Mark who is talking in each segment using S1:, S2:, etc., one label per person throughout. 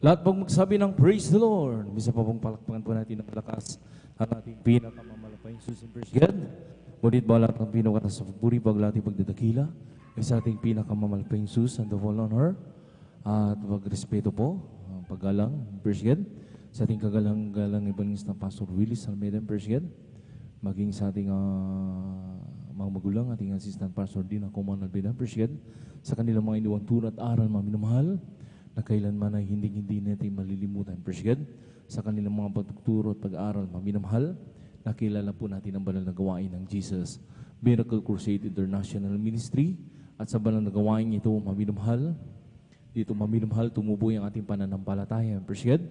S1: Lahat pong magsabi ng praise the Lord. Bisa pa pong palakpakan po natin ng malakas ang ating pinakamamalapayang susin. Praise God. Ngunit ba lahat ng pinakatas sa pagpuri, paglating pagdadakila, ay sa ating pinakamamalapayang susin, the full honor, at pagrespeto po, paggalang, praise God. Sa ating kagalang-galang evangelist na Pastor Willis Almeida, praise God. Maging sa ating mga magulang, ating assistant Pastor Dina Coman Almeida, praise God. Sa kanilang mga iniwang turo at aral, maminamahal, na kailanman ay hindi natin malilimutan. Praise God. Sa kanilang mga pagtuturo at pag-aaral, maminamahal, nakilala po natin ang banal na gawain ng Jesus Miracle Crusade International Ministry. At sa banal na gawain ito, maminamahal, dito maminamahal, tumubo ang ating pananampalataya. Praise God.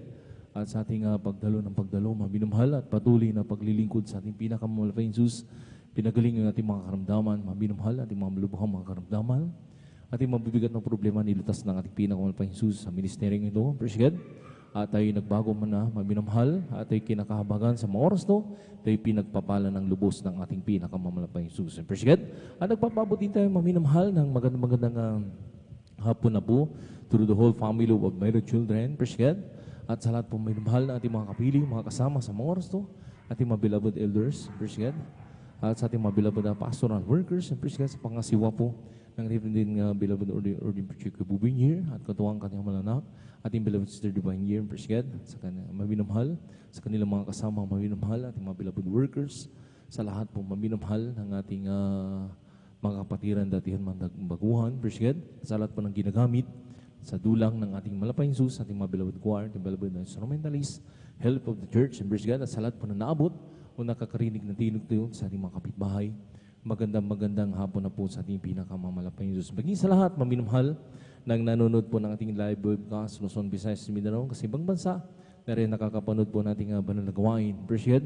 S1: At sa ating pagdalo, maminamahal, at patuloy na paglilingkod sa ating pinakamalapayang Jesus, pinagaling ang ating mga karamdaman, maminamahal, ating mga malubhang mga karamdaman, ating mabibigat ng problema, nilutas ng ating pinakamalapayang Jesus sa ministeryong ito. Praise God. At tayo nagbago man na, maminamahal, at tayo kinakahabagan sa mga oras to, tayo pinagpapala ng lubos ng ating pinakamalapayang Jesus. Praise God. At nagpapabot din tayo, maminamahal, ng magandang hapon na po through the whole family of my children. Praise God. At sa lahat po maminamahal na ating mga kapili, mga kasama sa mga oras to, ating mga beloved elders. Praise God. At sa ating mga beloved pastoral workers. Praise God. Sa pangasiwa po ng din beloved Ordin Pacheco Bubingir at katuwang kanyang malanak, ating beloved Sister Divine Year, praise God, sa kanilang maminamahal, sa kanilang mga kasama maminamahal, ating mga beloved workers, sa lahat po maminamahal ng ating mga kapatiran datihan baguhan, praise God, sa lahat po ng ginagamit, sa dulang ng ating malapayang sus, ating mga beloved choir, ating beloved instrumentalist, help of the church, and praise God, at sa lahat po na naabot o nakakarinig ng tinog tayo sa ating mga kapitbahay. Magandang hapon na po sa ating pinakamamalapayang Diyos. Maging sa lahat, maminamahal, nang nanonood po ng ating live webcast, Luzon, Visayas, Mindanao, kasi ibang bansa, na rin nakakapanood po nating banal na gawain. Appreciate,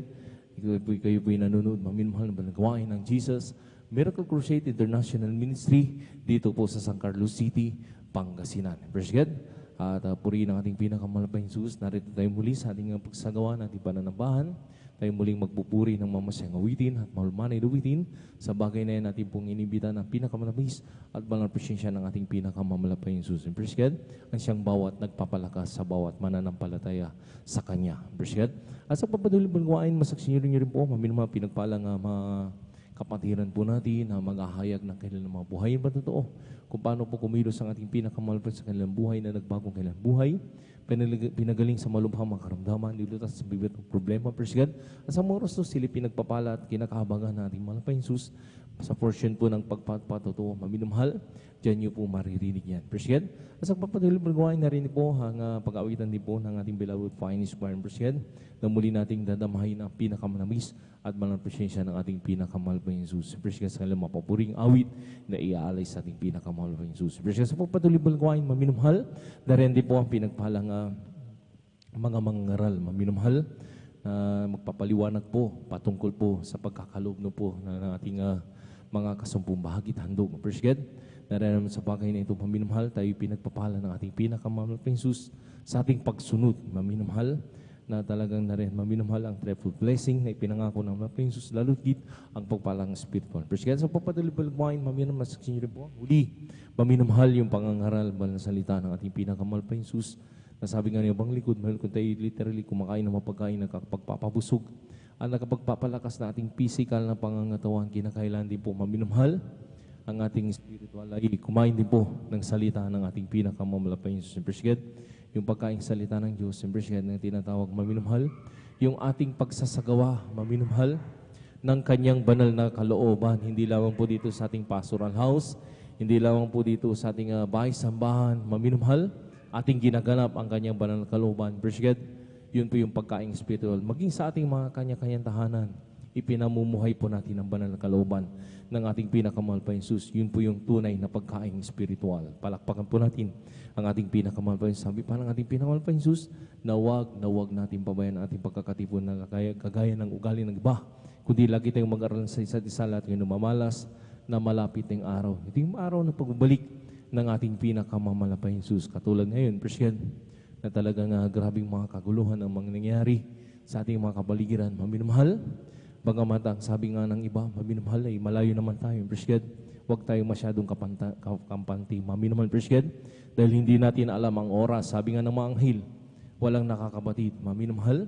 S1: kayo po'y nanonood, maminamahal na banal na gawain ng Jesus Miracle Crusade International Ministry, dito po sa San Carlos City, Pangasinan. Appreciate, at purihin ang ating pinakamalapayang Diyos. Narito tayo muli sa ating pagsagawa ng ating pananambahan. Tayo muling magpupuri ng mamasayang awitin at mahulmanay awitin sa bagay na yan natin pong inibita ng pinakamalabis at banal presensya ng ating pinakamamalapayang Jesus. And praise God, ang siyang bawat nagpapalakas sa bawat mananampalataya sa Kanya. Praise God. At sa papadulong balwain, masaksin niyo rin po, maminumang pinagpalang mga kapatiran po natin na mag-ahayag ng kanilang mga buhay. Ba totoo? Kung paano po kumilos ang ating pinakamalapit sa kanilang buhay na nagbagong kanilang buhay, pinagaling sa malubhang mga karamdaman, nilutas sa bibit ng problema, praise God. At sa oras to, sila pinagpapala at kinakahabagan ng ating malapayang Sus sa portion po ng pagpapatotoo, maminamahal, dyan nyo po maririnig yan. Praise God. At sa papatuloy magawain na rin po ang pag-awitan din po ng ating beloved finest choir, praise God, na muli nating dadamahin ang pinakamanamis at malang presensya ng ating pinakamalapayang Jesus. Praise God, sa kanilang mapapuring awit na iaalay sa ating pinakamalapayang Jesus. Praise God, sa papatuloy magawain, maminamahal, na rin din po ang pinagpalang mga mangaral, maminamahal, na magpapaliwanag po, patungkol po sa pagkakaloob no po ng ating mga kasumpong bahagit handog. Praise God, na rin sa bagay na ito, maminamahal, tayo pinagpapala ng ating pinakamalapayang Jesus sa ating pagsunod, maminamahal, na talagang na rin maminamahal ang triple blessing na ipinangako ng malapayang Jesus, lalo higit ang pagpalang spiritual. Praise God, sa papatuloy balagwain, maminamahal, saksin niyo rin po, huli, maminamahal yung pangangaral, banal na salita ng ating pinakamalapayang Jesus. Nasabi nga niya, bang likod, mahal kung tayo literally kumakain ng mapagkain na nakapagpapabusog at nakapagpapalakas na ating physical na pangangatawan, kinakailan din po maminamahal ang ating spiritual ay kumain din po ng salita ng ating pinakamamalapayang Jesus. Praise God, yung pagkain salita ng Diyos, praise God, na tinatawag maminamahal, yung ating pagsasagawa, maminamahal, ng kanyang banal na kalooban, hindi lamang po dito sa ating pastoral house, hindi lamang po dito sa ating bahay-sambahan, maminamahal, ating ginaganap ang kanyang banal na kalooban. Praise God, yun po yung pagkain spiritual. Maging sa ating mga kanya-kanyang tahanan, ipinamumuhay po natin ang banal na kalooban ng ating pinakamalapayang Jesus. Yun po yung tunay na pagkain spiritual. Palakpakan po natin ang ating pinakamalapayang Jesus. Sabi pa ng ating pinakamalapayang Jesus, na wag natin pabayan ang ating pagkakatipon na kagaya ng ugali ng iba, kundi lagi tayong mag-aral sa isa't isa, lahat ngayon mamalas na malapit ng araw. Ito yung araw na pagbabalik ng ating pinakamamalapayang Jesus. Katulad ngayon, Christian, na talagang grabing mga kaguluhan ang mga nangyari sa ating mga kabaligiran. Maminamahal, bagamat ang sabi nga ng iba, maminamahal ay malayo naman tayo. Praise God. huwag tayo masyadong kampante. Maminamahal, praise God. Dahil hindi natin alam ang oras. Sabi nga ng mga anghel, walang nakakabatid. Maminamahal,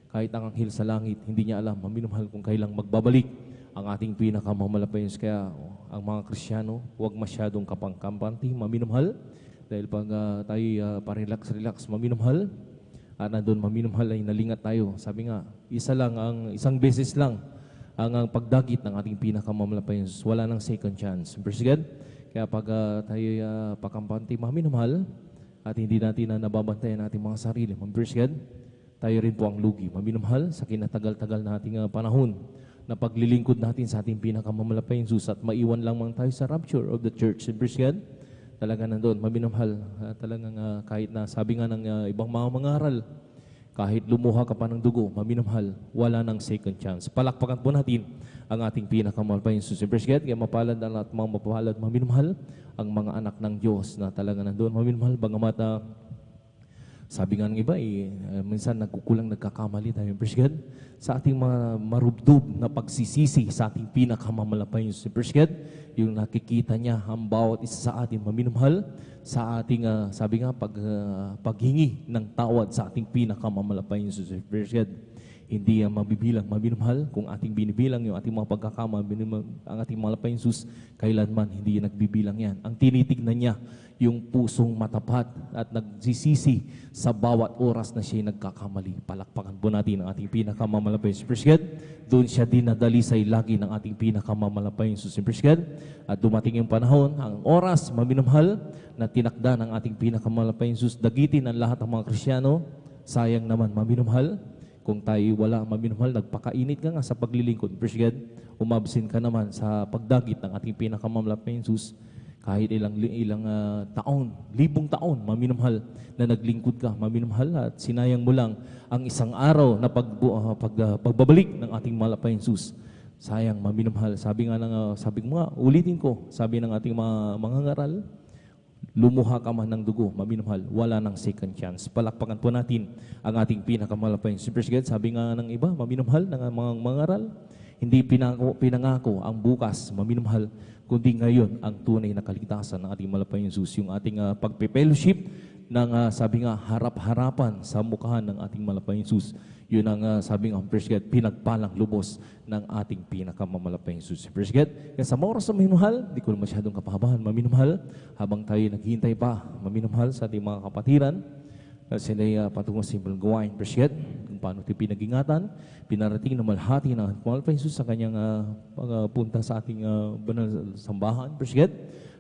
S1: kahit ang anghel sa langit, hindi niya alam. Maminamahal kung kailang magbabalik ang ating pinakamamalapayan. Kaya ang mga Kristiyano, huwag masyadong kampante. Maminamahal, dahil pag tayo parelax-relax, maminamahal, at nandun maminamahal ay nalingat tayo. Sabi nga, isang beses lang ang pagdagit ng ating pinakamamalapayan. Wala nang second chance. Praise God. Kaya pag tayo pakampante, maminamahal, at hindi natin na nababantayan ating mga sarili. Praise God. Tayo rin po ang lugi. Maminamahal sa kinatagal-tagal na ating panahon na paglilingkod natin sa ating pinakamamalapayan Jesus at maiwan lang tayo sa rapture of the church. Praise God. Talaga nandun, maminamahal. Talagang kahit na sabi nga ng ibang mga mangaral, kahit lumuha ka pa ng dugo, maminamahal, wala nang second chance. Palakpakan po natin ang ating pinakamamalapayan Jesus. Praise God. Kaya mapalad at mga mapalad, maminamahal ang mga anak ng Diyos na talaga nandun. Maminamahal, bagamat sabi nga ng iba, minsan nagkakamali tayo. Praise God. Sa ating mga marubdob na pagsisisi sa ating pinakamamalapayan Jesus. Praise God. Yung nakikita niya ang bawat isa sa atin, maminamahal sa ating, sabi nga, paghingi ng tawad sa ating pinakamamalapayan Jesus. Praise God. Hindi mabibilang, maminamahal kung ating binibilang yung ating mga pagkakama, ang ating malapayan Jesus, kailanman hindi nagbibilang yan. Ang tinitignan niya, yung pusong matapat at nagsisisi sa bawat oras na siya nagkakamali. Palakpakan po natin ang ating pinakamamalapayan Jesus. Praise God. Doon siya dinadalisay lagi ng ating pinakamamalapayan Jesus. Praise God. At dumating yung panahon, ang oras, maminamahal, na tinakda ng ating pinakamamalapayan Jesus, dagitin ang lahat ng mga Kristiyano. Sayang naman, maminamahal, kung tayo wala, maminamahal, nagpakainit ka nga sa paglilingkod. Praise God. Umabsin ka naman sa pagdagit ng ating pinakamamalapayan Jesus. Kahit ilang taon, libong taon, maminamahal, na naglingkod ka, maminamahal, at sinayang mo lang ang isang araw na pagbabalik ng ating malapayan Jesus. Sayang, maminamahal. Sabi ko nga, ulitin ko, sabi ng ating mga ngaral, lumuha ka man ng dugo, maminamahal, wala nang second chance. Palakpakan po natin ang ating pinakamalapayan Jesus. Sabi nga ng iba, maminamahal, ng mga ngaral, hindi pinangako ang bukas, maminamahal, kundi ngayon ang tunay na kaligtasan ng ating malapayan Jesus, yung ating pagpe-fellowship ng sabi nga harap-harapan sa mukhaan ng ating malapayan Jesus. Yun ang sabi nga, praise God, pinagpalang lubos ng ating pinakamamalapayan Jesus. Praise God. Kaya sa mga oras na maminamahal, di ko masyadong kapahabahan, maminamahal, habang tayo naghihintay pa, maminamahal sa ating mga kapatiran, sila'y patungong simple gawain, praise God, kung paano ito pinag-ingatan, pinarating na malhati ng malapayan Jesus sa kanyang pagpunta sa ating banal sambahan, praise God.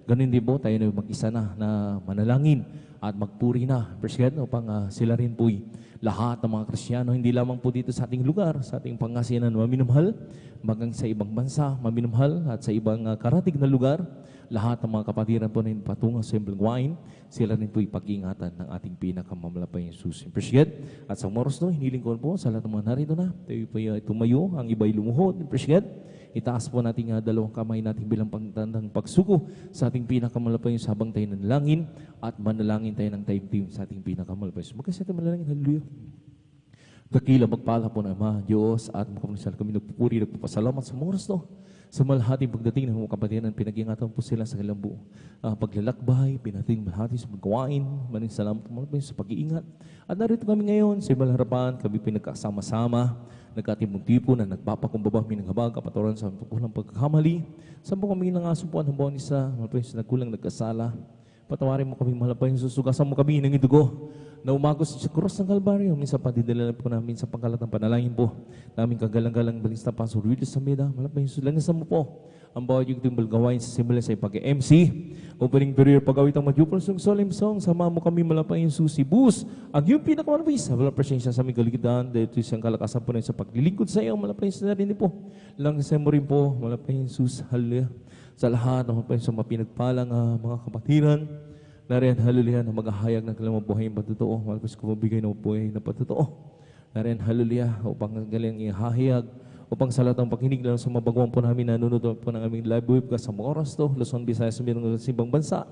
S1: Ganun din po, tayo na mag-isa na manalangin at magpuri na, praise God, upang sila rin po'y lahat ng mga Kristiyano, hindi lamang po dito sa ating lugar, sa ating Pangasinan, maminamahal, bagang sa ibang bansa, maminamahal, at sa ibang karatig na lugar, lahat ng mga kapatiran po na patungo sa simpleng gawain, sila rin po'y pag-ingatan ng ating pinakamamalapayan Jesus. Praise God. At sa oras no, hiniling ko po sa lahat ng mga narito na, tayo po'y tumayo, ang iba'y lumuhod. Praise God. Itaas po natin dalawang kamay natin bilang pagtandang pagsuko sa ating pinakamalapayan habang tayo nanalangin at manalangin tayo ng time sa ating pinakamalapayan. Magkasi tayo manalangin. Hallelujah. Dakila magpala po ng Ama, Diyos, at makamunisal kami nagpupuri, nagpapasalamat sa oras no. Sa malhating pagdating ng mga kapatiran, pinag-ingatan po sila sa kanilang buo. Paglalakbay, pinating malhati sa pagkawain, maraming salamat po sa pag-iingat. At narito kami ngayon sa ibang harapan, kami pinagkasama-sama, nagkatibong-tipo na nagpapakumbaba kami ng habag, kapaturan sa pagkulang pagkakamali. Sa po kami nangasumpuan ng bawang isa, malapayin sa nagkulang nagkasala. Patawarin mo kami, malapayin, susugasan mo kami ng idugo na umagos sa krus ng Kalbaryo. Minsan pa, didala po namin sa pangkalat ng panalangin po. Namin kagalang-galang balista pa, surili sa meda, malapayin, sulangasan mo po ang bawat yung timbal gawain sa simula sa pag-MC. Opening prayer, pag-awit ang madyupol ng solemn song, sama mo kami, malapayin, susibus. Ang yung pinakamalapis, walang presensya sa aming kaligtaan, dahil ito isang kalakasan po na sa paglilingkod sa iyo, malapayin sa narin po. Langsan mo rin po, malapayin, sus, hallelujah. Sa lahat ng sa mapinagpalang mga kapatiran, nariyan, hallelujah, na maghahayag ng kanilang buhay ng patotoo, malapis ko mabigay ng buhay na patotoo. Nariyan, hallelujah, upang galing ihahayag, upang sa lahat ng pakinig lang sa mabagawang po namin, nanonood po ng aming live webcast sa mga oras to, Luzon, Visayas, sa ibang bansa.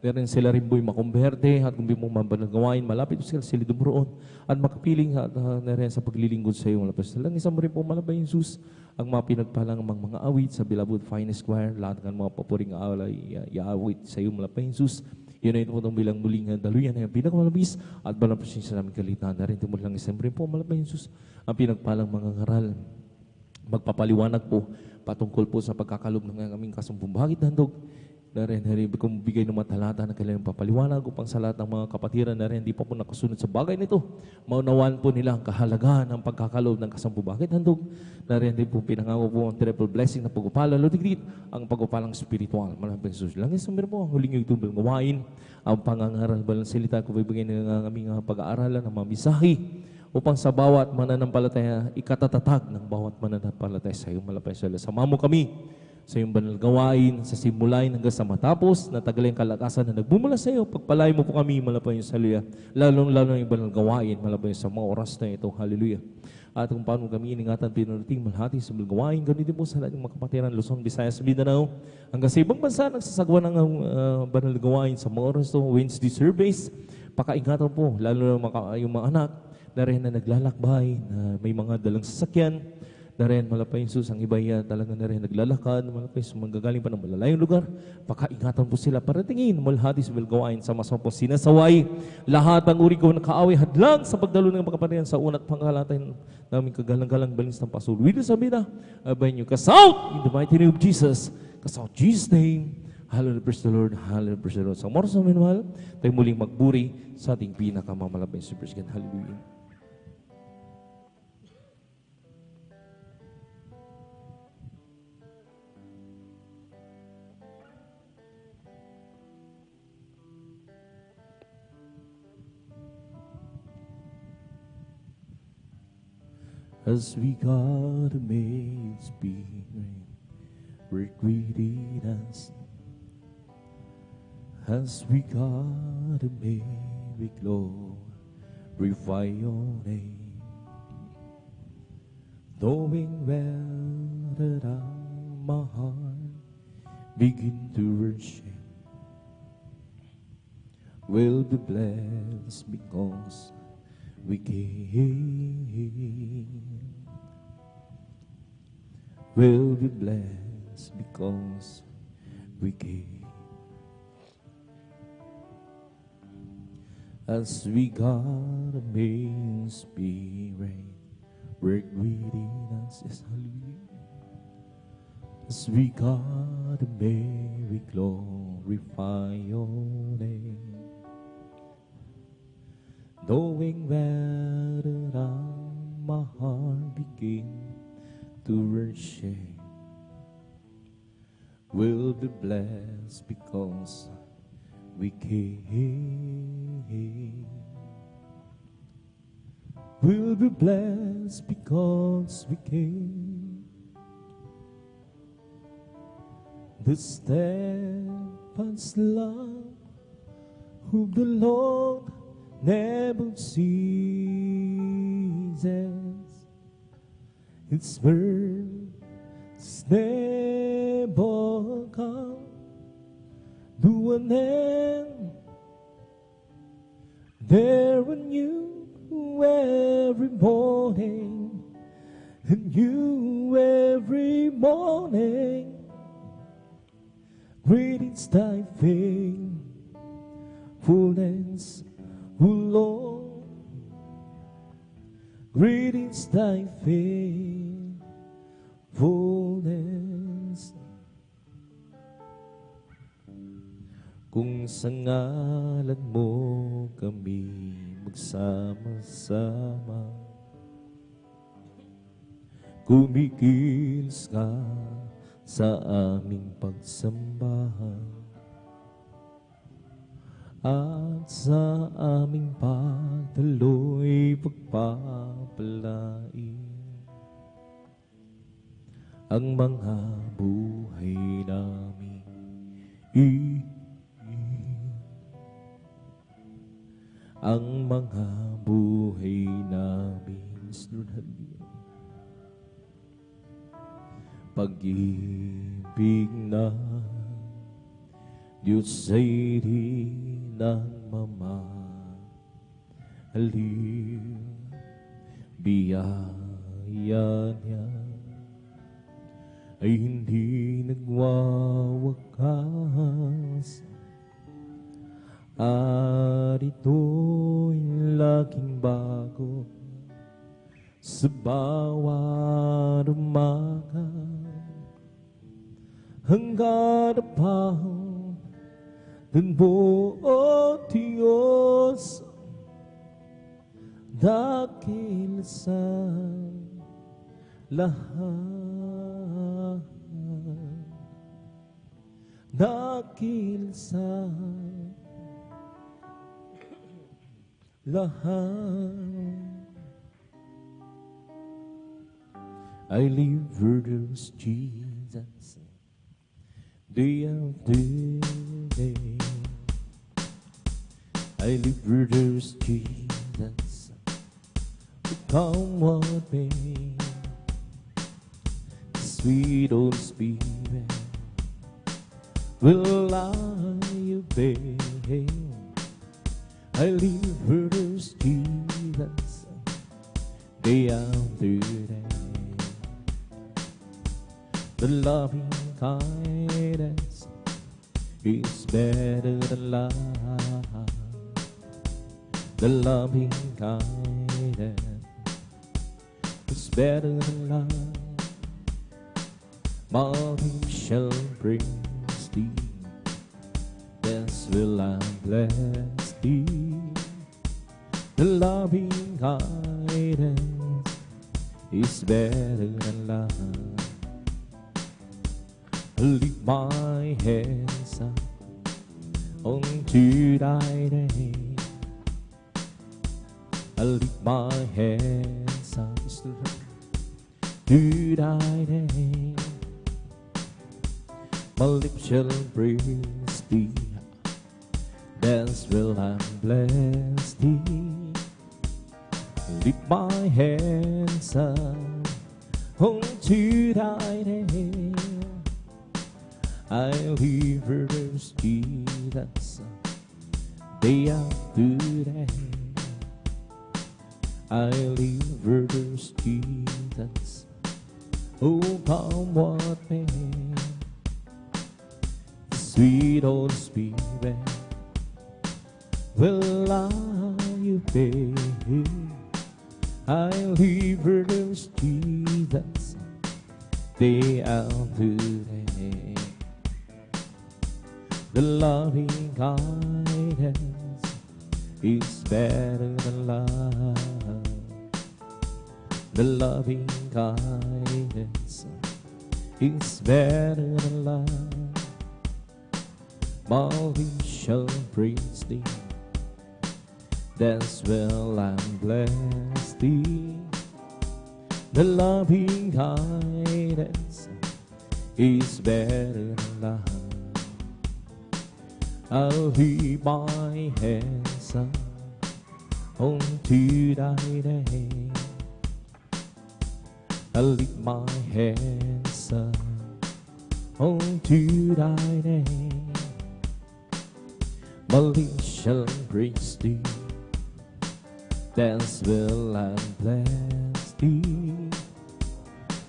S1: Meron sila rin po'y makumberte at kung di mo mabanal gawain, malapit sila dumroon at makapiling at narin sa paglilingkod sa iyo. Malapit sila. Isang mo rin po malabay yung Jesus ang mga pinagpalang mga awit sa Beloved Finest Choir. Lahat ng mga papuring away, iaawit sa iyo. Malapit yung Jesus. Yun ay itong bilang muling daluyan na yung pinakamalabis at balang presensya namin kalitan. Narin tumul lang isang rin po malabay yung Jesus ang pinagpalang mga ngaral. Magpapaliwanag po patungkol po sa pagkakalob ng aming kasumpong. Bakit handog? Na rin kung bigay ng matalata na kailangang papaliwanag upang sa lahat ng mga kapatiran na rin hindi pa po nakasunod sa bagay nito. Maunawaan po nila ang kahalagahan ng pagkakalob ng kasampu. Bakit handog? Na rin din po pinangako po ang triple blessing na pag-upala, lodigrit, ang pag-upalang spiritual. Maraming Jesus. Langis na meron po ang huling yung itong gawain, ang pangangaral balang salita kung bibigay ng aming pag-aaralan ng mga misahi upang sa bawat mananampalataya, ikatatatag ng bawat mananampalataya sa iyo. Malapay sa iyo. Sama mo kami sa iyong banal gawain, sa simulain hanggang sa matapos, na tagal yung kalakasan na nagbumula sa iyo. Pagpalay mo po kami, malapay yung saluya. Lalong-lalo yung banal gawain, malapay sa mga oras na ito. Hallelujah. At kung paano kami iningatan, pinarating, malhati sa banal gawain, ganun din po sa lahat ng mga kapatiran, Luzon, Visayas, Mindanao, hanggang sa ibang bansa, nagsasagawa ng banal gawain sa mga oras ito, Wednesday service. Pakaingatan po, lalo na yung mga anak, na rin na naglalakbay, na may mga dalang sasakyan, na rin malapay yung sus, ang iba yan talaga na rin naglalakad, malapay yung manggagaling pa ng malalayong lugar, pakaingatan po sila para tingin, malhati sa bilgawain sa masama po sinasaway, lahat ng uri ko nakaaway, hadlang sa pagdalo ng pagkapatiran sa unat pangkalatan namin kagalang-galang balins ng pasuluwi sa bida, abay nyo, kasout, in the mighty name of Jesus, kasout, Jesus' name, hallelujah, praise the Lord, hallelujah, praise the Lord. Sa moros namin mahal, tayo muling magburi sa ating pinakamamalapay sa praise God, hallelujah. As we got amazed, spirit, work within us. As we got amazed, we glorify your name. Knowing well that my heart begin to worship, will be blessed because we came. Will be blessed because we came. As we got a main spirit work within us, yes, hallelujah. As we got a main, we glorify your name. Knowing well that my heart began to worship, will be blessed because we came. Will be blessed because we came. The steadfast love of the Lord never ceases. Its words never come to an end. They're new every morning, and new every morning. Great is thy faithfulness, O Lord. Great is thy faithfulness. Kung sa ngalan mo kami magsama-sama, kumikilos ka sa aming pagsambahan at sa aming pagdaloy pagpapalain ang mga buhay namin. Ang mga buhay namin, Lord, hallelujah. Pag-ibig na Diyos ay di nagmamahali, biyaya niya ay hindi nagwawakas, at ito'y laging bago sa bawat umaga, hanggang napahon ng buong Diyos, dakil sa lahat, dakil sa lahat. I live for those Jesus day after day. I live for those Jesus come what may. Sweet Holy Spirit will I obey. I live for those Jesus day after day. The loving kindness is better than life. The loving kindness is better than life. Mine shall praise thee, thus will I bless thee. The loving kindness is better than life. Lift my hands up unto thy name. I lift my hands up to thy name. My lips shall praise thee, thus will I bless thee. Lift my hands up unto thy name. I live for those Jesus day after day. I live for those Jesus, oh come what may. Sweet Holy Spirit will I obey. I live for those Jesus day after day. The loving kindness is better than love. The loving kindness is better than love. My lips shall praise thee, thus will I bless thee. The loving kindness is better than love. I'll leave my hands up unto thy name. I'll lift my hands up unto thy name. My lips shall praise thee, thus will I bless thee.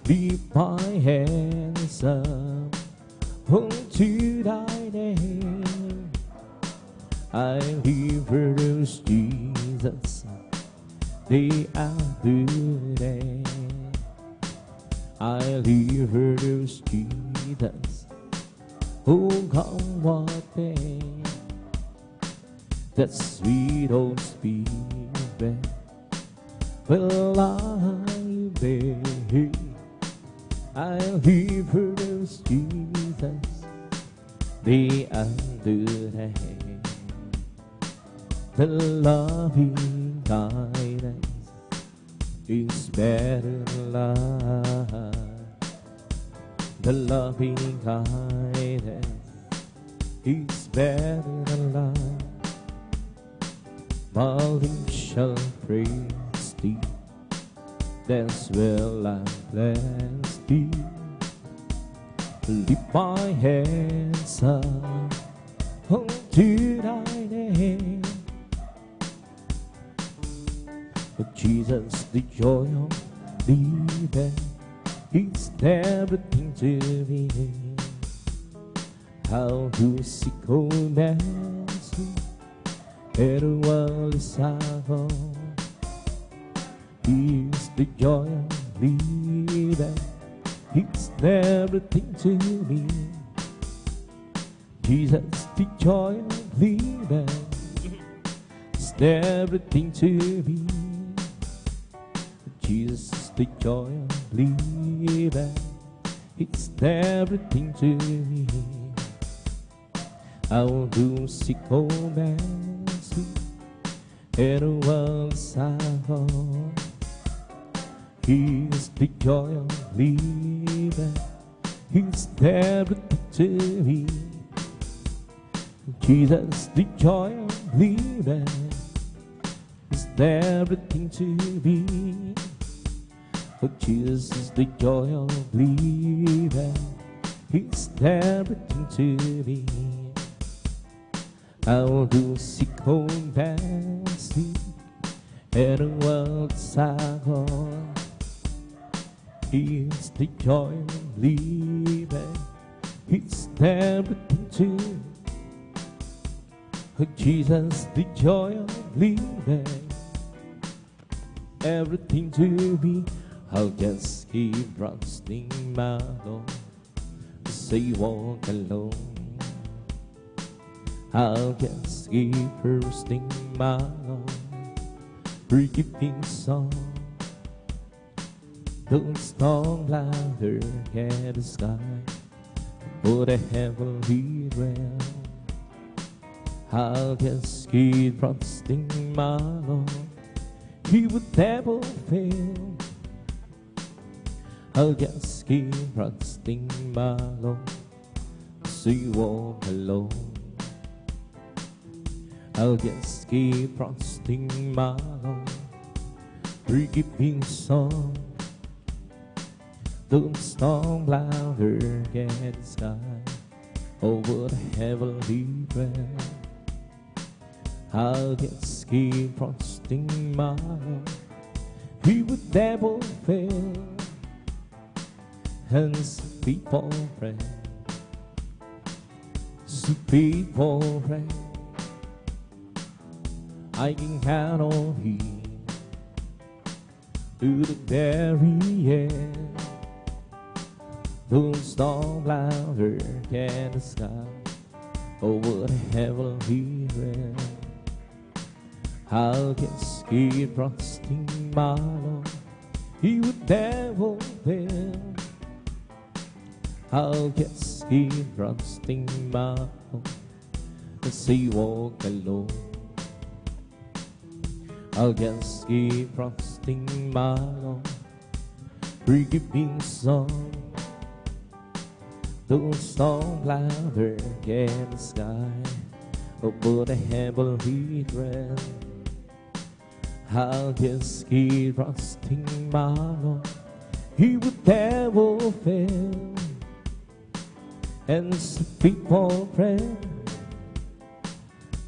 S1: Lift my hands up unto thy name. I live for those Jesus day after day. I live for those Jesus, oh come what may. That sweet Holy Spirit will I obey. I live for those Jesus day after day. The loving kindness is better than life. The loving kindness is better than life. My lips shall praise thee, thus will I bless thee. Lift my hands up to thy name. But Jesus, the joy of living, is everything to me. How to seek mercy, pero walis ako. He's the joy of living, He's everything to me. Jesus, the joy of living, is everything to me. Jesus, the joy of living, it's everything to me. I will do seek mercy, pero walis ako. He's the joy of living, He's everything to me. Jesus, the joy of living, is everything to me. Oh, Jesus is the joy of living, He's everything to me. I will do seek mercy, and walis ako. He's the joy of living, He's everything to me. Oh, Jesus, the joy of living, everything to me. I'll just keep trusting my Lord, say walk alone. I'll just keep trusting my Lord, forgiving song. Don't storm louder at the sky, for the heavenly realm. I'll just keep trusting my Lord, He would never fail. I'll just keep trusting my Lord, so you walk alone. I'll just keep trusting my Lord, forgiving song. Don't storm louder at the sky, over the heavenly realm. I'll just keep trusting my Lord, He would never fail. And so people pray, so people pray, I can count on Him to the very end. Don't storm louder than the sky, over the heavenly realm. I'll just keep trusting my Lord, He would never fail. I'll just keep trusting my Lord, as He walk alone. I'll just keep trusting my Lord, forgiving song. Don't storm louder than the sky, over the heavenly realm. I'll just keep trusting my Lord, He would never fail. And so people pray,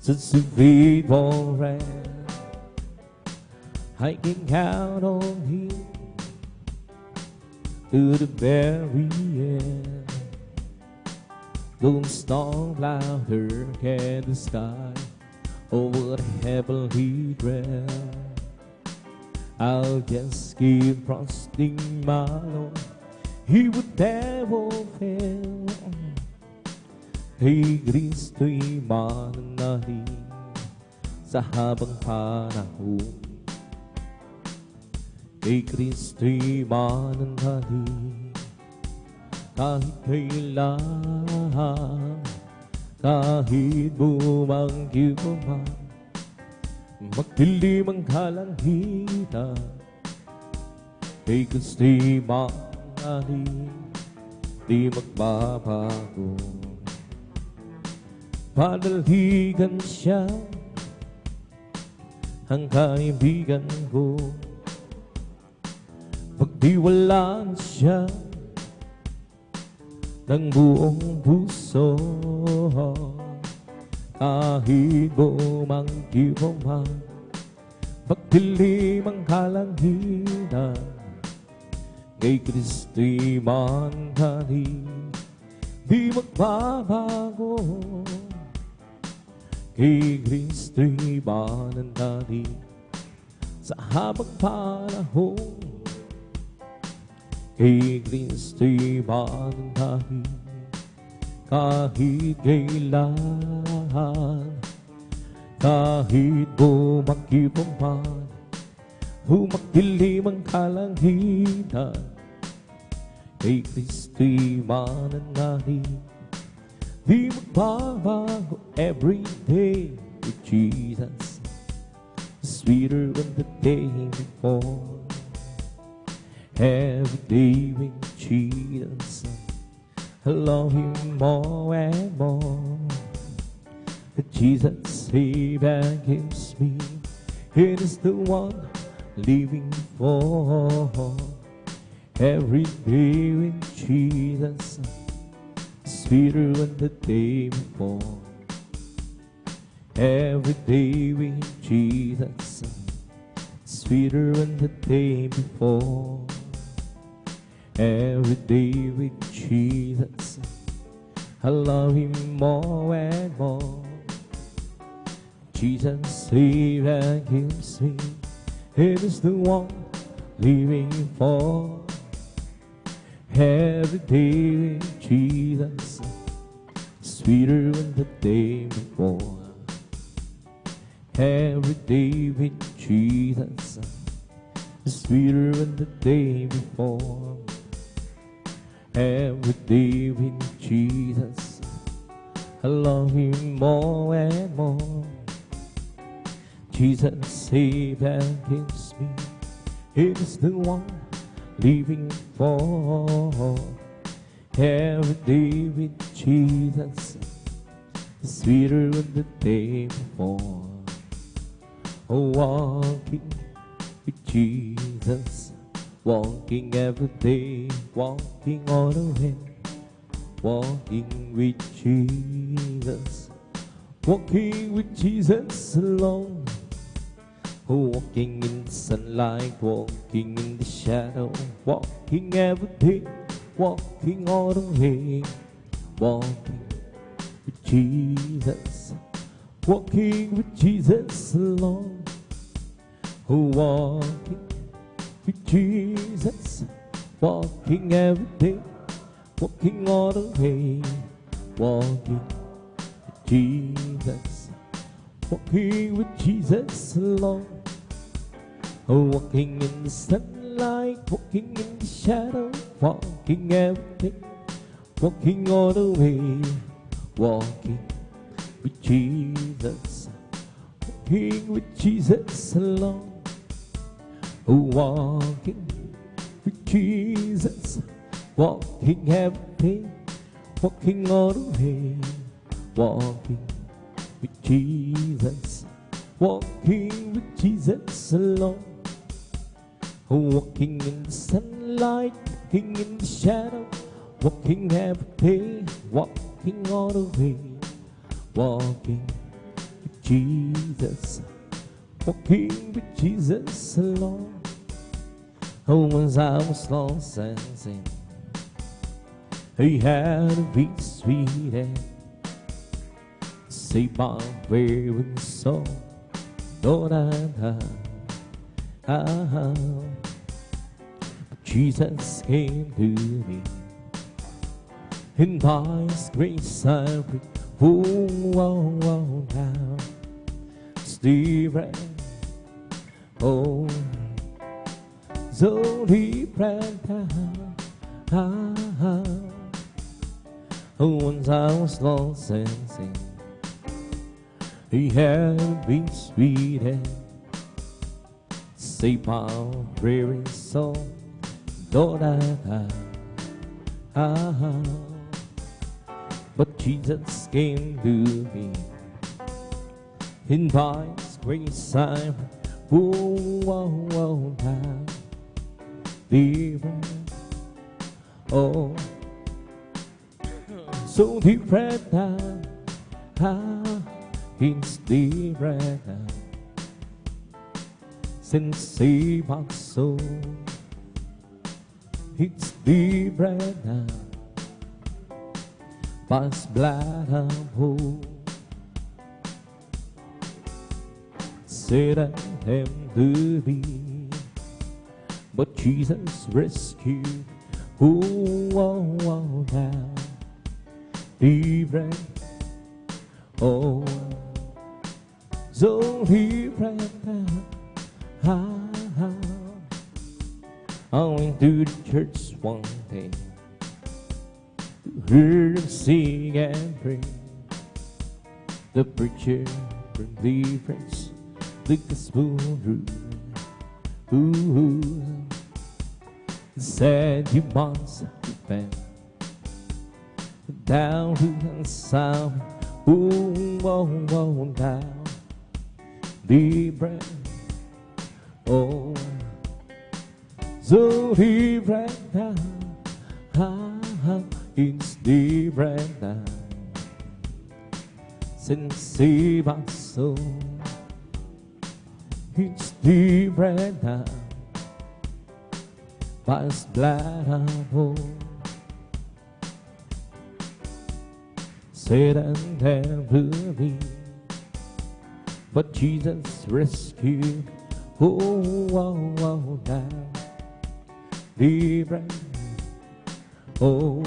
S1: so people pray, I can count on Him to the very end. Don't storm louder than the sky, over the heavenly realm. I'll just keep trusting my Lord, He would never fail. Kay Kristo'y mananalig sa habang panahon. Kay Kristo'y mananalig kahit kailan, kahit bumanggi pa man, magdilim ang kalangitan. Kay Kristo'y mananalig, di magbabago. Panaligan siya, ang kaibigan ko. Pagdiwalaan siya ng buong puso, kahit bumanggi pa man, pagdilim ang kalangitan, kay Kristo'y mananalig, di magbabago. Kay Kristo'y mananalig sa habang panahon, kay Kristo'y mananalig kahit kailan, kahit bumanggi pa man, humagdilim ang kalangitan, kay Kristo'y mananalig, di magbabago. Every day with Jesus, sweeter than the day before. Every day with Jesus, I love Him more and more. Jesus saves and gives me, it is the one living for. Every day with Jesus, sweeter than the day before. Every day with Jesus, sweeter than the day before. Every day with Jesus, I love Him more and more. Jesus saves and gives me, it is the one living for. Every day with Jesus, sweeter than the day before. Every day with Jesus, sweeter than the day before. Every day with Jesus, I love Him more and more. Jesus saves and gives me, it is the one living for. Every day with Jesus, sweeter than the day before. Oh, walking with Jesus, walking every day, walking all the way, walking with Jesus, walking with Jesus alone. Walking in the sunlight, walking in the shadow, walking every day, walking all the way, walking with Jesus, walking with Jesus alone. Walking with Jesus, walking every day, walking all the way, walking with Jesus, walking with Jesus alone. Walking in the sunlight, walking in the shadow, walking every day, walking all the way, walking with Jesus, walking with Jesus alone. Walking with Jesus, walking every day, walking all the way, walking with Jesus, walking with Jesus alone. Walking in the sunlight, walking in the shadow, walking every day, walking all the way, walking with Jesus, walking with Jesus alone. Once I was lost and sin, He had to be sweet and save my weary soul. Lord, Jesus came to me, in by His grace I pray. Oh, now Stephen, oh, so deep right down. Once I was lost and sin, He had to be sweet and save my weary soul. Lord, but Jesus came to me, in by His grace I now different, oh, so different now. It's different now since save my soul. It's different now by His blood I'm whole. Satan came to me, but Jesus rescued. Oh, now different, oh, so different now. I went to the church one day to hear them sing and pray. The preacher from difference, the gospel room. Ooh, said you must repent down to the sound. Ooh, down different, oh, so different now. It's different now since save my soul. It's different now by His blood I'm whole. Satan never me, but Jesus rescued. Oh, now different, oh,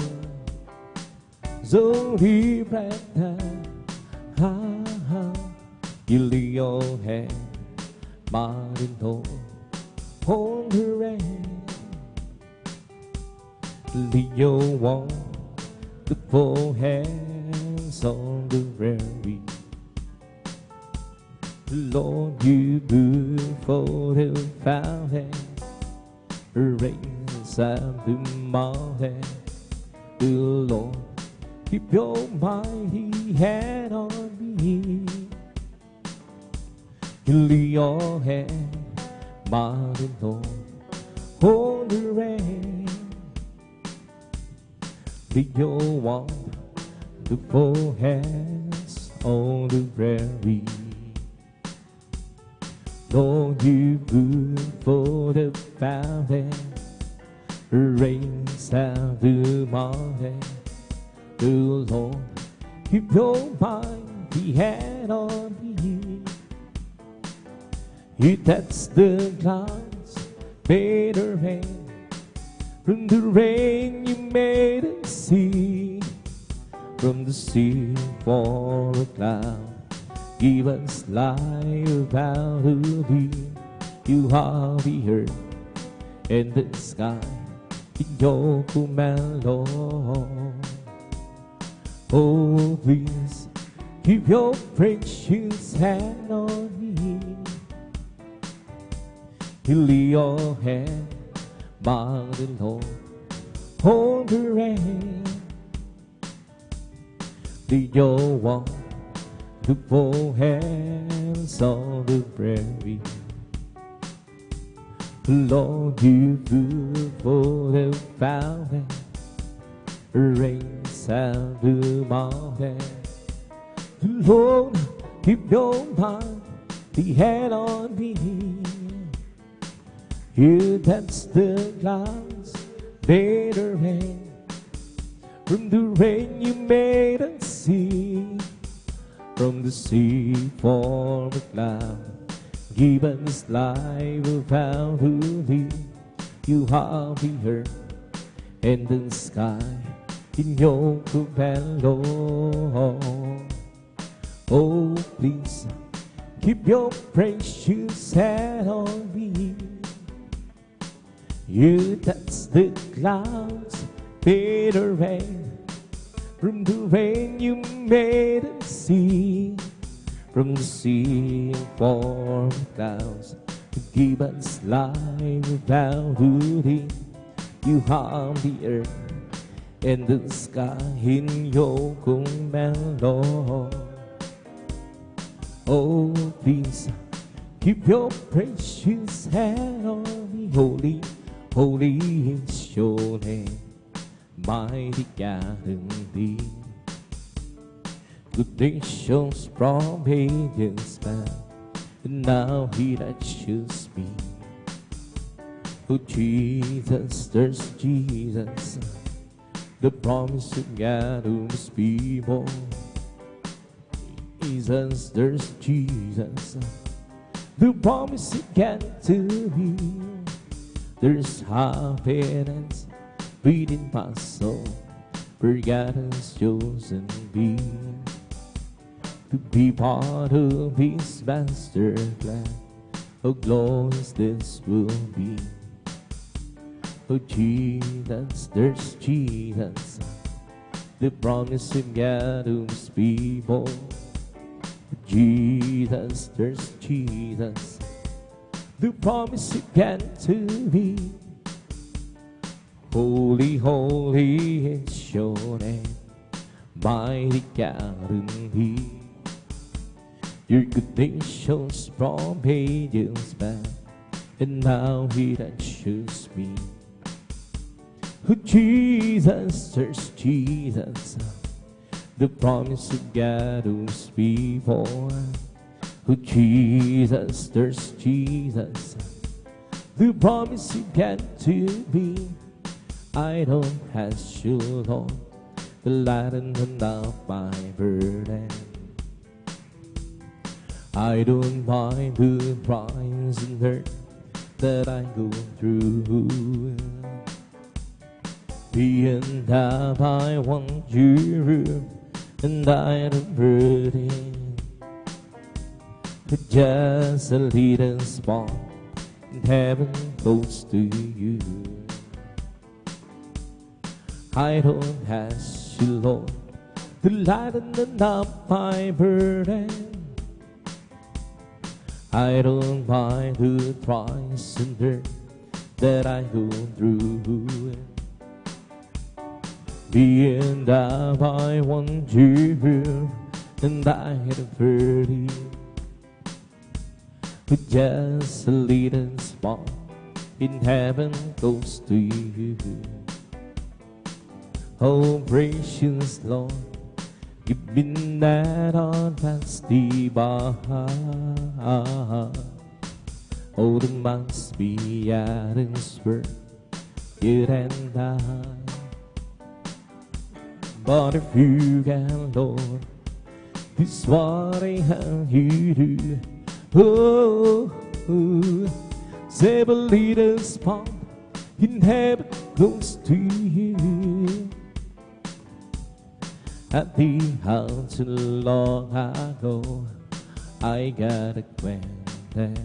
S1: so different now. You lay your hand, Martin Lord, on the rain. Lay your wonderful hands on the very. Lord, you beautiful the fountain, rains up the mountain. The Lord, keep your mighty hand on me. You lay your hand, mighty Lord, on the rain. Lay your wonderful hands on the prairie. Lord, you beautiful the fountain, rains out the mountain. The Lord, keep your mighty hand on me. You touch the clouds, made a rain. From the rain you made a sea. From the sea for a cloud, give us light about to be. You are the earth and the sky in your command, Lord. Oh, please keep your precious hand on me. You lay your hand, by the Lord, on the rain. Lay your wonderful hands on the prairie. Lord, you beautiful the fountain, rains out the mountain. Lord, keep your mighty hand on me. You touch the clouds, made a rain. From the rain you made a sea. From the sea form a cloud, give us life without to thee. You have the earth and the sky in your command, Lord. Oh, please keep your precious hand on me. You touch the clouds, made a rain. From the rain you made a sea. From the sea formed clouds to give us life without duty. You have the earth and the sky in your command, Lord. Oh, please keep your precious hand on me. Holy, holy is your name, mighty God in thee. Good nations from ages past, and now he that chooses me. Oh Jesus, there's Jesus, the promise of God who must be born. Jesus, there's Jesus, the promise of God to me. There's happiness within my soul, for God has chosen me to be part of His master plan. How glorious this will be. Oh Jesus, there's Jesus, the promise of God who must be born. Jesus, there's Jesus, the promise of God to me. Holy, holy is your name, mighty God in thee. Your good nations from ages past, and now He that chooses me. Oh Jesus, there's Jesus, the promise of God who's before. Oh Jesus, there's Jesus, the promise of God to me. I don't ask you, Lord, to lighten up my burden. I don't mind the trials and hurt that I go through. Being that I want you, and I don't burden, just a little spot in heaven close to you. I don't ask you, Lord, to lighten up my burden. I don't mind the trials and hurt that I go through. Being that I want you, and I have heard you, with just a little spot in heaven close to you. Oh precious Lord, you've been that on past the bar. Oh, there must be at His word, you and I. But if you can, Lord, this is what I have you do. Oh, save a little spot in heaven close to you. At the house long ago, I got acquainted,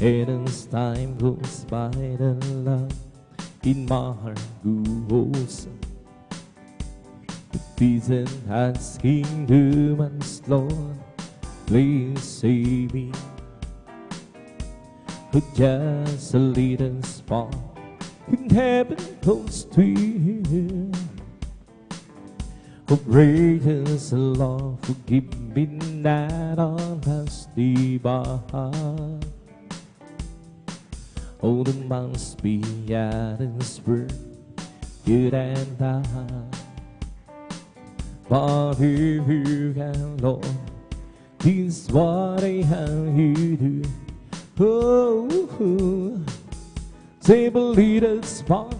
S1: and as time goes by, the love in my heart goes. Peace and asking to man's Lord, please save me. With just a little spot in heaven close to you. Oh gracious Lord, forgive me that on past the bar. Oh, there must be at His word, you and I. But if you can, Lord, this is what I have you do. Oh, save a little spot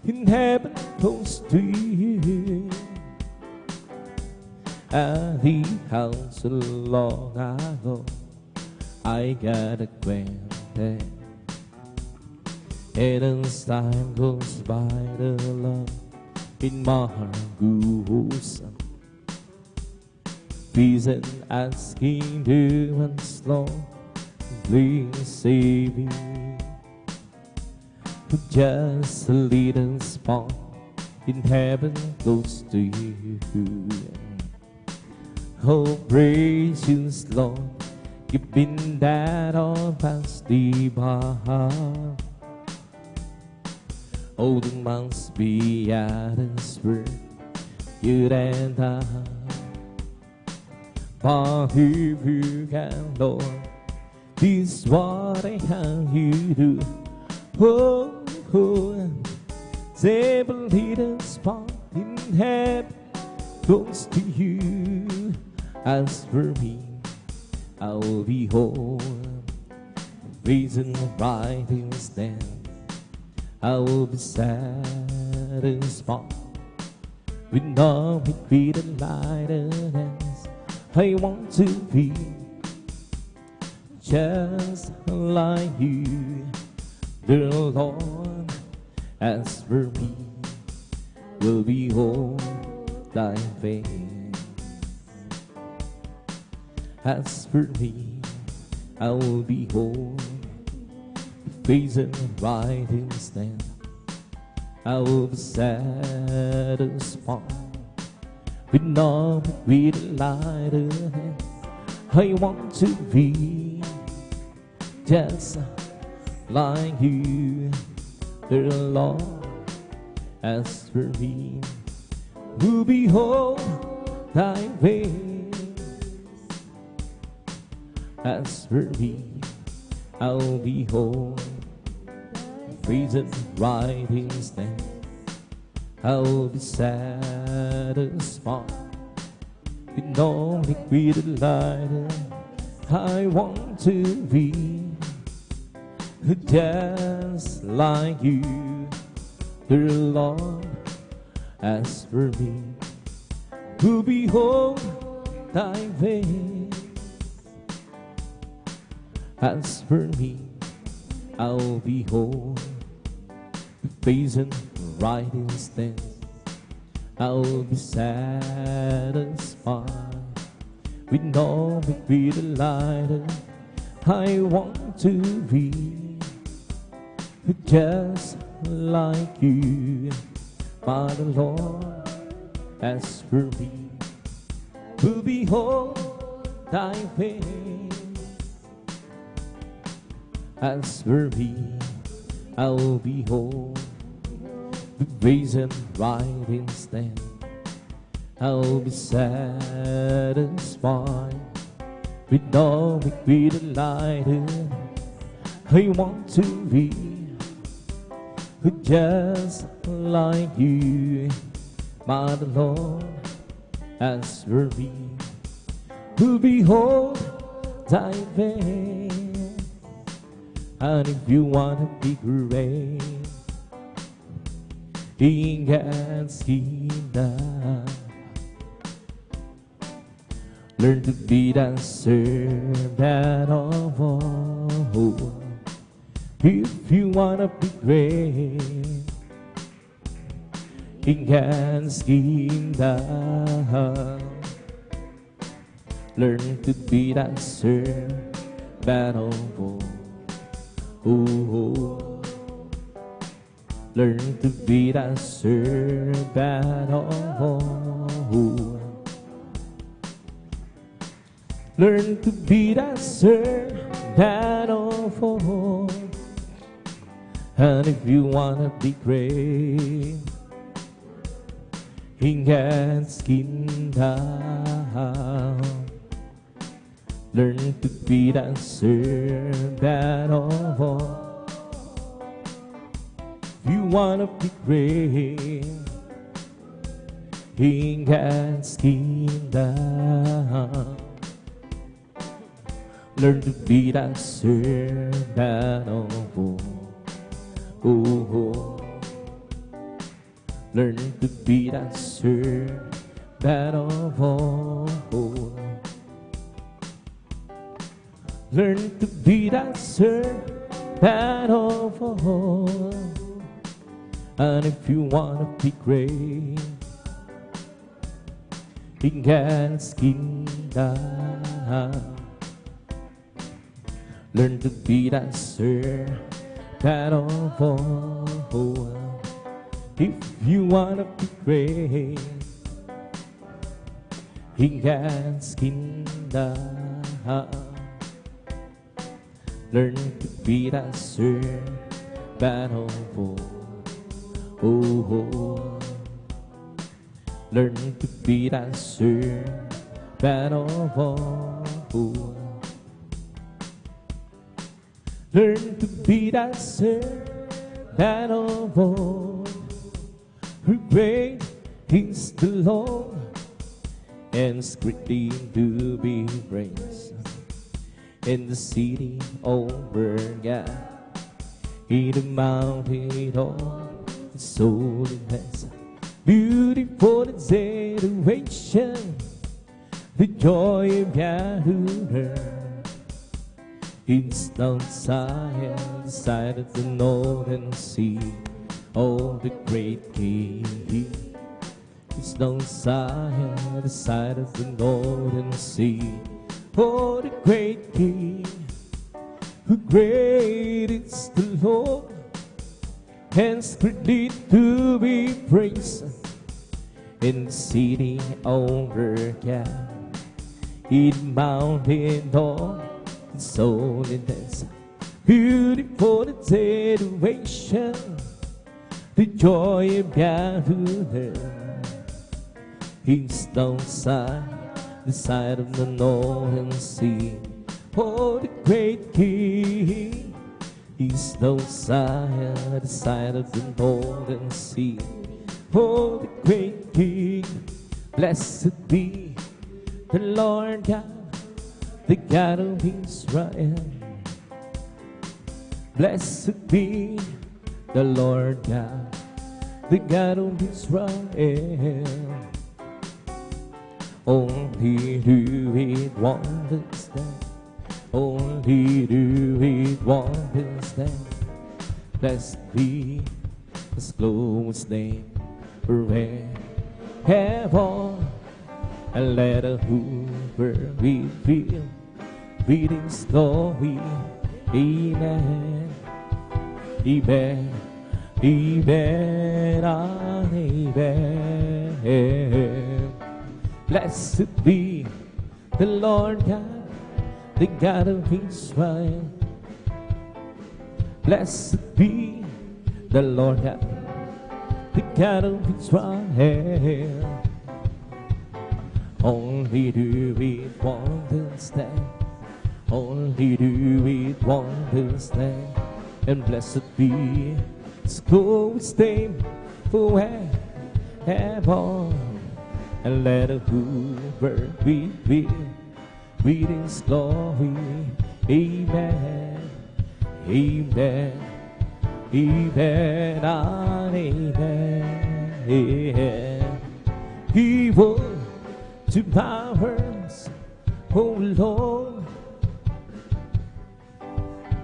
S1: in heaven close to you. At the house long ago, I got acquainted, and as time goes by, the love in my heart goes. Please and asking to man's Lord, please save me. With just a little spot in heaven close to you. Oh precious Lord, you've been that on past the bar. Oh, there must be at His word, you and I. But if you can, Lord, this is what I have you do. Oh, save a little spot in heaven close to you. As for me, I will be home, reason right in stand. I will be satisfied with nothing greater lighter than I want to be just like you, dear Lord. As for me, will behold thy face. As for me, I will behold face and right in stand. I will be satisfied with nothing greater lighter than I want to be just like you, dear Lord. As for me, who behold thy face. As for me, I'll behold reason right in stand. I'll be satisfied with no greater lighter. I want to be just like you, dear Lord. As for me, who behold thy face. As for me, I'll behold the face and right in stand. I'll be satisfied with no greater lighter. I want to be just like you, my Lord. As for me, who behold thy face. As for me, I'll behold the brazen right in stand. I'll be satisfied with no greater lighter. I want to be just like you, my Lord. As for me, who behold thy face. And if you want to be great in God's kingdom, learn to be the servant of all. If you want to be great in God's kingdom, learn to be the servant of all. Oh, learn to be the servant of all. Learn to be the servant of all. And if you want to be great in God's kingdom, learn to be the servant of all. If you want to be great in God's kingdom, learn to be the servant of all. Oh, learn to be the servant of all. Learn to be that servant of all. And if you want to be great in God's kingdom, learn to be that servant of all. If you want to be great in God's kingdom, learn to be that servant of all. Oh, learn to be that servant of all. Learn to be that servant of all. For great is the Lord and is greatly to be praised. In the city over God, in the mountain of His holiness, beautiful exaggeration, the joy of God who heard. It's down Zion, the side of the northern sea, oh, the great King. It's down Zion, the side of the northern sea, oh, the great King. Who great is the Lord, and greatly to be praised. In the city over God, in mountain top, His holiness, beautiful exaggeration, the joy of God who heard. He's downside, the side of the northern sea, oh, the great King. He's downside, the side of the northern sea, oh, the great King. Blessed be the Lord God, the God of Israel. Blessed be the Lord God, the God of Israel. Only do it wonders then, only do it wonders then. Blessed be His glorious name forever. And let a Hoover reveal His glory. Amen, amen, amen, and amen. Blessed be the Lord God, the God of Israel. Blessed be the Lord God, the God of Israel. Only do it wonders then, only do it wonders then. And blessed be His glorious name forever. And let a Hoover reveal His glory. Amen, amen, amen, and amen. Evil to powers, oh Lord,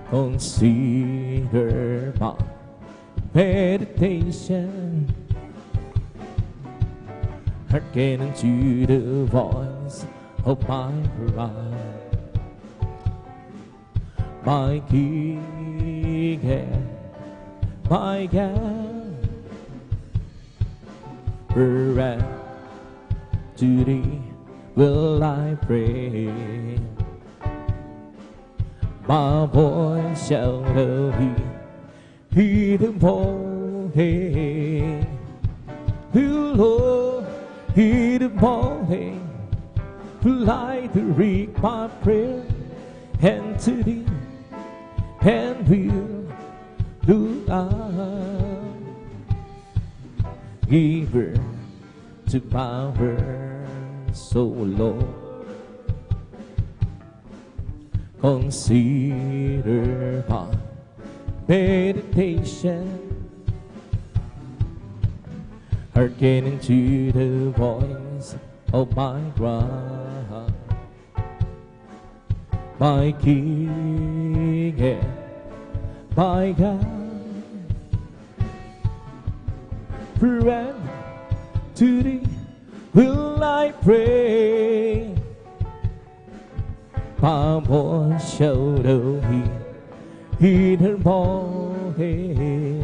S1: consider my meditation. Hearken unto the voice of my cry, my King and my God. Forever to Thee will I pray. My voice shall be the morning. Lord, hear the morning. Light the read my prayer, and to Thee and will look up. Giver to power so low, consider my meditation. Hearken into the voice of my cry, my King and my God. Forever to Thee will I pray. My voice shall be in her morning.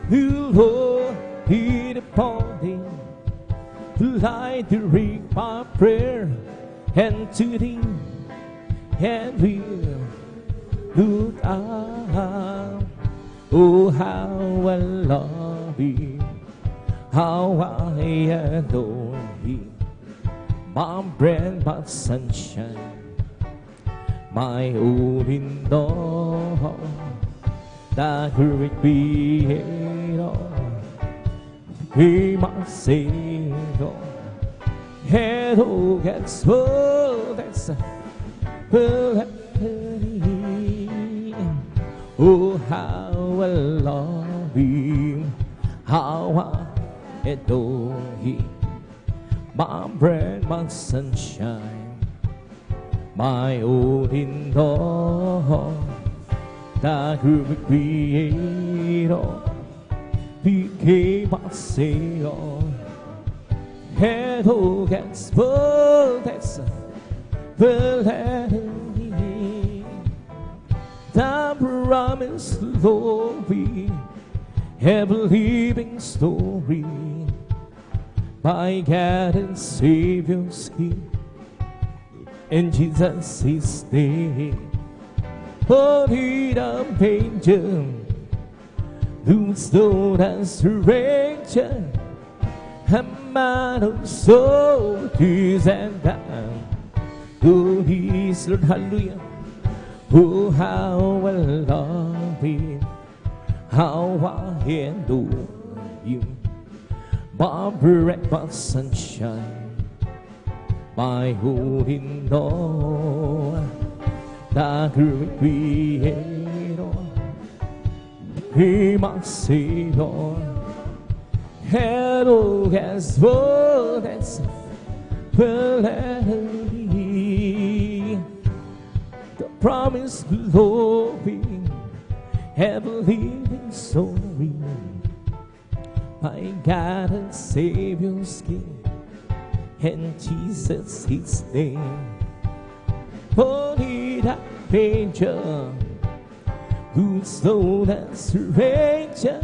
S1: Lord, hear the morning. Light the read my prayer, and to Thee and will look up. Oh, how I love Thee, how I adore Thee, my bread, my sunshine, my only Lord, Thy great Creator, He my Savior, and who gets full, that's will oh, how I love him, how I adore him, my bread, my sunshine, my all in all, the good creator became my Savior, and who gets full, that's will the promised glory, ever living story, my God and Savior's King, and Jesus is there. Holy the angel, who's known as Ranger, a man of soul, tears and down. Oh, he's Lord, hallelujah. Oh, how I love him, how I adore him, my bread, my sunshine, my all in all, the great creator, he my Savior, and all has fullness will be the promised glory, ever living story, my God and Savior's King, and Jesus his name. Holy that angel, who's known as Ranger,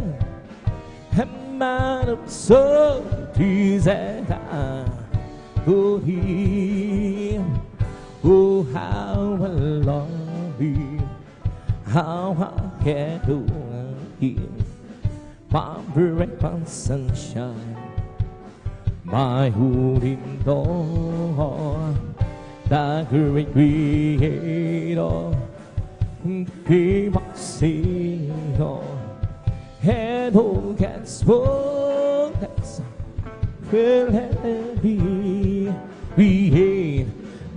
S1: a man of soul, trees and I, oh him, oh how I love him, how I adore him, my bread, my sunshine, my holy door, the great creator, be my Savior, and all gets full, that's will let be, we hate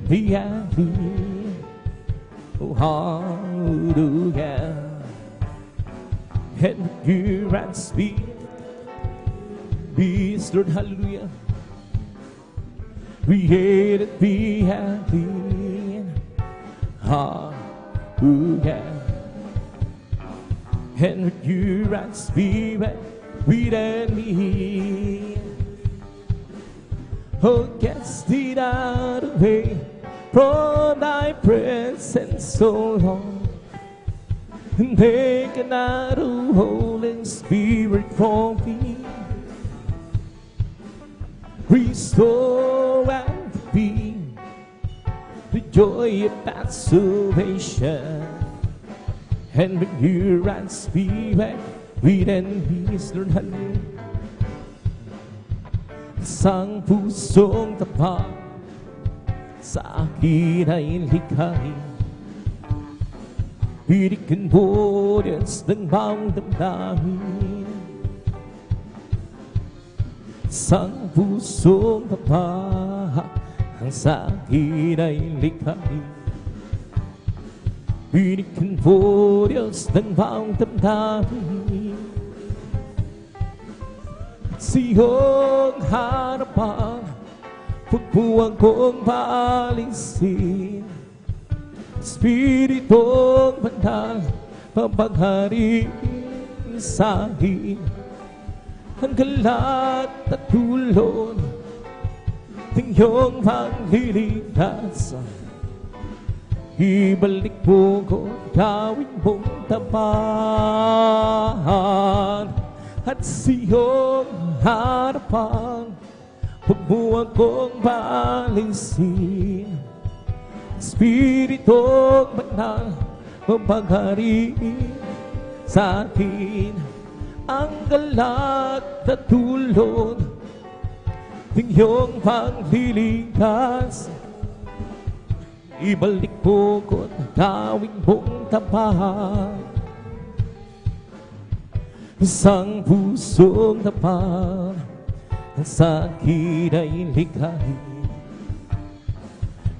S1: the happy, oh hallelujah, and you and speak, be Lord, hallelujah. Created, be happy, hallelujah. And with you right spirit, we and me. Oh, cast it out away from thy presence so long, and take another Holy Spirit from me. Restore and be the joy of that salvation, and with you and spirit, we then peace, Lord, hallelujah. Sang pusong tapat sa akin ay likhain, birikin bodies ng bawang damdamin. Sang pusong tapat ang sa akin ay likhain, birikin bodies ng bawang damdamin. Sa iyong harapan, pagbuwang kong paalisin, Espiritong banal, mapanghari sa akin, ang galat at tulon ng iyong pagliligtas. Ibalik mo ko, gawin mong tapat, at sa iyong harapan, pagbuwag kong paalisin. Espiritong banal, mapanghari sa atin, ang galat at tulon ng iyong pagliligtas. Ibalik mo ko't gawin mong tapat, isang pusong tapat ang sa akin ay likhain,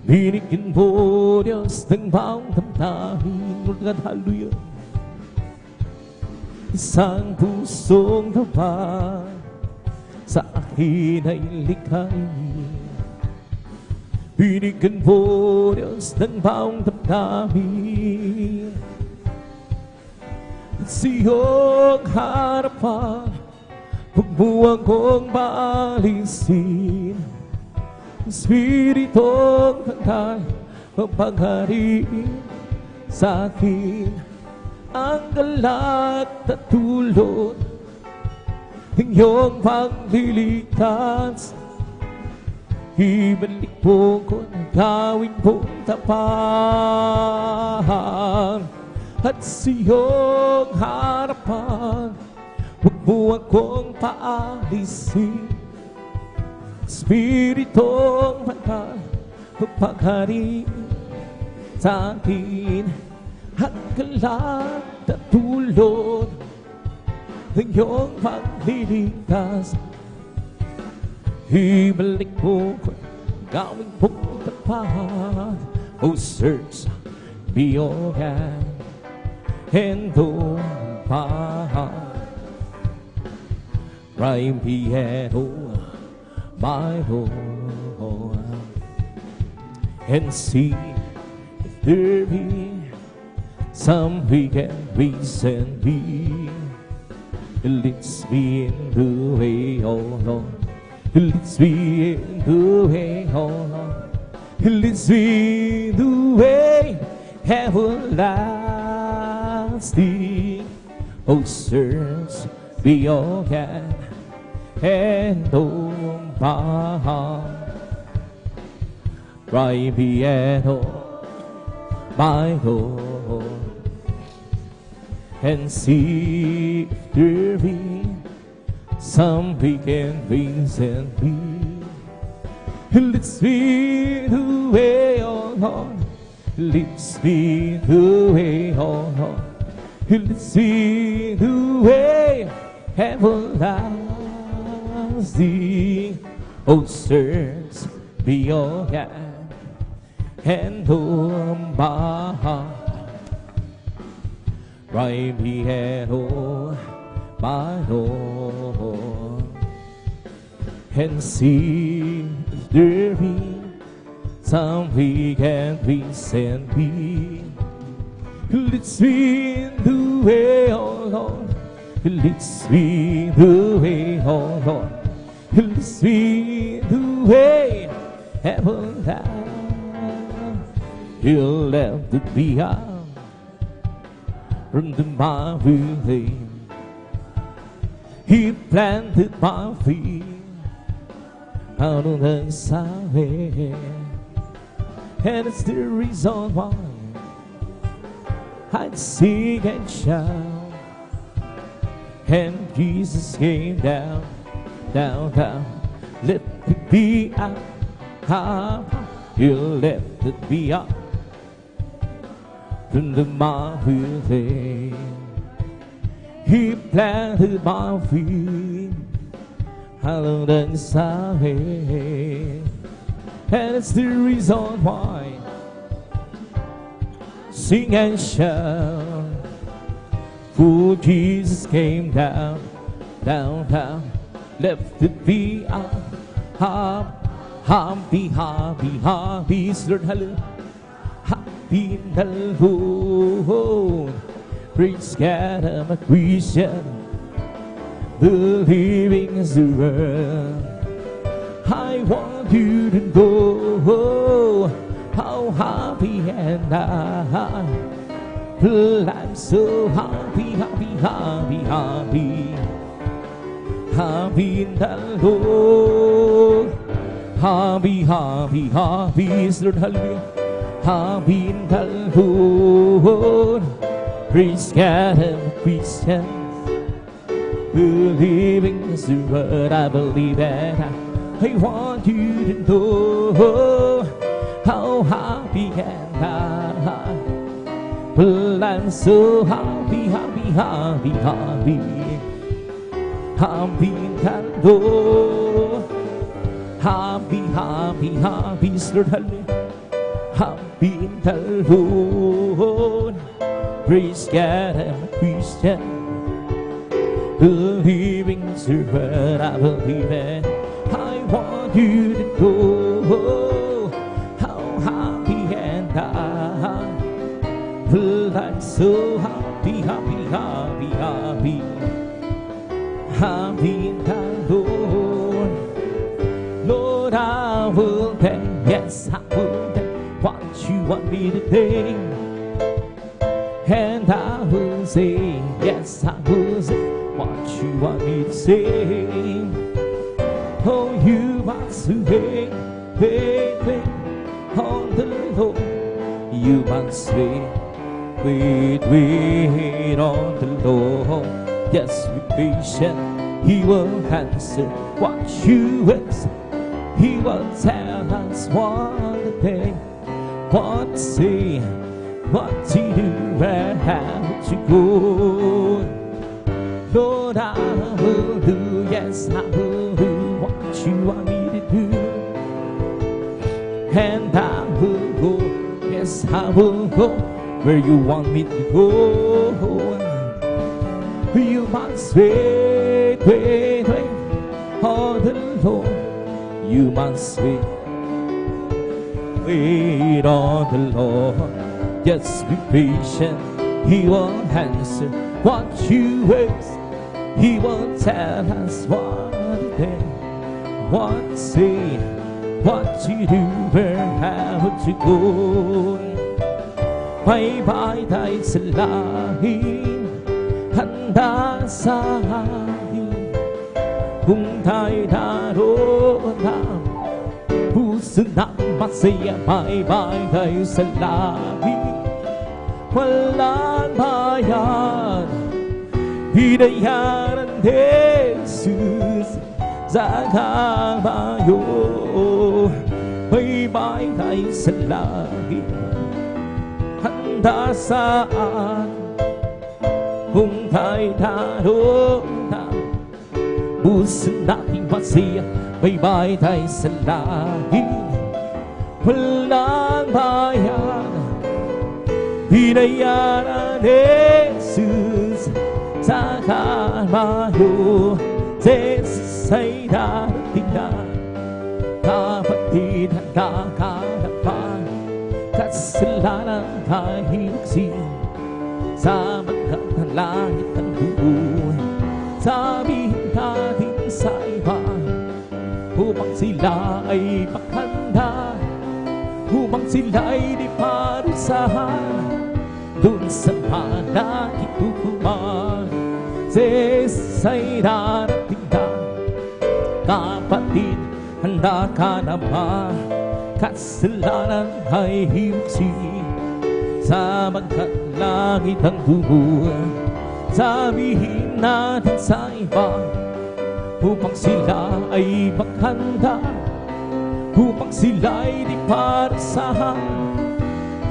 S1: Binigyan mo, Diyos, ng bawang damdamin. Lord God, hallelujah. Isang pusong naman sa akin ay likhain. Binigyan mo, Diyos, ng bawang damdamin. At sa iyong harapan, huwag mo akong maalisin. Espiritong Banal, mapanghariin sa akin ang galak at tulot ng iyong pagliligtas. Ibalik po ko na gawin kong tapat at sa iyong harapan, huwag mo akong paalisin. Espiritong Banal, mapanghariin sa akin ang galak at tulot ng iyong pagliligtas. Ibalik mo ko, gawin mong tapat. Oh, search beyond and open right behind my home, and see if there be some weekend reason me. It leads me in the way, oh Lord. It leads me in the way, oh Lord. It leads me in the way everlasting. Oh, search beyond and open right beyond my Lord, and see if there be some weekend reason me. It leads me the way, oh Lord. It leads me the way, oh Lord. It leads me the way everlasting. Oh, search beyond and open right behind my Lord, and see if there be some weekend reason me. It leads me in the way, oh Lord. It leads me the way, oh Lord. It leads me the way everlasting. He'll let it be out from the miry. He planted my feet out on the side, and it's the reason why I'd sing and shout. And Jesus came down, down, down. Let it be out, He'll let it be out from the miry. He planted my feet along the side, and it's the reason why sing and shout. For Jesus came down, down, down. Left it be up, happy, happy, happy, Lord, hallelujah. Happy in the Lord. Praise God, I'm a Christian, believing is the word. I want you to know how happy and I'm so happy, happy, happy, happy, happy in the Lord. Happy, happy, happy, Lord, hallelujah. Happy in the Lord. Praise God, I'm a Christian, believing is the word. I believe that I want you to know how happy and well, I'm so happy, happy, happy, happy, happy in the Lord. Happy, happy, happy, Lord, hallelujah. I've been alone. Praise God, I'm a Christian, believing is what I believe in. I want you to know how happy and I feel. I'm so happy, happy, happy, happy. I've been alone. Lord, I will take, yes, I will take what you want me to take. And I will say, yes, I will say what you want me to say. Oh, you must wait, wait, wait on the Lord. You must wait, wait, wait on the Lord. Yes, be patient, He will answer what you ask. He will tell us what to think, what to say, what to do, where how to go. Lord, I will do, yes, I will do what you want me to do. And I will go, yes, I will go where you want me to go. You must wait, wait, wait on the Lord. You must wait, wait on the Lord. Just be patient, He will answer what you ask. He will tell us what to think, what to say, what to do, where how to go. May bayday sa lahin, handa sa akin. Kung tayo naroon na, puso na masaya. May bayday sa lahin, walang bayan. Binayaran ni Jesus sa kabayo. May bayday sa langit, handa saan. Kung tayo naroon na, puso nating masaya. May bayday sa langit, walang bayan. Binayaran ni Jesus sa kabayo. Jesus ay darating na, kapatid ang kakalapan. Kasalanan ay hinagsin sa mga langit ng buhay. Sabihin natin sa iba, upang sila ay maghanda, upang sila ay di parusahan dun sa malakit hukuman. Jesus ay darating na, kapatid, handa ka na ba? Kasalanan ay hiusin sa magkalangit ang bubuhay. Sabihin natin sa iba, upang sila ay maghanda, upang sila ay di parusahan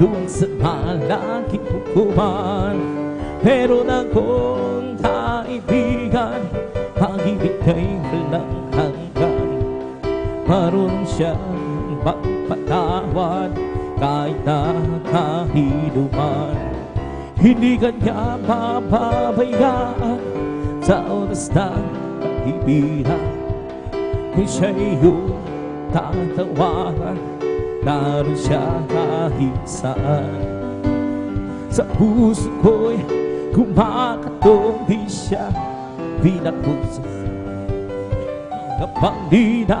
S1: doon sa malakit hukuman. Meron akong kaibigan, pag-ibig ay walang hanggan. Marunong siyang magpatawad kahit nakahiluman. Hindi kanya papabayaan sa oras ng pag-ibigan. Kung siya iyong tatawagan, naroon siya kahit saan. Sa puso ko'y kumakatong, di siya pinagpuso. Kapag di na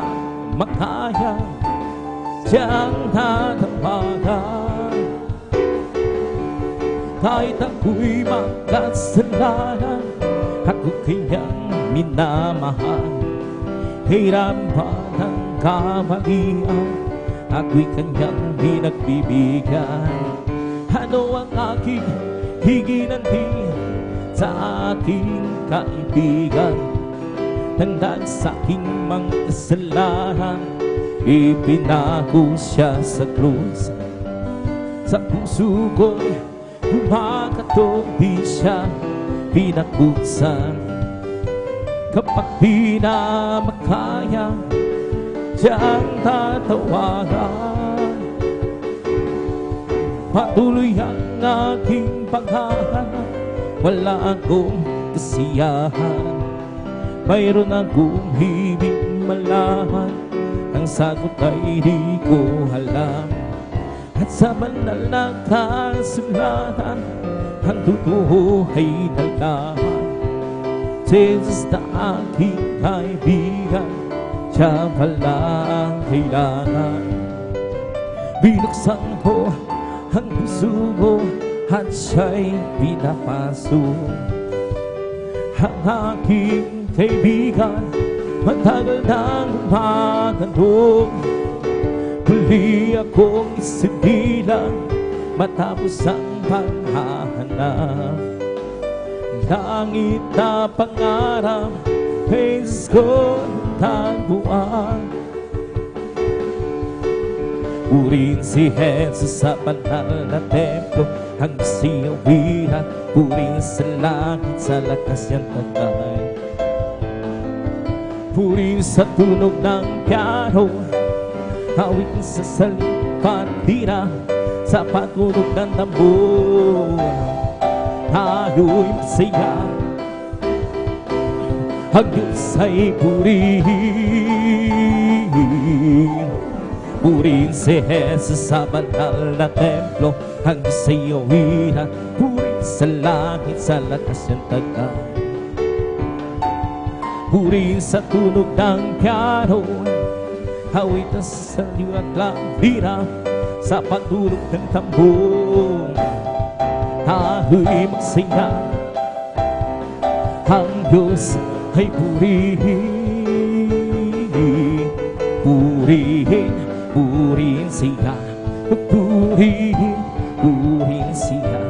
S1: makaya, siyang tatawagan. Kahit ako'y makasalanan, ako kanyang minamahal. Hirap man ang kamalian, ako'y kanyang pinagbibigyan. Ano ang aking higinanti sa aking kaibigan? Tandaan sa aking mga kasalanan, ipinako siya sa krus. Sa puso ko'y kumakato, di siya pinagpusan. Kapag di na makaya, siyang tatawagan. patuloy ang aking paghahanap. Wala akong kasiyahan, mayroon akong hibig malaman. Ang sagot ay di ko alam, at sa banal na kasulatan ang totoo ay nalaman. Jesus na aking kaibigan, siya pala ang kailangan. Binuksan ko ang puso ko at siya'y pinapasok. Ang aking kaibigan, matagal nang umaganong. Muli akong isibilang matapos ang paghahanap. Langit na pangarap, Jesus ko taguan. Purihin si Jesus sa banal na templo, ang siyawiran. Purihin sa langit, sa lakas niyang tagay. Purihin sa tunog ng piano, awitin sa salipandira, sa patunog ng tambor. Tayo'y masaya, ang Diyos ay purihin. Purihin si Jesus sa banal na templo, ang sayawiran. Purihin sa langit, sa lakas niyang tagay. Purihin sa tunog ng piano, awitan sa liwat lambira, sa patunog ng tambor. Tayo'y magsaya, ang Diyos ay purihin. Purihin, purihin siya, purihin, purihin siya.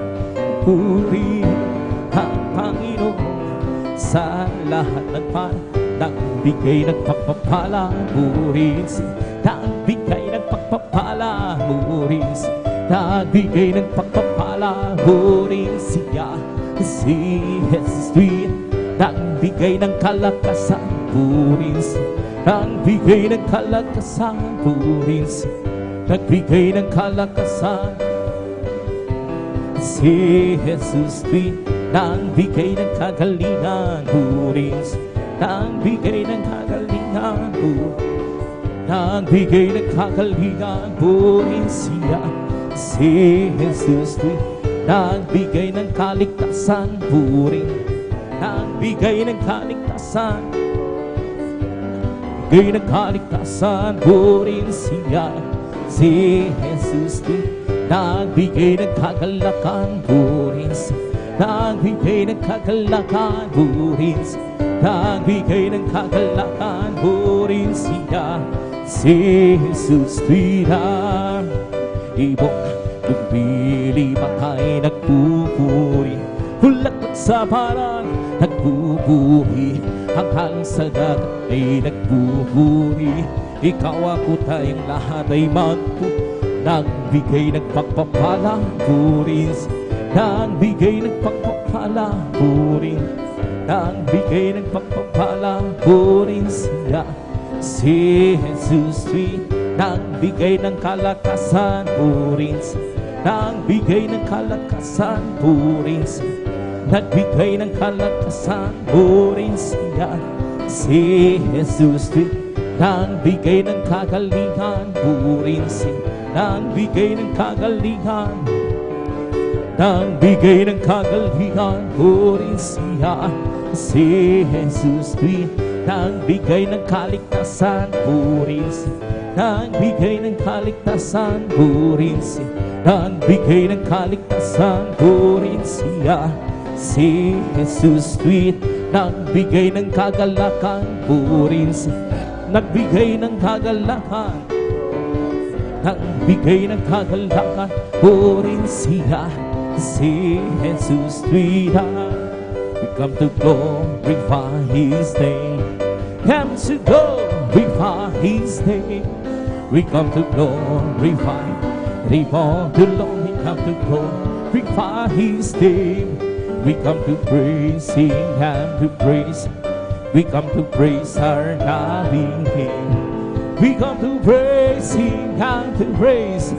S1: Purihin ang Panginoon sa lahat ng nagbigay ng pagpapala. Purihin siya, nagbigay ng pagpapala. Purihin siya, nagbigay ng pagpapala. Purihin siya, si Jesus nagbigay ng kalakasan. Purihin siya, nagbigay ng kalakasan. Purihin siya, nagbigay ng kalakasan. Si Jesus nagbigay ng kagalingan. Purihin siya, nagbigay ng kagalingan. Nagbigay ng kagalingan. Purihin siya, si Jesus nagbigay ng kaligtasan. Purihin, nagbigay ng kaligtasan. Nagbigay ng kaligtasan. Purihin siya, si Jesus nagbigay ng kagalakan. Purihin siya, nagbigay ng kagalakan. Purihin siya, nagbigay ng kagalakan. Purihin siya, si Jesus ibong nagpili bakay nagpupuri. Hulak sa parang nagpupuri, ang halang sa dagat ay nagpupuri. Ikaw ako tayong lahat ay nagbigay ng pagpapala. Purihin siya, nagbigay ng pagpapala. Purihin, nagbigay ng pagpapala. Purihin siya, si Jesus nagbigay ng kalakasan. Purihin siya, nagbigay ng kalakasan. Purihin siya, nagbigay ng kalakasan. Purihin siya, si Jesus nagbigay ng kagalingan. Purihin siya, nagbigay ng kagalingan. Nagbigay ng kagalingan. Purihin siya, si Jesus nagbigay ng kaligtasan. Purihin siya, nagbigay ng kaligtasan. Purihin siya, nagbigay ng kaligtasan. Purihin siya, si Jesus nagbigay ng kagalakan. Purihin siya, nagbigay ng kagalakan. Nagbigay ng kagalakan. Purihin siya, si Jesus we come to glorify His name. Come to glorify His name. We come to glorify. We come to Lord. We come to glorify His name. We come to praise Him and to praise. We come to praise our loving King. We come to praise Him and to praise.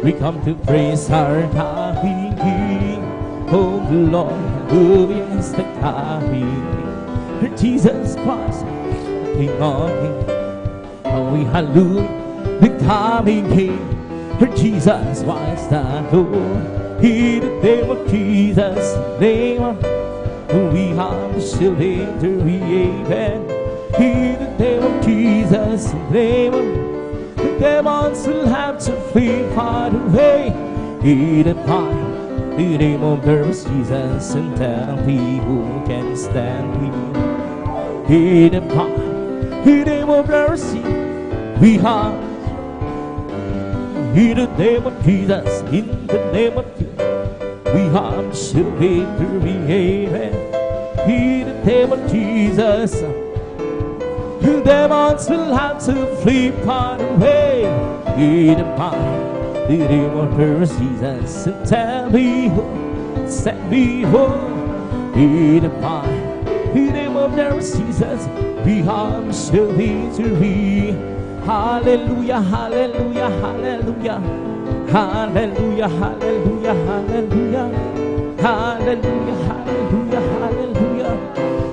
S1: We come to praise our coming King. Oh Lord, who is the coming King? Jesus Christ, King of Kings. Oh, we hallelujah, the coming King. Jesus Christ, the Lord. In the name of Jesus, name of we have the shield victory, amen. In the name of Jesus, name of the demons will have to flee far away. In the name of the Lord Jesus, and tell me who can stand here. In the name of the Lord Jesus, we have. In the name of Jesus, in the name of Jesus, we have the shield victory, amen. In the name of Jesus, the demons will have to flee far away. In the name of the Lord Jesus, and tell me who, set me home. In the name of the Lord Jesus, we have the shield victory. Hallelujah, hallelujah, hallelujah. Hallelujah, hallelujah, hallelujah. Hallelujah, hallelujah, hallelujah.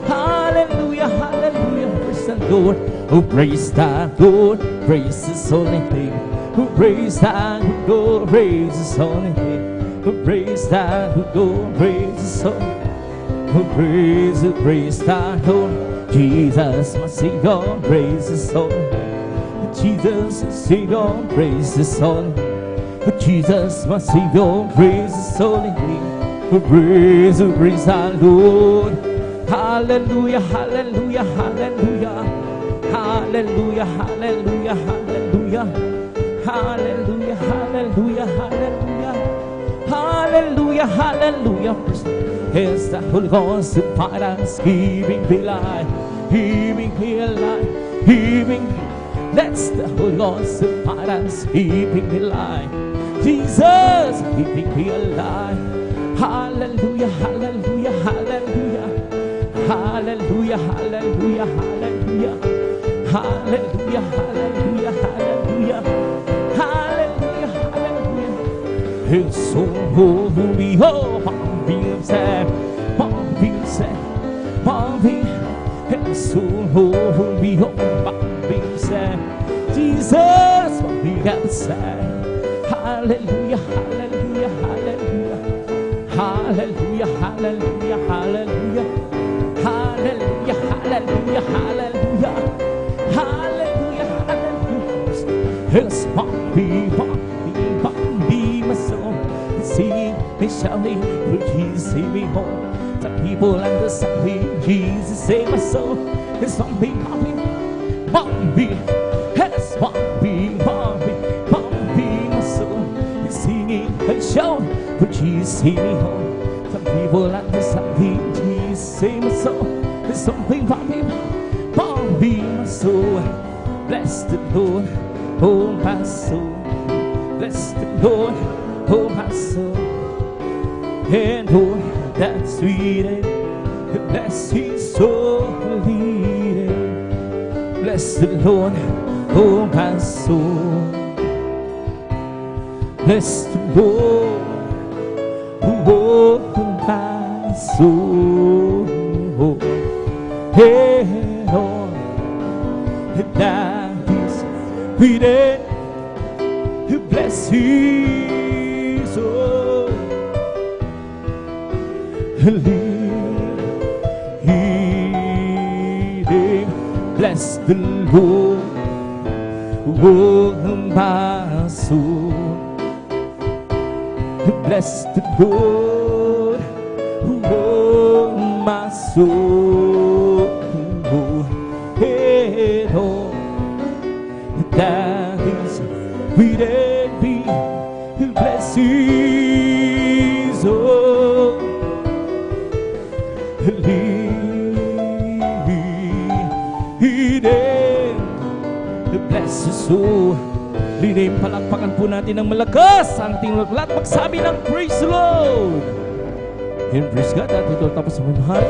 S1: Hallelujah, hallelujah. Praise the Lord. Oh, praise the Lord. Praise His holy name. Oh, praise the Lord. Praise His holy name. Oh, praise the Lord. Praise His holy name. Oh, praise the Lord. Jesus, my Savior. Praise His holy name. Jesus, Savior, praise His holy name. Jesus, my Savior, praise His holy name. Praise the Lord. Hallelujah, hallelujah, hallelujah. Hallelujah, hallelujah, hallelujah. Hallelujah, hallelujah, hallelujah. Hallelujah, hallelujah. It's the Holy Ghost upon us, giving me life, giving me life, giving me. That's the Holy Ghost upon us, keeping me alive. Jesus, keeping me alive. Hallelujah, hallelujah, hallelujah. Hallelujah, hallelujah, hallelujah. Hallelujah, hallelujah, hallelujah. Hallelujah, hallelujah. His soul will be being sad, being sad, being. His soul will be being sad. Jesus, what we have said. Hallelujah, hallelujah, hallelujah. Hallelujah, hallelujah, hallelujah. Hallelujah, hallelujah, hallelujah. Hallelujah, hallelujah. It's Bobby, my soul. Sing and shouting, will Jesus save me home? The people and the sound, Jesus save my soul. It's Bobby, it's Bobby, my soul. It's singing and shouting, will Jesus save me home? The people and the sound, Jesus save my soul. It's something Bobby, my soul. Bless the Lord, oh my soul. Bless the Lord, oh my soul. And oh, that sweet name, bless His holy name. Bless the Lord, oh my soul. Bless the Lord, oh my soul. Hey, Lord, that is sweet name. Bless His soul. Bless the Lord, oh my soul. Bless the Lord, oh my soul. Hey, Lord, that is within me. Bless His soul. Bless His soul. Linim, palakpakan po natin ng malakas ang ating lahat. Magsabi ng praise the Lord. And praise God. At ito tapos sa mahal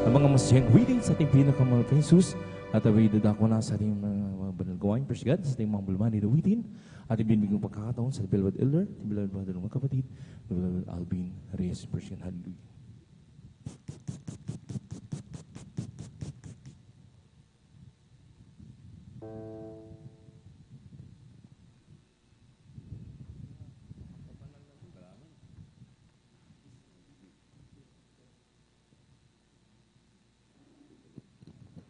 S1: ang mga masayang reading sa ating pinakamahal kay Jesus. At away dadako na sa ating mga banal gawain. Praise God. Sa ating mga bulmani na reading. At ibinibigong pagkakataon sa Beloved Elder, Beloved Brother ng mga kapatid, Beloved Alvin Reyes Persian. Hallelujah.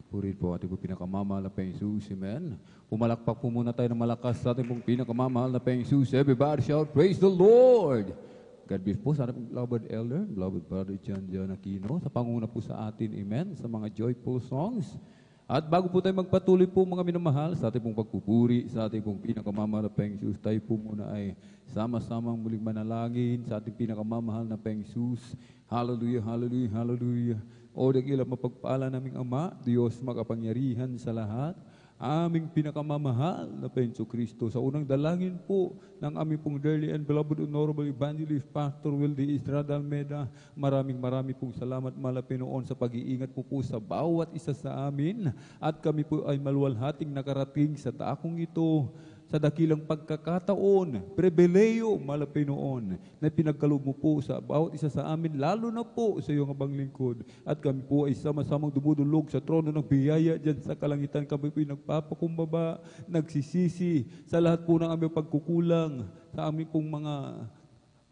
S2: Purihin po ating pinakamamahal na Panginoong Jesus. Amen. Pumalakpak po muna tayo ng malakas sa ating pong pinakamamahal na Panginoong Jesus. Everybody shout, praise the Lord! God bless po sa ating beloved elder, beloved brother John Aquino, sa panguna po sa atin, amen, sa mga joyful songs. At bago po tayo magpatuloy po mga minamahal sa ating pong pagpupuri, sa ating pong pinakamamahal na Panginoong Jesus, tayo po muna ay sama-samang muling manalangin sa ating pinakamamahal na Panginoong Jesus. Hallelujah, hallelujah, hallelujah. O dakilang mapagpala naming Ama, Diyos makapangyarihan sa lahat, aming pinakamamahal na Panginoong Kristo. Sa unang dalangin po ng aming pong dearly and beloved honorable evangelist Pastor Wildy Estrada Almeida, maraming pong salamat malapinoon sa pag-iingat po sa bawat isa sa amin, at kami po ay maluwalhating nakarating sa dakong ito sa dakilang pagkakataon, pribileyo malapinoon na pinagkaloob mo po sa bawat isa sa amin, lalo na po sa iyong abang lingkod. At kami po ay sama-samang dumudulog sa trono ng biyaya dyan sa kalangitan. Kami po ay nagpapakumbaba, nagsisisi sa lahat po ng aming pagkukulang, sa aming pong mga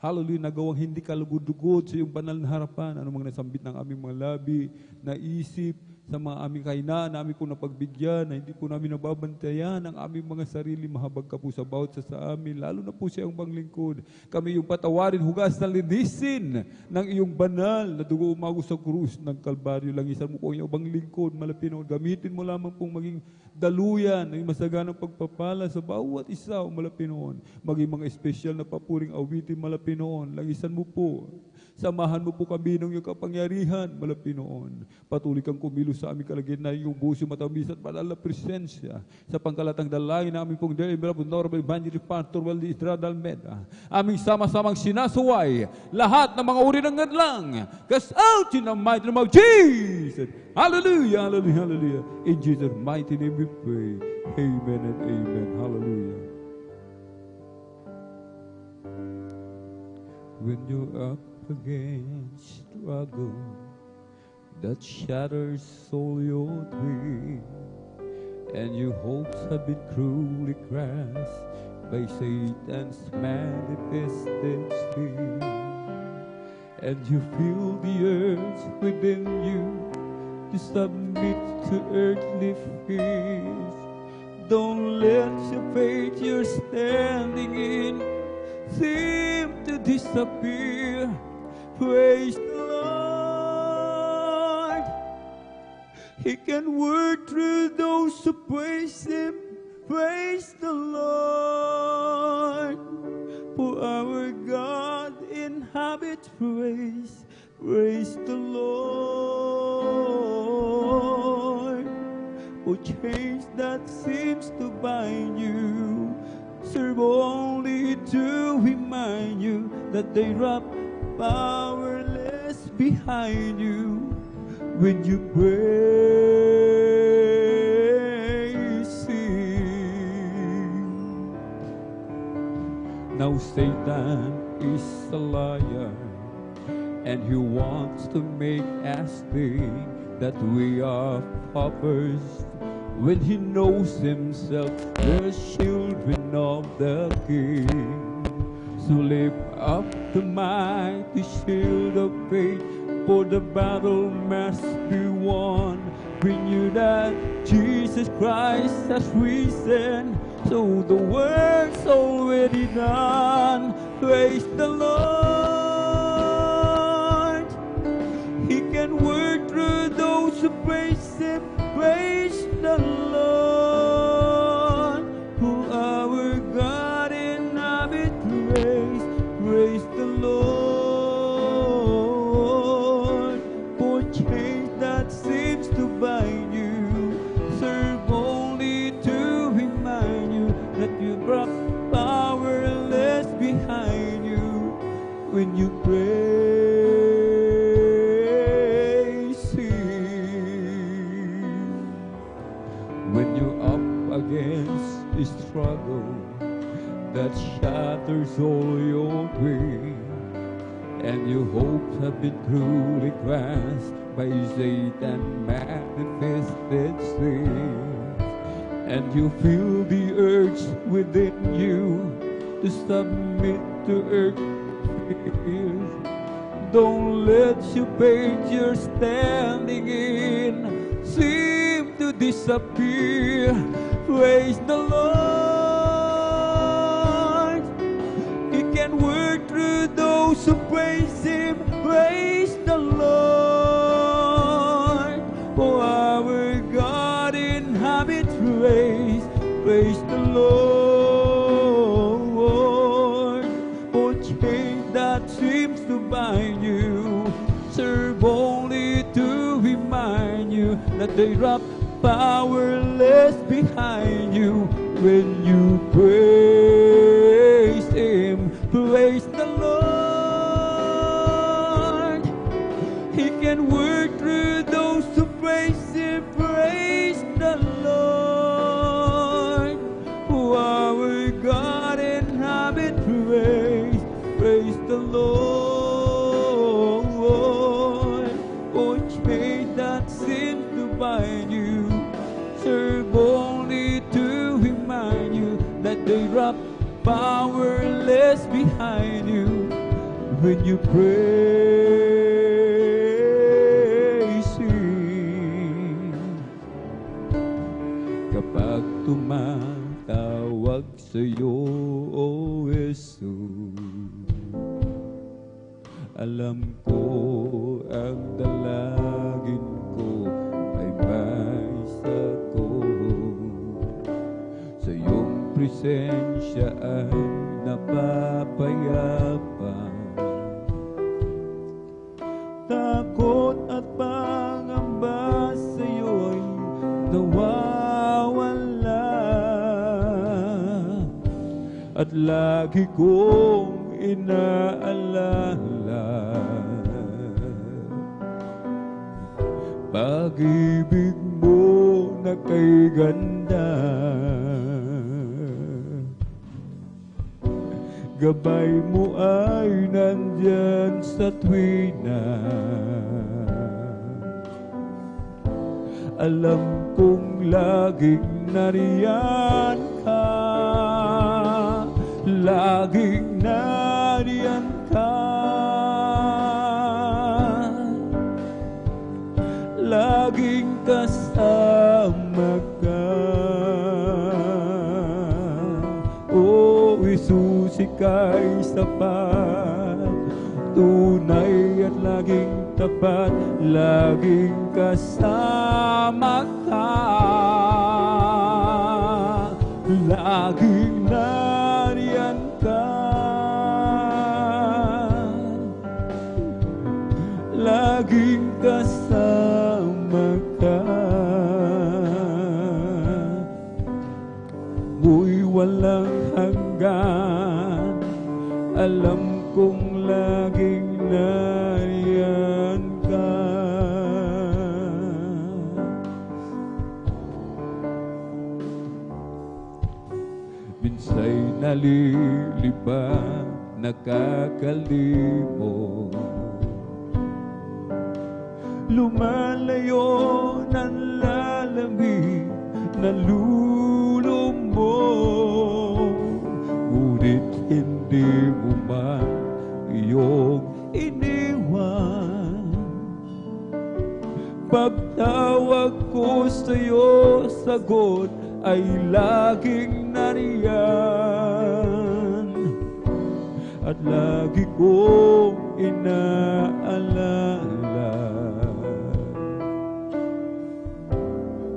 S2: hallelujah, nagawang hindi kalugod-dugod sa iyong banal na harapan. Ano mga nasambit ng aming mga labi, naisip, sa mga aming kahinaan na aming po napagbigyan, na hindi po namin nababantayan ang aming mga sarili, mahabag ka po sa bawat sa amin, lalo na po sa iyong panglingkod. Kami yung patawarin, hugas na linisin ng iyong banal na dugo umago sa krus ng Kalbaryo. Langisan mo po ang iyong panglingkod, malapinoon. Gamitin mo lamang pong maging daluyan ng masaganang pagpapala sa bawat isa, o malapinoon. Maging mga espesyal na papuring awitin, malapinoon. Langisan mo po. Samahan mo po kami ng iyong kapangyarihan, malapinoon. Patuloy kang kumilos sa aming kalagyan na iyong buso matamis at banal na presensya. Sa pangkalatang dalangin na aming pong dear beloved honorable evangelist Pastor Wildy Estrada Almeida, aming sama-samang sinasuway lahat ng mga uri ng ngadlang. Cast out in the mighty name of Jesus. Hallelujah, hallelujah, hallelujah. In Jesus' mighty name we pray. Amen and amen. Hallelujah. When you're up against struggle that shatters all your dreams, and your hopes have been cruelly crushed by Satan's manifested scheme, and you feel the urge within you to submit to earthly fears. Don't let your faith you're standing in seem to disappear. Praise the Lord. He can work through those who praise Him. Praise the Lord. For our God inhabits praise. Praise the Lord. For change that seems to bind you, serve only to remind you that they drop powerless behind you when you praise Him. Now Satan is a liar, and he wants to make us think that we are paupers when he knows himself the children of the King. So lift up the mighty shield of faith, for the battle must be won. We knew that Jesus Christ has risen, so the work's already done. Praise the Lord. He can work through those who praise Him. Praise the Lord. For our God inhabits praise. Praise the Lord. For change that seems to bind you, serve only to remind you that you brought powerless behind you when you praise Him. When you're up against the struggle between, and your hopes have been truly crushed by Satan manifested sin. And you feel the urge within you to submit to earth's fears. Don't let your page you're standing in seem to disappear. Praise the Lord. He can work through those who praise Him. Praise the Lord. For our God inhabits praise. Praise the Lord. For chains that seems to bind you serve only to remind you that they drop powerless behind you when you praise Him. Praise the Lord. He can work through those who praise Him. Praise the Lord. For our God inhabits praise. Praise the Lord. For chains that seem to bind you serve only to remind you that they drop powerless behind you when you praise Him. Kapag tumatawag sa'yo, O Jesus, alam ko ang dalangin ko ay may sagot. Sa iyong presensya ay napapayapa. Takot at pangamba sa iyo'y nawawala. At lagi kong inaalala pag-ibig mo na kay ganda. Gabay mo ay nandyan sa tuwina. Alam kong laging nariyan ka, laging nariyan ka, laging kasama ka. O Jesus, ika'y sapat, tunay at laging tapat, laging kasama ka, laging nariyan ka, laging kasama ka. Mo'y walang hanggan, alam kong laging nariyan ka. Minsa'y nalilibang, nakakalimot, lumalayo ng lalamig, nalulumog. Ngunit hindi mo man iyong iniwan. Pagtawag ko sa'yo, sagot ay laging nariyan. At lagi kong inaalala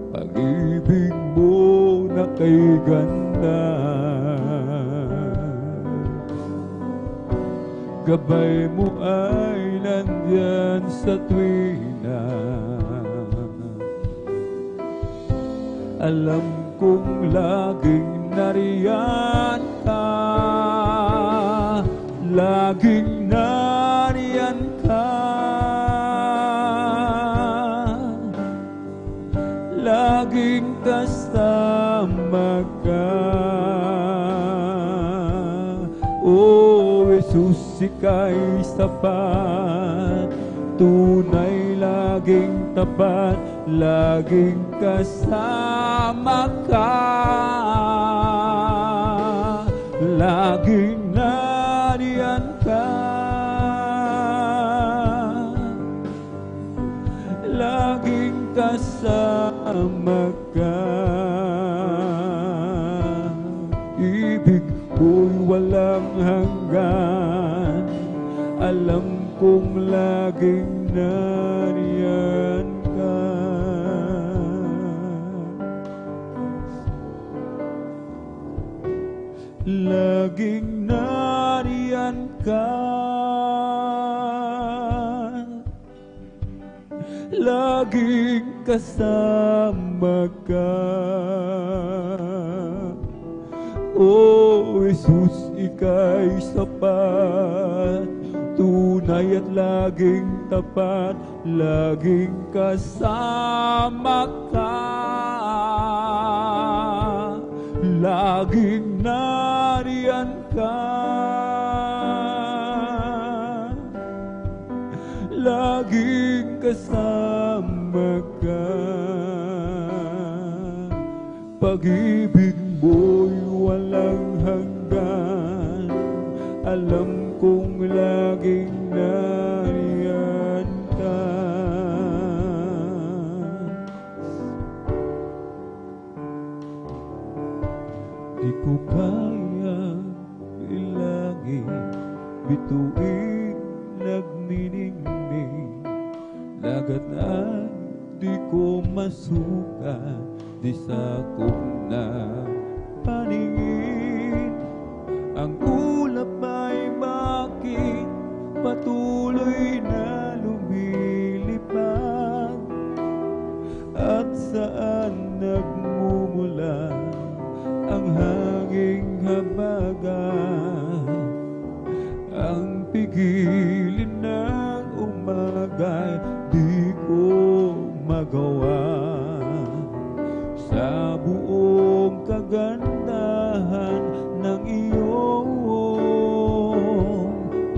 S2: pag-ibig mo na kay ganda. Gabay mo ay nandyan sa tuwina. Alam kong laging nariyan ka, laging nariyan ka, laging kasama ka. O Jesus, ika'y sapat, tunay laging tapat, laging kasama ka, laging nariyan ka, laging kasama ka. Ibig ko'y walang hanggan, alam kong laging nariyan ka. Laging nariyan ka, laging kasama ka. O Jesus, ika'y sapat, tunay at laging tapat, laging kasama ka, laging nariyan ka, laging kasama ka. Pag-ibig mo'y walang hanggan, alam kong laging nariyan ka. Di ko kaya bilangin, bituin nagniningning, lagat na di ko masukat, di sakop na paningin. Ang ulap ay bakit patuloy na lumilipad, at saan nagmumula ang hanging habagat. Ang pigilin ng umagay di ko magawa, sa buong kagandahan ng iyong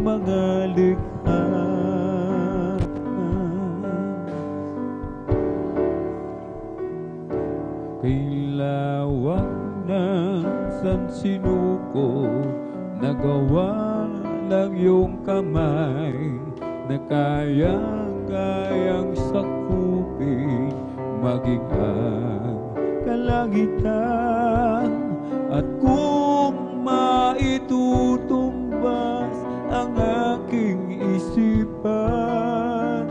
S2: mga likha. Kay lawak ng sansinuko, nagawa ng iyong kamay, na kayang sakupin maging ang kalangitan. At kung maitutumbas ang aking isipan,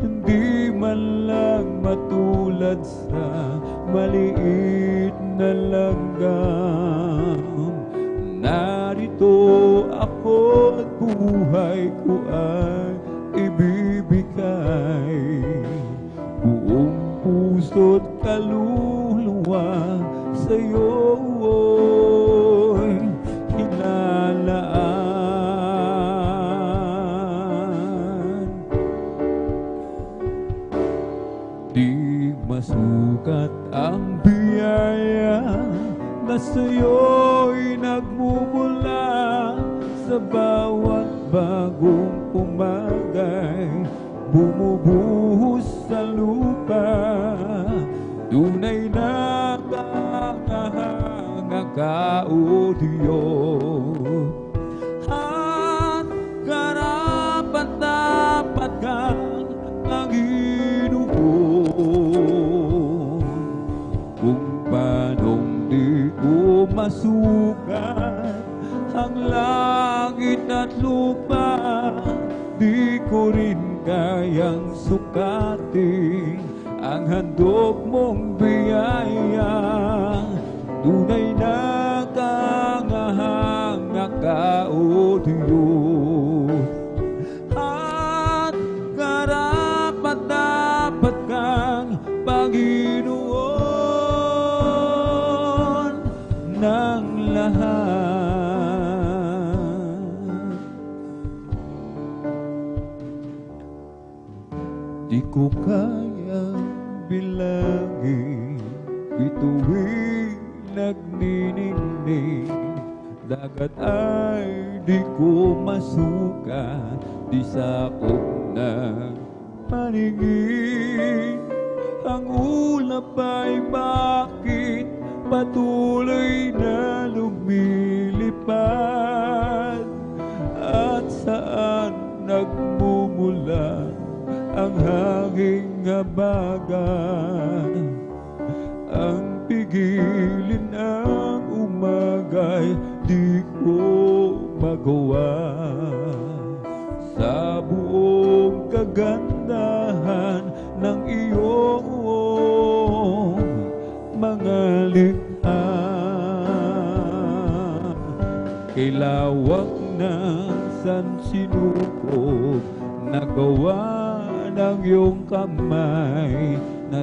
S2: hindi man lang matulad sa maliit na langgam. Narito ako at buhay ko ay ibibigay, buong puso't kaluluwa sa'yo'y hinalaan. Di masukat ang biyaya na sa'yo'y nagmumula, sa bawat bagong umagay bumubuhos sa lupa. Tunay na kangahanga ka, O Diyos, at karapat-dapat kang Panginoon. Kung paanong di ko masukat ang langit at lupa, di ko rin kayang sukatin ang handog mong biyaya. Tunay na kangahanga ka, O Diyos, at karapat-dapat kang Panginoon ng lahat. Di ko kayang bilangin, bituin nagniningning, dagat ay di ko masukat, di sakop ng paningin. Ang ulap ay bakit patuloy na lumilipad, at saan nagmumula ang hanging habagat. Ang pigilin ang umagay di ko magawa. Sa buong kagandahan ng iyong mga likha, kay lawak ng sansinukob nagawa ng iyong kamay, na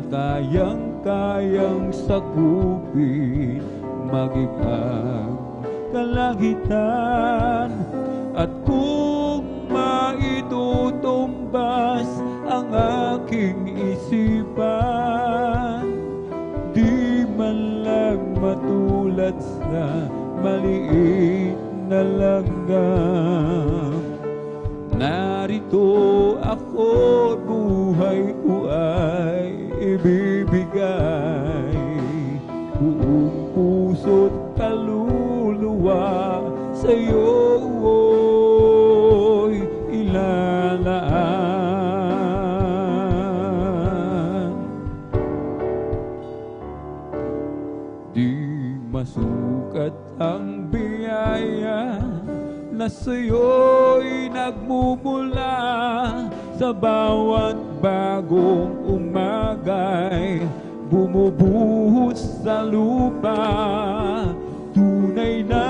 S2: kayang sakupin maging ang kalangitan. At kung maitutumbas ang aking isipan, di man lang matulad sa maliit na langgam. Narito ako, buhay ko ay ibibigay, buong puso't kaluluwa sa'yo'y ilalaan. Di masukat ang biyaya na sa'yo'y nagmumula, sa bawat bagong umagay bumubuhos sa lupa. Tunay na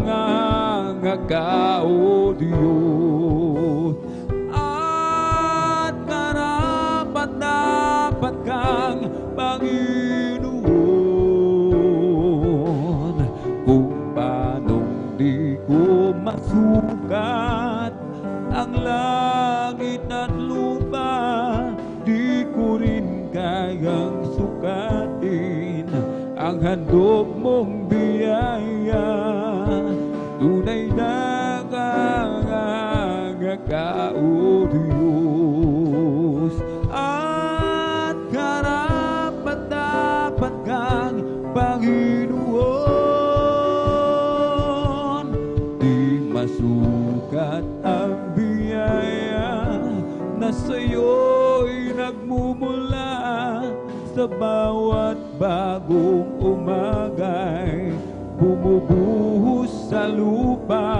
S2: kangangaka, O Diyos, at karapat-dapat kang Panginoon. Kung paanong di ko masukat ang langit at lupa, di ko rin kayang sukatin ang handog mong biyaya. Tunay na kangangaka, O Diyos, at karapat-dapat kang Panginoon. Di masukat ang biyaya na sa'yo'y nagmumula, sa bawat bagong umagay bumubuhos sa lupa.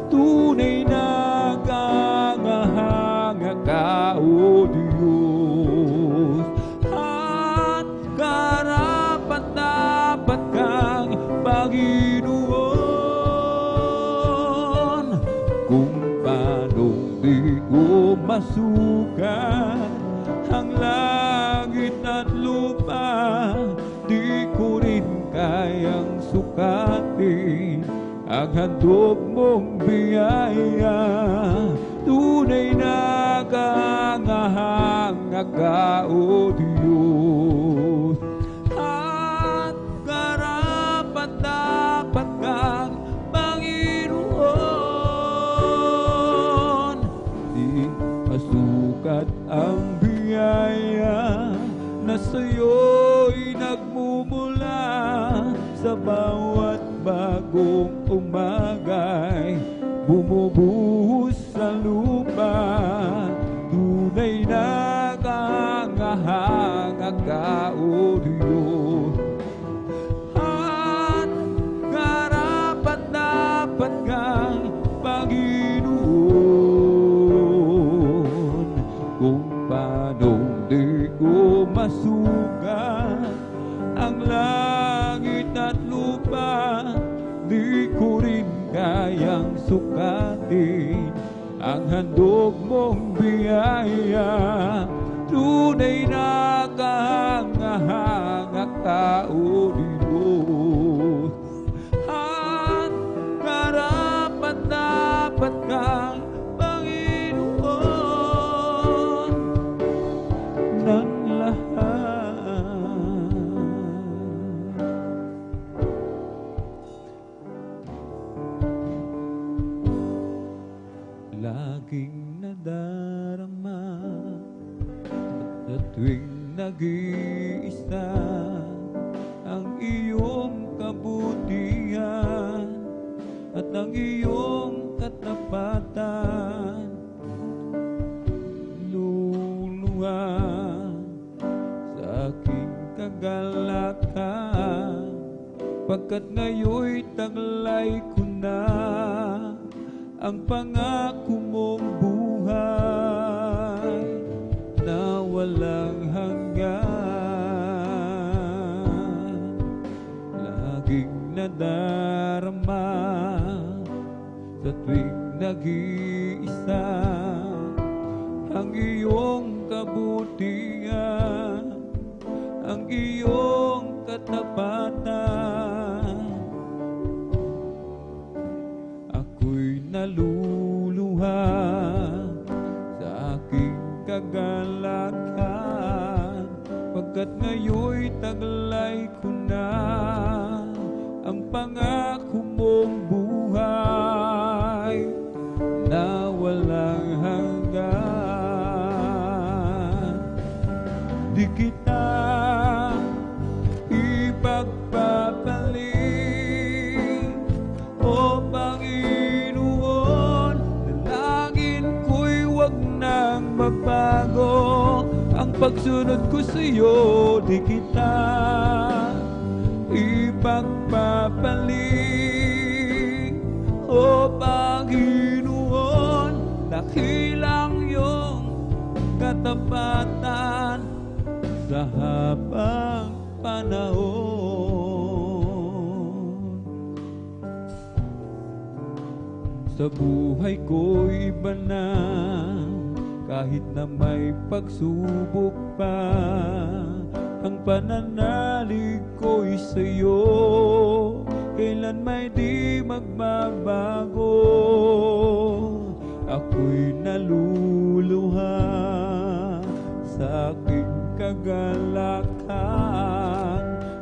S2: Tunay na kangangaka, O Diyos, at karapat-dapat kang Panginoon. Kung paanong di ko masukat ang langit at lupa, di ko rin kayang sukatin ang handog mong biyaya. Tunay na kangangaka, O Diyos, at karapat-dapat kang Panginoon. Di masukat ang biyaya na sa'yo'y nagmumula, sa bawat bagong umagay bumubuhos sa lupa. Tunay na kangangaka, O Diyos, at karapat-dapat kang Panginoon. Kung paanong di ko masukat ang langit at lupa, di ko rin kayang sukatin ang handog mong biyaya. Tunay na kangangaka, O Diyos, at karapat-dapat kang Panginoon ng lahat. aking nadarama sa tuwing nag-iisa ang iyong kabutihan at ang iyong katapatan. Luluhan sa aking kagalakan, pagkat ngayon'y taglay ko na ang pangako mong buhay na walang hanggan. Laging nadarama sa tuwing nag-iisa ang iyong kabutihan, ang iyong katapatan. Ako'y naluluha sa aking kagalakan, pagkat ngayon'y taglay ko na ang pangako mong buhay na walang hanggan. Di kita ipagpapaling, O Panginoon, dalangin ko'y wag nang magbago. Ang pagsunod ko sa'yo, di kita ipagpapaling, O Panginoon, dakilang iyong katapatan sa habang panahon. Sa buhay ko'y iba na, kahit na may pagsubok pa, ang pananalig ko'y sa'yo, kailan may di magbabago. Ako'y naluluha sa aking kagalakan,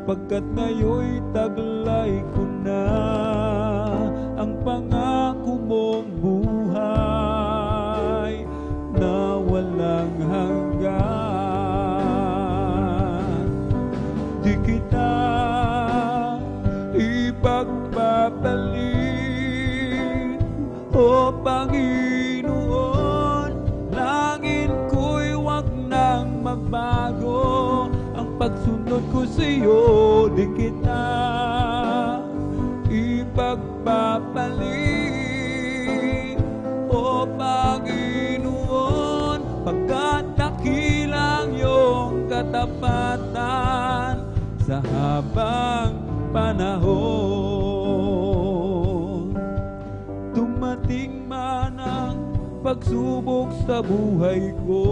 S2: pagkat ngayon'y taglay ko na ang pangako mong buhay na walang hanggan. Di kita ipagpapaling, O Panginoon, langin ko'y wag nang magbago. Ang pagsunod ko sa'yo, di kita ipagpapaling, O Panginoon, pagkat dakilang iyong katapatan sa habang panahon. Dumating man ang pagsubok sa buhay ko,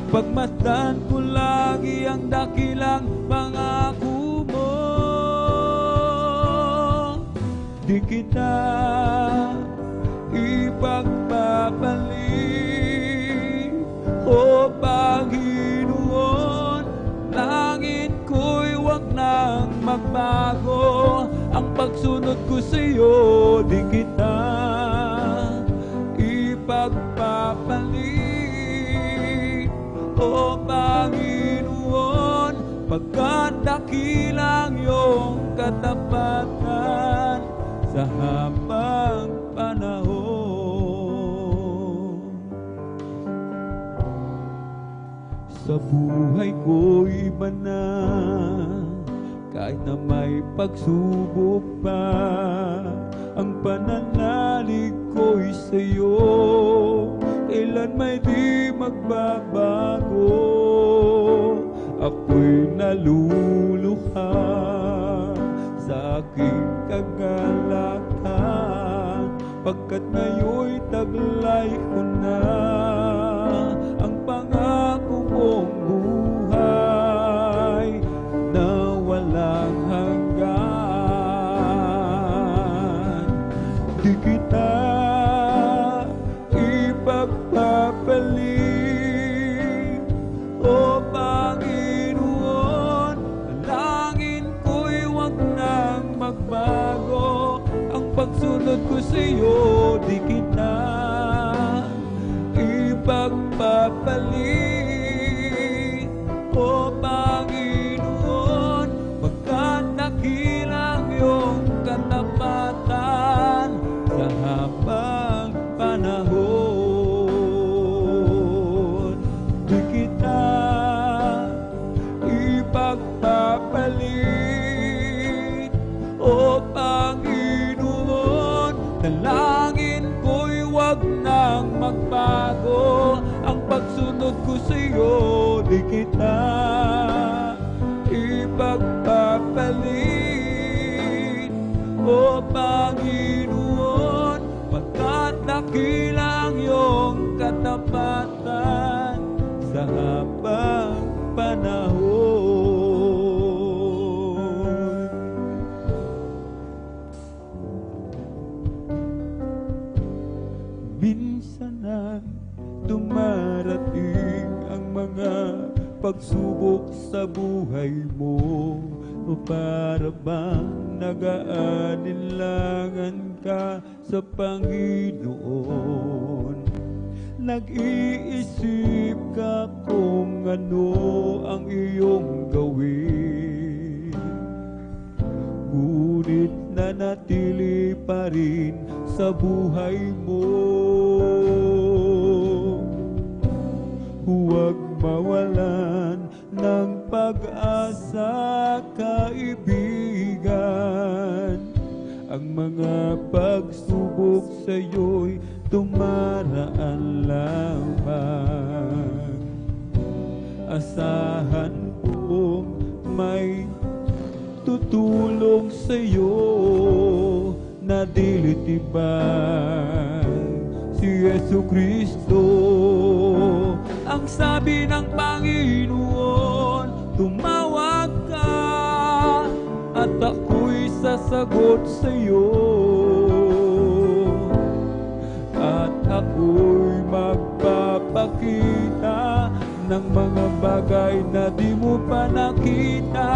S2: pagmasdan ko lagi ang dakilang pangako mo. Di kita ipagpapaling, O Panginoon, langit ko'y wag nang magbago. Ang pagsunod ko sa'yo, di kita ipagpapaling, O Panginoon, pagkat dakilang iyong katapatan sa habang panahon. Sa buhay ko'y iba na, kahit na may pagsubok pa, ang pananalig ko'y sa'yo, kailan may di magbabago. Ako'y naluluha sa aking kagalakan, pagkat ngayon'y taglay ko na ang pangako mong buhay na walang hanggan. Di kita ipagpapaling, O Panginoon, dalangin ko'y wag nang magbago. Ang pagsunod ko sa iyo, di kita ipagpapalit. O Panginoon, pagkat nakilang iyong katapatan sa habang panahon, di kita ipagpapalit. O Panginoon, dalangin ko'y wag nang magbago. Ang pagsunod ko sa iyo, di kita ipagpapalit. O Panginoon, pagkat nakilang iyong katapatan sa habang panahon. Minsan ay dumarating ang mga pagsubok sa buhay mo, o para bang nag-aalinlangan ka sa Panginoon. Nag-iisip ka kung ano ang iyong gawin, ngunit nanatili pa rin sa buhay mo. Huwag mawalan ng pag-asa, kaibigan. Ang mga pagsubok sa'yo'y tumaraan lamang. Asahan kong may tutulong sa'yo na dilitibang si Jesucristo. Ang sabi ng Panginoon, tumawag ka at ako'y sasagot sa'yo, at ako'y magpapakita ng mga bagay na di mo pa nakita.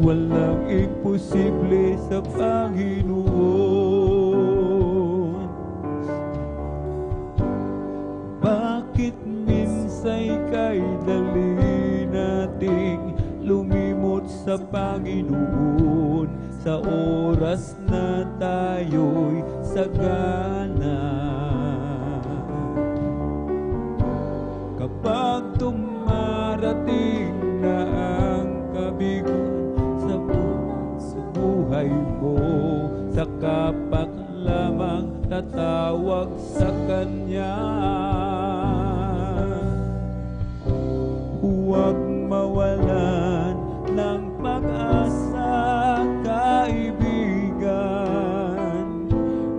S2: Walang imposible sa Panginoon. Bakit minsa'y kay dali nating lumimot sa Panginoon sa oras na tayo'y sagana? Kapag dumarating na ang kabigo sa buhay mo, saka pa lamang tatawag sa Kanya. Huwag mawalan ng pag-asa, kaibigan.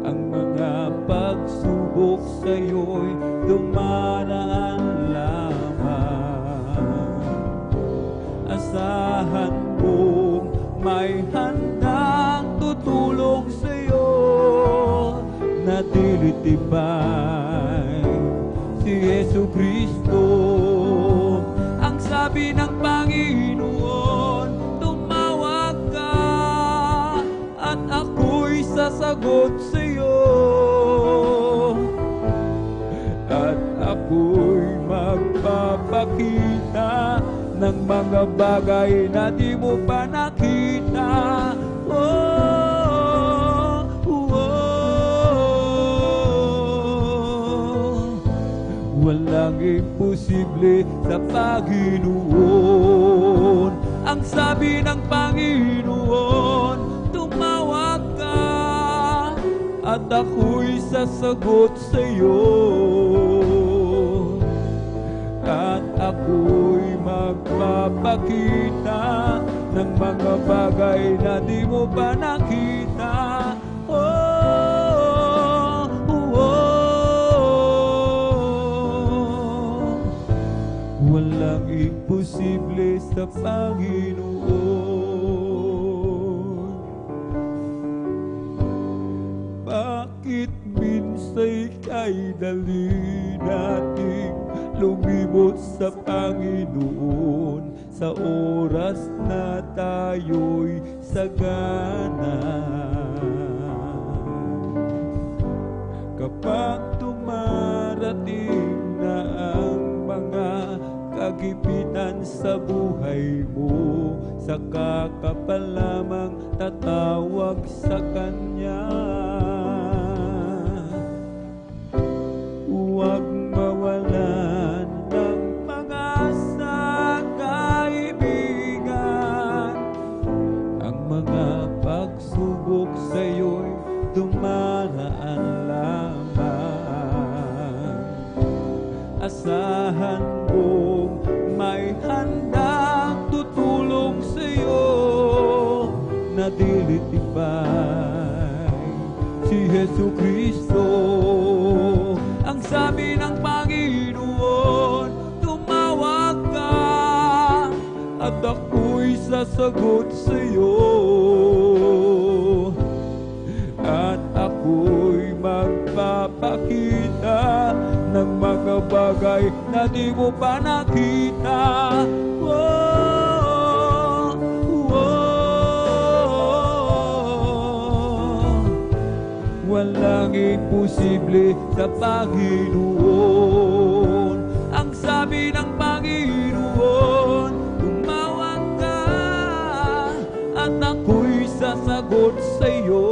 S2: Ang mga pagsubok sa'yo'y dumaraan lamang. Asahan mong may handang tutulong sa'yo na dilitibay si Jesucristo. Ang sabi ng Panginoon, tumawag ka at ako'y sasagot sa'yo, at ako'y magpapakita ng mga bagay na di mo pa nakita. Walang imposible sa Panginoon. Ang sabi ng Panginoon, tumawag ka at ako'y sasagot sa'yo, at ako'y magpapakita ng mga bagay na di mo pa nakita. Walang imposible sa Panginoon. Bakit minsa'y kay dali nating lumimot lumot sa Panginoon sa oras na tayo'y sagana. Kapag dumarating na ang mga kagipitan sa buhay mo, saka ka pa lamang tatawag sa Kanya. Huwag mawalan ng pag-asa, kaibigan. Ang mga pagsubok sa'yo'y dumaraan lamang. Asahan mong may handang tutulong sa'yo na dilitibay si Jesu Kristo. Ang sabi ng Panginoon, tumawag ka at ako'y sasagot sa'yo, at ako'y magpapakita ng mga bagay na di mo pa nakita. Oh, oh. Walang imposible sa Panginoon. Ang sabi ng Panginoon, tumawag ka at ako'y sasagot sa iyo,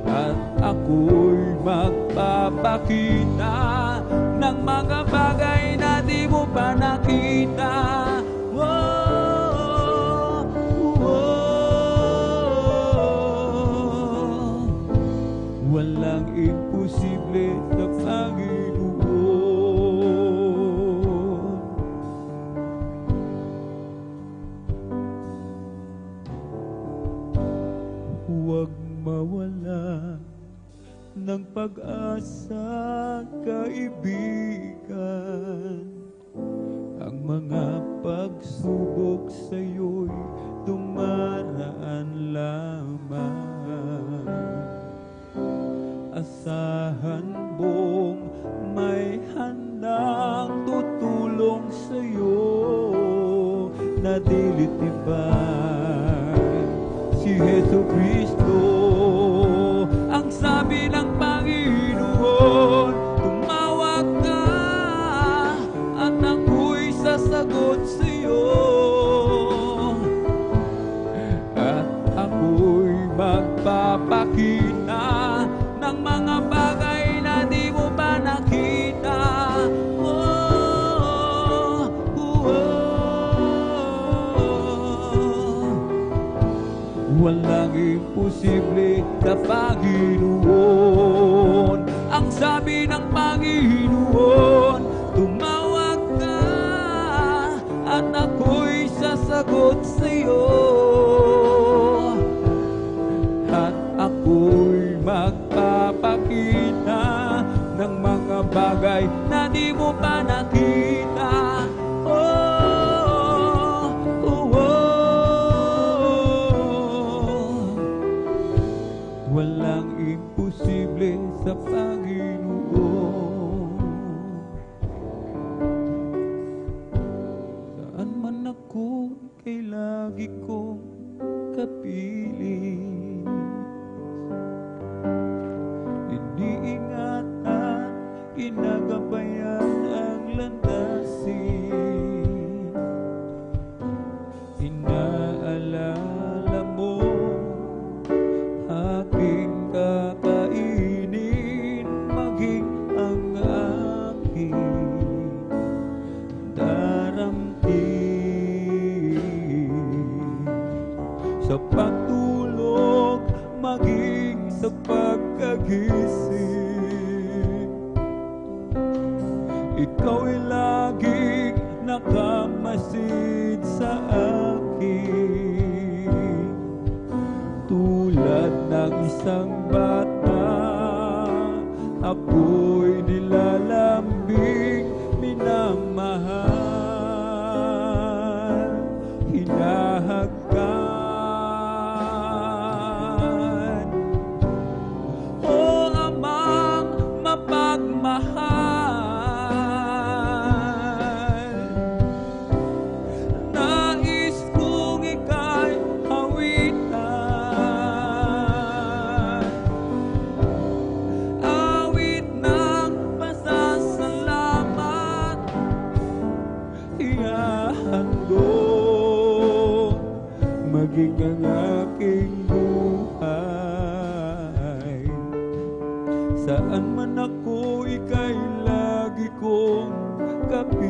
S2: at ako'y magpapakita ng mga bagay na di mo pa nakita. Oh, oh. Walang imposible sa Panginoon. Huwag mawala ng pag-asa, kaibigan. Ang mga pagsubok sa'yo'y dumaraan lamang. Asahan mong may handang tutulong sa'yo na dilitibay si Jesu Kristo. Ang sabi ng Panginoon, tumawag ka at ako'y sasagot sa'yo, at ako'y magpapakita ng mga bagay na di mo pa nakita. Oh, oh, oh. Walang imposible sa Panginoon. Ang sabi ng Panginoon, tumawag ka at ako'y sasagot sa'yo, at ako'y magpapakita ng mga bagay na di mo pa nakita. Oh, oh, oh. Walang imposible sa Panginoon. Saan man ako, kay lagi kong kapiling. Iniingatan, inagabayan ang landasin. Inaalala mo aking kakainin, maging ang aking daramtin. Sa pagtulog, maging sa pagkagising, ikaw'y laging nakamasid sa akin. Tulad ng isang bata, ako'y nilalambing, minamahal, hinahagkan. O Amang mapagmahal,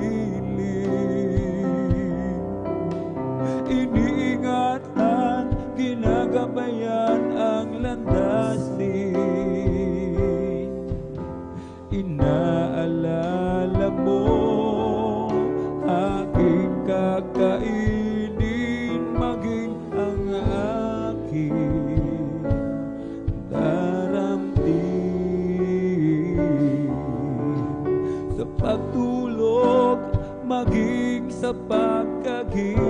S3: hiling. Iniingatan, ginagabayan ang landasin. Inaalala mo aking kakainin, maging ang aking daramdin. Sa pagtulog, maging sa pagkagising,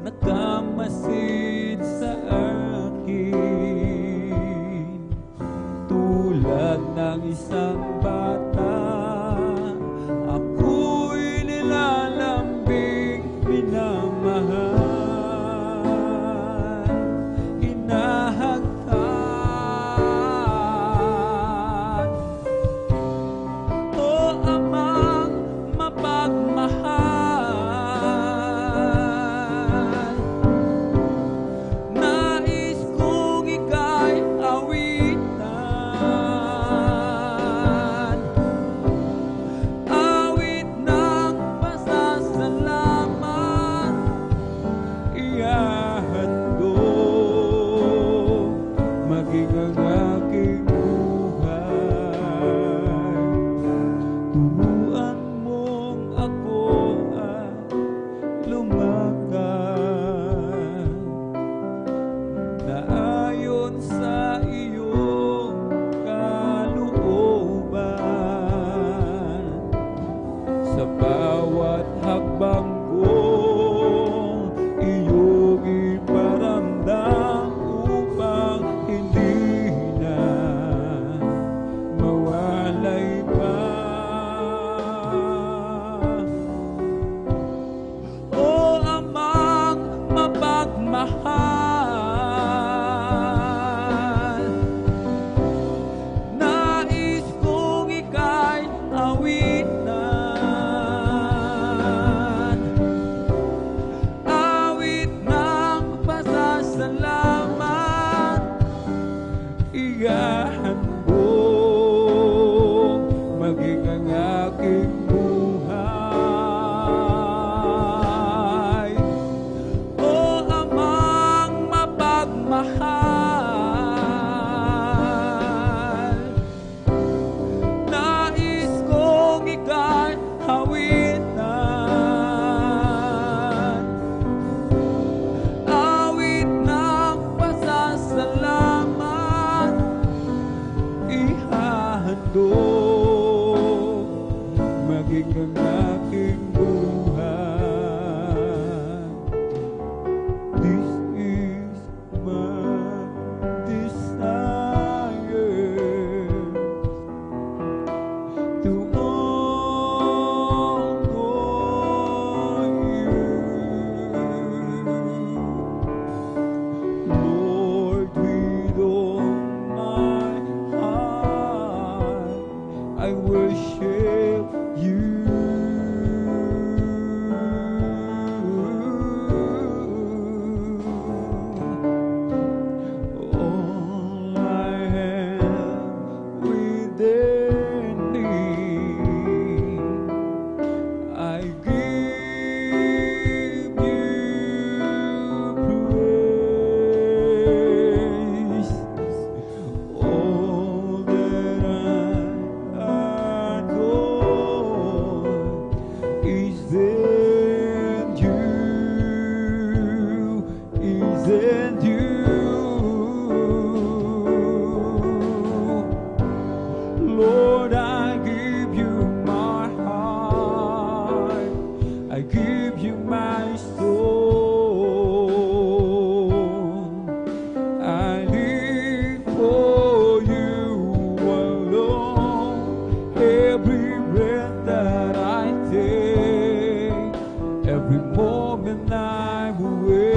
S3: nakamasid sa akin tulad ng isang bata. Ako'y nilalambing, minamahal, inahagkan. O Amang mapagmahal, nais kong ika'y awitan, awit ng pasasalamat, ihahandog, maging ang aking buhay. Turuan mong ako at lumakad na ayon sa iyong kalooban. Sa bawat hakbang ko, iyong iparamdam upang hindi na mawalay pa. O Amang mapagmahal, nais kong ika'y awitan, awit ng pasasalamat, ihahandog, maging ang aking buhay. O Amang mapagmahal, nais kong ika'y awitan, awit ng pasasalamat, ihahandog, maging ang aking buhay. This is my desire, to honor you, Lord, with all my heart. I worship you. All I have within me, I give you praise. All that I adore is in you, is in you. Lord, I give you my heart, I give you my soul. I live for you alone. Every breath that I take, every moment I'm awake,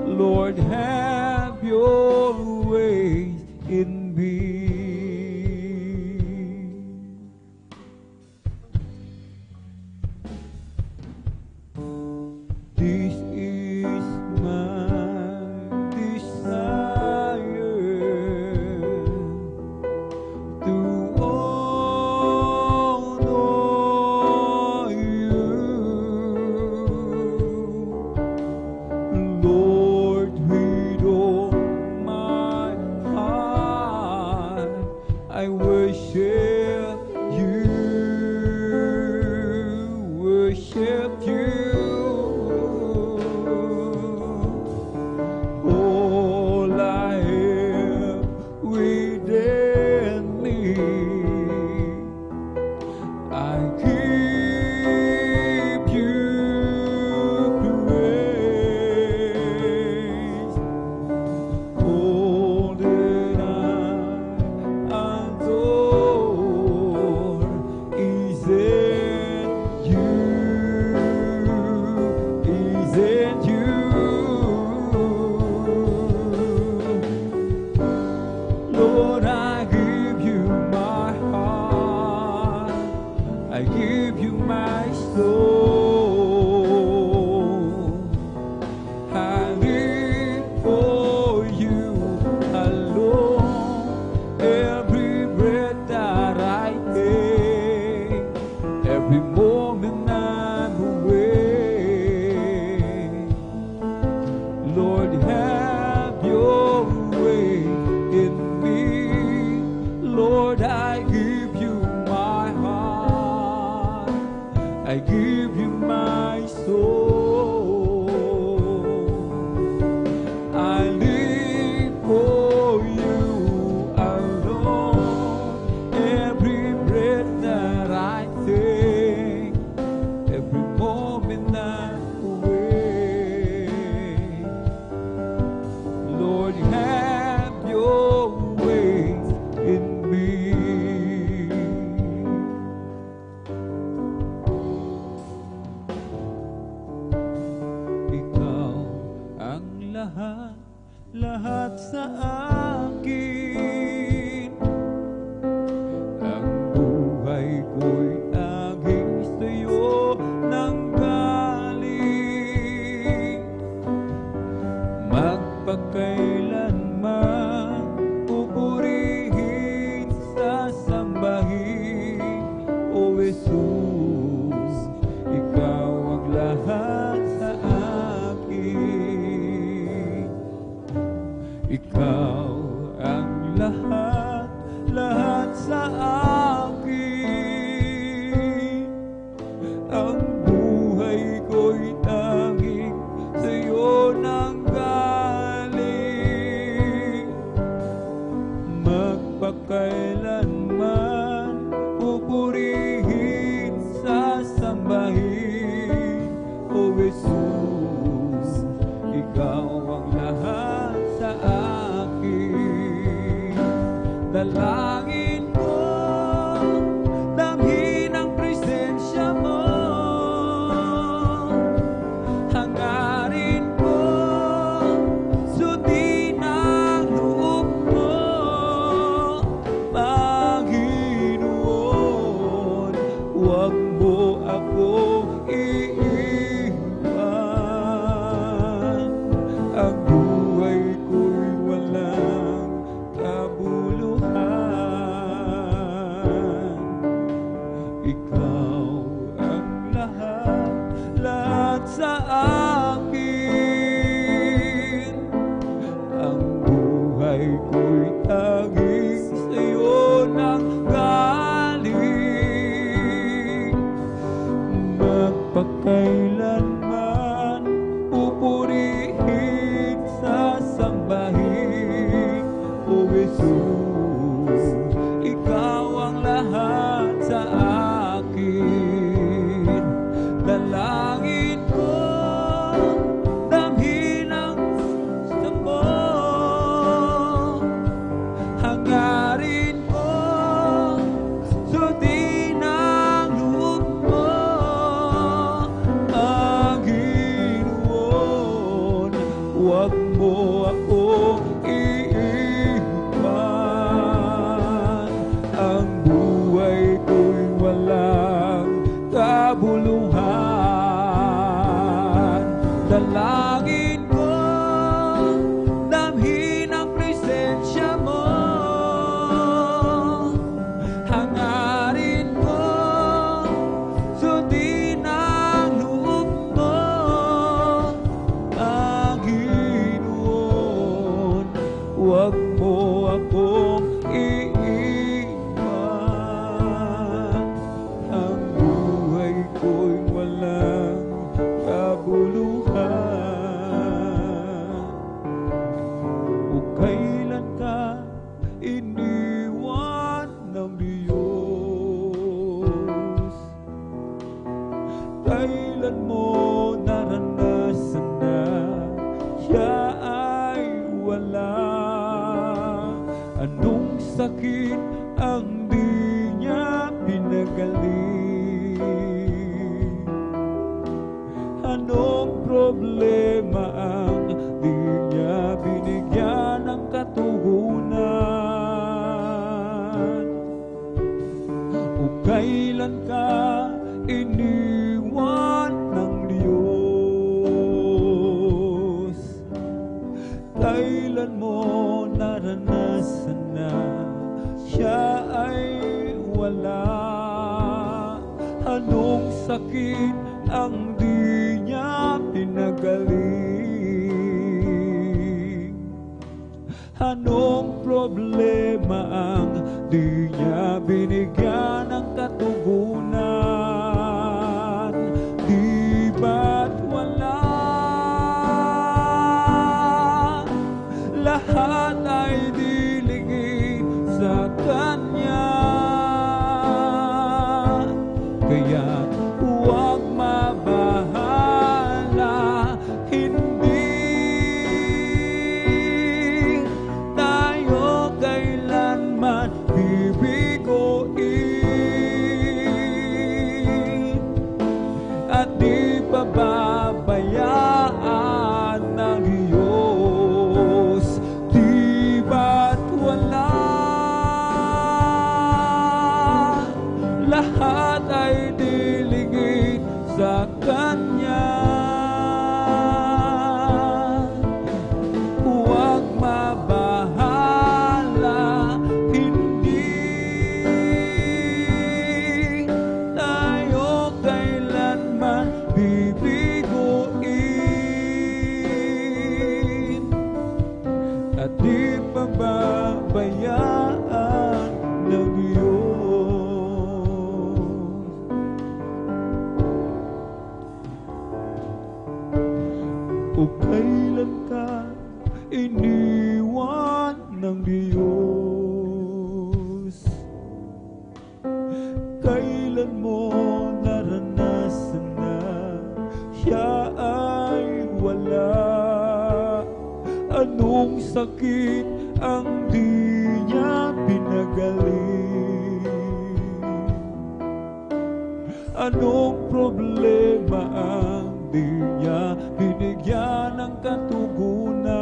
S3: Lord, have your way in me. This is my desire, sa akin. Ang buhay ko'y tanging sa'yo nanggaling. Magpakailanman pupurihin, sasambahin, O Jesus, Ikaw ang lahat sa akin. Ikaw ang lahat, lahat sa akin. Ang buhay ko'y tanging sa'yo nanggaling. Magpakailanman pupurihin, sasambahin, O Jesus, Ikaw ang lahat sa akin. Dalangin ko, damhin ang presensya mo. Hangarin ko, sundin ang loob mo. Panginoon, huwag mo ako iiwan. Ang buhay ko'y walang kabuluhan. Ikaw ang lahat, lahat sa akin. Ang buhay ko'y tanging sa'yo nanggaling. Magpakailanman pupurihin, sasambahin, O Jesus, Ikaw ang lahat sa akin. Dalangin ko, damhin ang gusto mo. Hangarin ko, sundin ang loob mo. Panginoon, huwag mo ako iiwan. Ang buhay ko'y walang kabuluhan. Dalangin ko, damhin ang presensya mo. Hangarin ko, sundin ang loob mo. Panginoon, huwag mo akong iiwan. Ang buhay ko'y walang kabuluhan. O kailan ka iniwan ng Diyos? Kailan mo naranasan na siya ay wala? Anong sakit ang di niya pinagaling? Anong problema ang di niya binigyan ng katugunan? O kailan ka iniwan ng Diyos? Kailan mo naranasan na siya ay wala? Anong sakit ang di niya pinagaling? Anong problema ang di niya binigyan ng katugunan? Di ba't wala? Lahat ay dilingin sa Kanya. Kaya huwag mabahala, hindi tayo kailanman bibiguin. Diyos. Kailan mo naranasan na siya ay wala? Anong sakit ang di niya pinagaling? Anong problema ang di niya binigyan ng katugunan?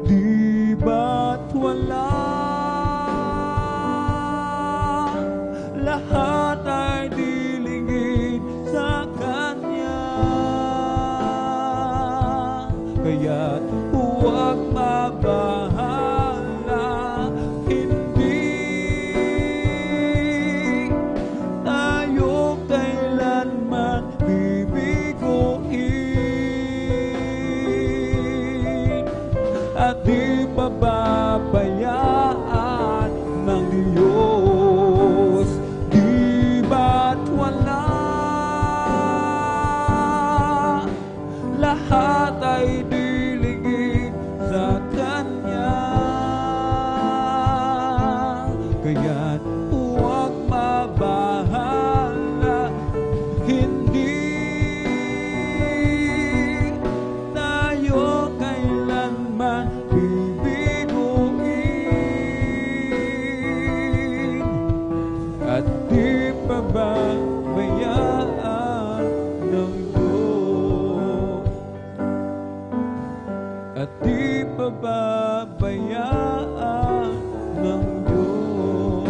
S3: Di ba't wala? Lahat ay dilingin sa Kanya. Kaya't huwag mabahala, hindi tayo kailanman bibiguin at di pababayaan ng Diyos. Di ba't wala? Lahat ay dilingin sa Kanya. Kaya't huwag mabahala, hindi tayo kailanman bibiguin at di pababayaan ng Diyos. At di pababayaan ng Diyos.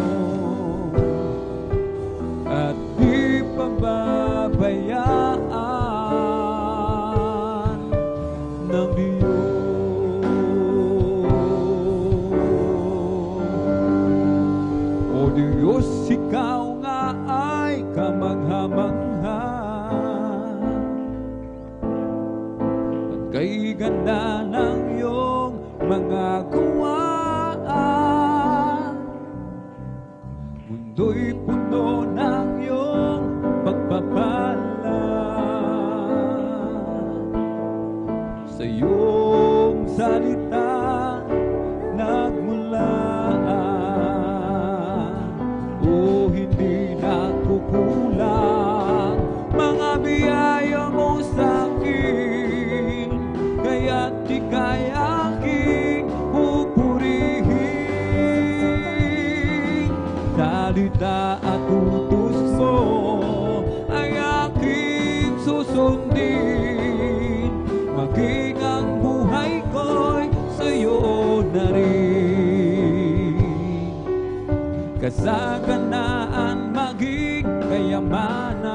S3: At di pababayaan ng Diyos. O Diyos, ikaw nga ay kamangha-mangha at kay ganda ng iyong mga gawa. Mundo'y puno ng iyong pagpapala. Sa iyong salita nagmula. O hindi nakukulang mga biyaya mo sa akin, kaya't ika'y aking pupurihin. Salita at utos mo ay aking susundin, maging ang buhay ko'y sa'yo na rin. Kasaganaan maging kayamanan,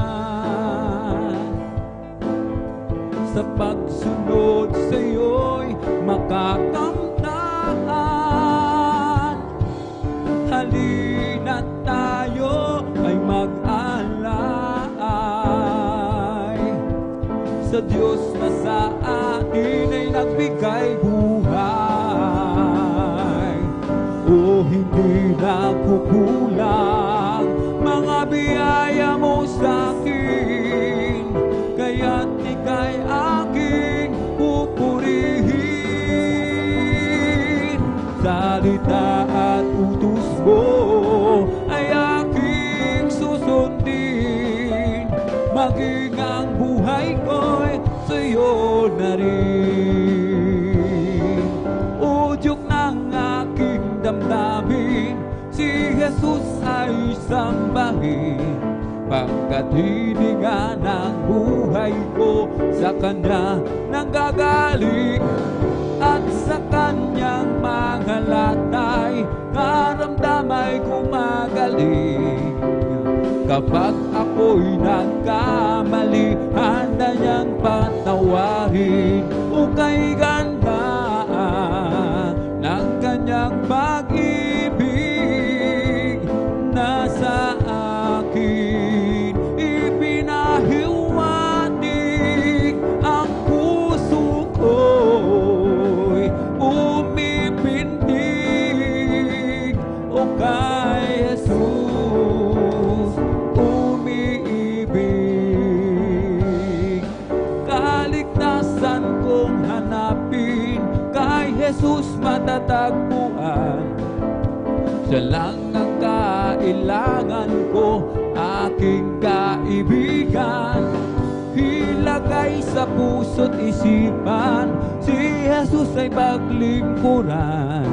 S3: sa pagsunod sa'yo'y makakamtan. Halina't tayo ay mag-alay sa Diyos na sa atin ay nagbigay buhay. O hindi nakukulang mga biyaya mo sa akin, kaya't ika'y aking pupurihin. Salita at utos mo ay aking susundin, maging ang buhay ko'y sa'yo na rin. Udyok ng aking damdamin, si Jesus ay sambahin, pagkat hininga ng buhay ko sa Kanya nanggagaling, at sa Kanyang mga latay karamdamay gumagaling. Kapag ako'y nagkamali, handa niyang patawarin. O kay ganda ng Kanyang pag-ibig na sa akin ipinahiwatig, ang puso ko'y umipindig. O kay Jesus umiibig, matagpuan. Siya lang ang kailangan ko, aking kaibigan. Ilagay sa puso't isipan, si Jesus ay paglingkuran,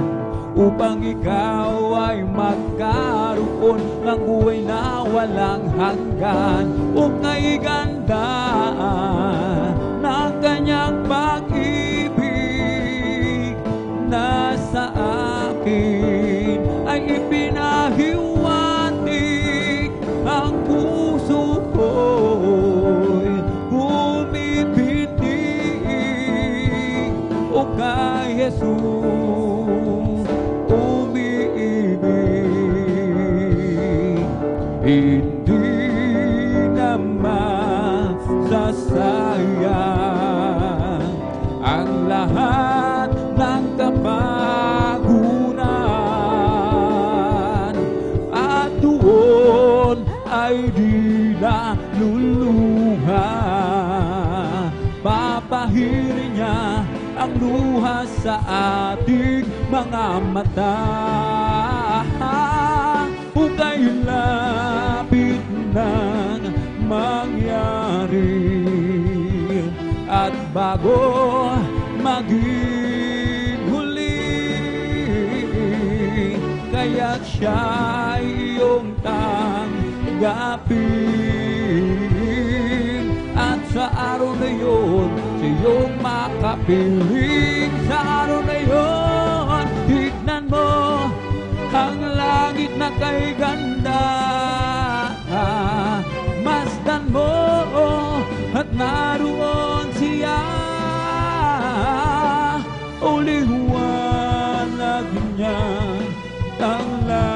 S3: upang ikaw ay magkaroon ng buhay na walang hanggan. Ukay ganda ng kanyang pag-ibig na sa akin ay ipinahiwatig. Ang puso ko'y bumibitig, o kay Jesus umiibig. Hindi naman sasayang ang lahat ng kapaguran, at doon ay di na luluha. Papahirin niya ang luha sa ating mga mata. Ukay lapit nang mangyari, at bago maging huli, kaya't siya'y iyong tanggapin. At sa araw na yun, siyong makapiling. Sa araw na yun, tignan mo ang langit na kay ganda. Masdan mo at naroon siya. O liwanag niya tanglaw,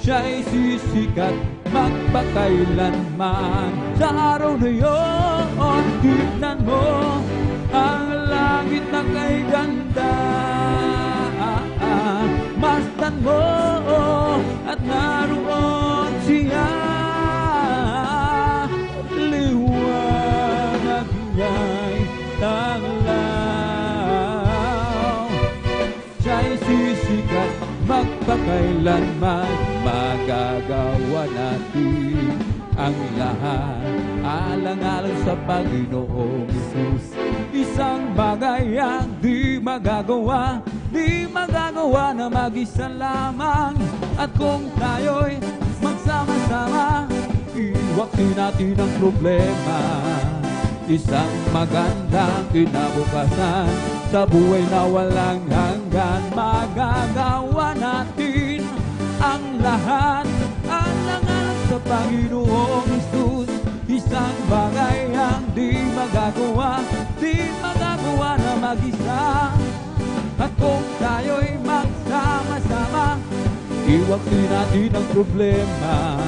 S3: siya'y sisikat magpakailanman. Sa araw na yun, tignan mo ang langit na kay ganda. Masdan mo at naroon siya. Liwanag niya'y tanglaw, siya'y sisikat magpakailanman. Magagawa natin ang lahat alang-alang sa Panginoong Jesus. Isang bagay ang di magagawa na mag-isa lamang. At kung tayo'y magsama-sama, iwakin natin ang problema. Isang magandang kinabukasan sa buhay na walang hanggan. Magagawa natin ang lahat alang-alang sa Panginoong Jesus. Isang bagay ang di magagawa na mag-isa. At kung tayo'y magsama-sama, iwakin natin ang problema.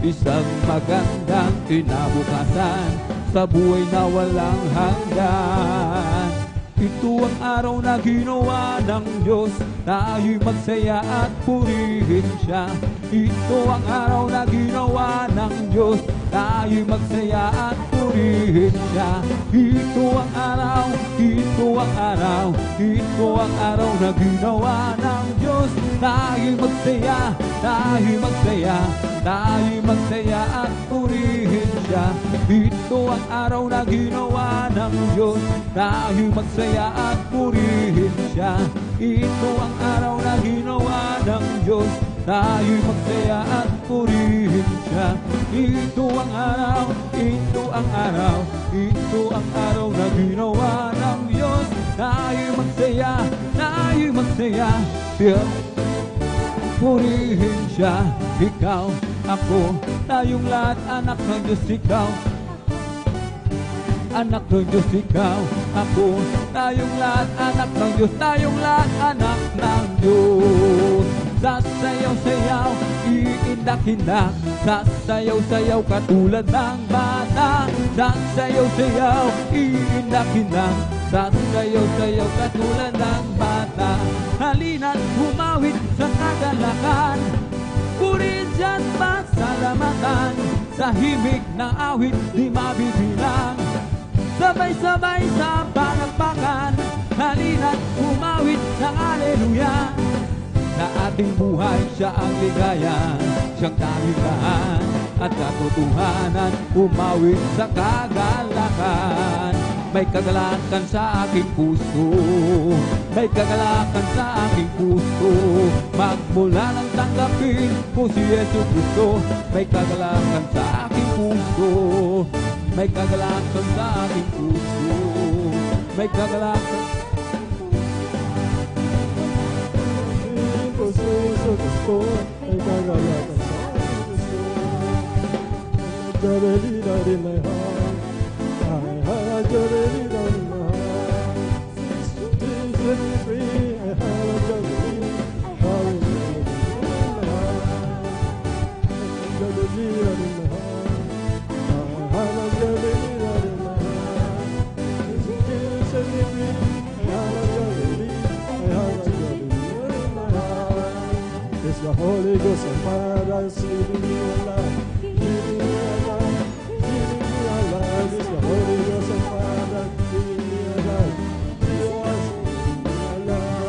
S3: Isang magandang kinabukasan sa buhay na walang hanggan. Ito ang araw na ginawa ng Diyos, tayo'y magsaya at purihin siya. Ito ang araw na ginawa ng Diyos, tayo'y magsaya at purihin siya. Ito ang araw, ito ang araw, ito ang araw na ginawa ng Diyos, tayo'y magsaya, tayo'y magsaya, tayo'y magsaya at purihin siya. Ito ang araw na ginawa ng Diyos, tayo'y magsaya at purihin siya. Ito ang araw na ginawa ng Diyos, tayo'y magsaya at purihin siya. Ito ang araw, ito ang araw, ito ang araw na ginawa ng Diyos, tayo'y magsaya, tayo'y magsaya, purihin siya. Ikaw, ako, tayong lahat anak ng Diyos. Ikaw, anak ng Diyos. Ikaw, ako, tayong lahat anak ng Diyos. Tayong lahat anak ng Diyos. Sasayaw-sayaw, iindak-indak, sasayaw-sayaw katulad ng bata. Sasayaw-sayaw, iindak-indak, sasayaw-sayaw katulad ng bata. Halina't humawit sa kagalakan, purihin siya't pasalamatan. Sa himig ng awit di mabibilang, sabay-sabay sa palakpakan. halina't umawit ng haleluya. Sa ating buhay siya ang ligaya, siyang dahilan at katotohanan, umawit sa kagalakan. May kagalakan sa aking puso, may kagalakan sa aking puso. Magmula nang tanggapin ko si Yesu Cristo, may kagalakan sa aking puso, may kagalakan sa aking puso, may kagalakan.
S4: Puso sa gusto, may kagalakan sa aking puso. Nagdaralina rin my heart, nagdaralina rin my heart. Please set me free, I have a daralina, nagdaralina rin my heart, nagdaralina rin my heart. Please set me free, I have a daralina, I have a daralina rin my heart. It's the Holy Ghost and Paradise living me alive, living me alive, living me alive. It's the Holy Ghost and Paradise living me alive, He was living me alive.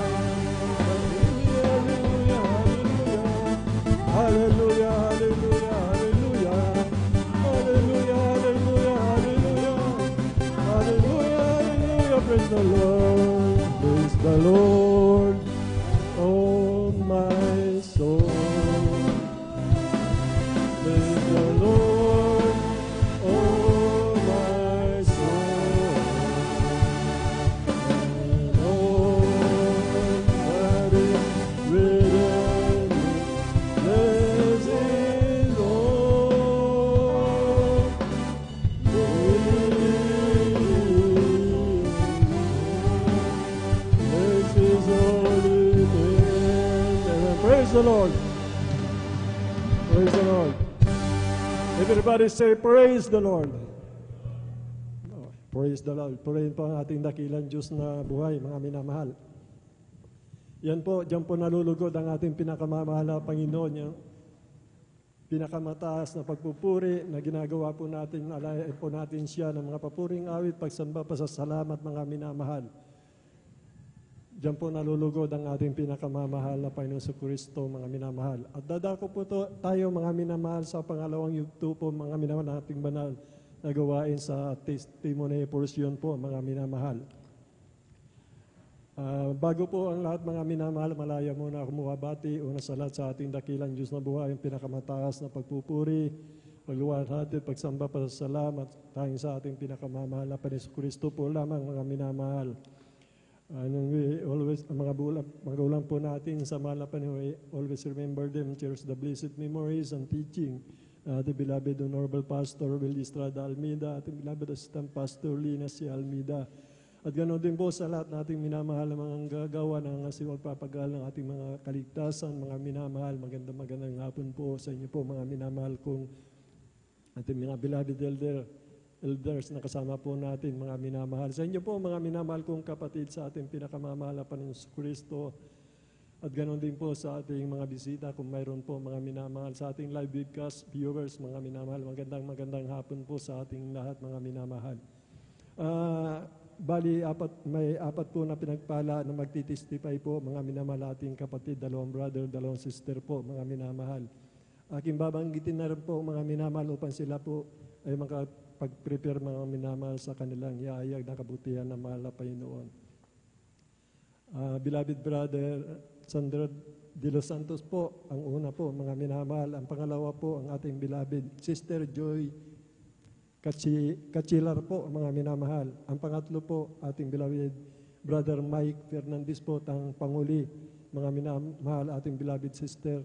S4: Hallelujah, hallelujah, hallelujah, hallelujah, hallelujah, hallelujah, hallelujah, hallelujah, hallelujah. Praise the Lord, praise the Lord, oh my soul. Praise the Lord, oh my soul. And all that is within me, bless His Lord. Bless His holy name. Amen. Praise the Lord. Praise the Lord. Everybody say, praise the Lord. Oh, praise the Lord. Purihin po ang ating dakilang Diyos na buhay, mga minamahal. Yan po, diyan po nalulugod ang ating pinakamamahal na Panginoon. Yung pinakamataas na pagpupuri na ginagawa po natin, alayain po natin siya ng mga papuring awit, pagsamba, pasasalamat, mga minamahal. Diyan po nalulugod ang ating pinakamamahal na Panginoon sa Kristo, mga minamahal. At dadako po tayo, mga minamahal, sa pangalawang yugto po, mga minamahal, nating banal na gawain sa testimony portion po, mga minamahal. Bago po ang lahat, mga minamahal, malaya muna ako mabati. Una sa lahat, sa ating dakilang Diyos na buhay, ang pinakamataas na pagpupuri, pagluwalhati, pagsamba, pasasalamat, tanging sa ating pinakamamahal na Panginoon sa Kristo po lamang, mga minamahal. We always, mga ulang po natin sa mahal na Panginoon, we always remember them, cherish the blessed memories and teaching. Ating beloved Honorable Pastor Will Estrada Almeida, ating beloved Assistant Pastor Lina C. Almeida. At ganoon din po sa lahat nating minamahal na mga gagawa ng magpapagal ng ating mga kaligtasan, mga minamahal. Magandang hapon po sa inyo po, mga minamahal kong ating mga beloved elders na kasama po natin, mga minamahal. Sa inyo po, mga minamahal kong kapatid, sa ating pinakamamahal na Panginoon sa Kristo. At ganoon din po sa ating mga bisita, kung mayroon po, mga minamahal. Sa ating live webcast viewers, mga minamahal, magandang hapon po sa ating lahat, mga minamahal. Bali, may apat po na pinagpala na magtitestify po, mga minamahal, ating kapatid, dalawang brother, dalawang sister po, mga minamahal. Aking babanggitin na rin po, mga minamahal, upang sila po ay makapag-prepare, mga minamahal, sa kanilang iayag na kabutihan na mahal na Panginoon. Beloved brother Sandra de los Santos po, ang una po, mga minamahal. Ang pangalawa po, ang ating beloved Sister Joy Kachilar po, mga minamahal. Ang pangatlo po, ating beloved Brother Mike Fernandez po, tang panguli, mga minamahal, ating beloved Sister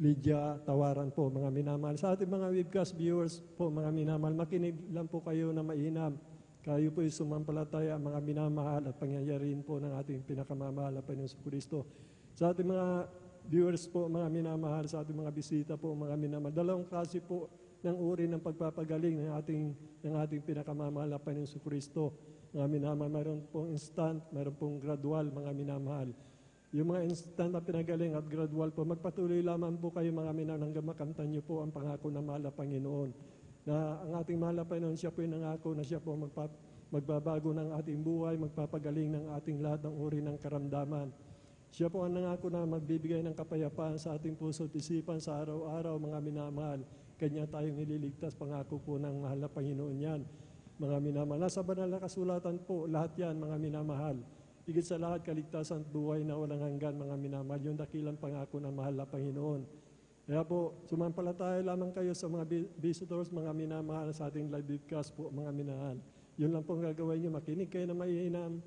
S4: Lydia Tawaran po, mga minamahal. Sa ating mga webcast viewers po, mga minamahal, makinig lang po kayo na mainam. Kayo po ay sumampalataya, mga minamahal, at pangyayariin po ng ating pinakamamahal na Panginoon sa Kristo. Sa ating mga viewers po, mga minamahal, sa ating mga bisita po, mga minamahal, dalawang klase po ng uri ng pagpapagaling ng ating pinakamamahal na Panginoon sa Kristo. Mga minamahal, mayroon pong instant, mayroon pong gradual, mga minamahal. Yung mga instant na pinagaling at gradual po, magpatuloy lamang po kayo, mga minamahal, hanggang makamtan niyo po ang pangako ng mahal na Panginoon. Na ang ating mahal na Panginoon, siya po yung nangako na siya po magbabago ng ating buhay, magpapagaling ng ating lahat ng uri ng karamdaman. Siya po ang nangako na magbibigay ng kapayapaan sa ating puso at isipan sa araw-araw, mga minamahal. Kanya tayong ililigtas, pangako po ng mahal na Panginoon yan. Mga minamahal, nasa banal na kasulatan po, lahat yan, mga minamahal. Higit sa lahat, kaligtasan at buhay na walang hanggan, mga minamahal. Yung dakilang pangako ng mahal na Panginoon. Kaya po, sumampalataya lamang kayo sa mga visitors, mga minamahal sa ating live broadcast po, mga minamahal. Yun lang po ang gagawin nyo, makinig kayo na maiinam.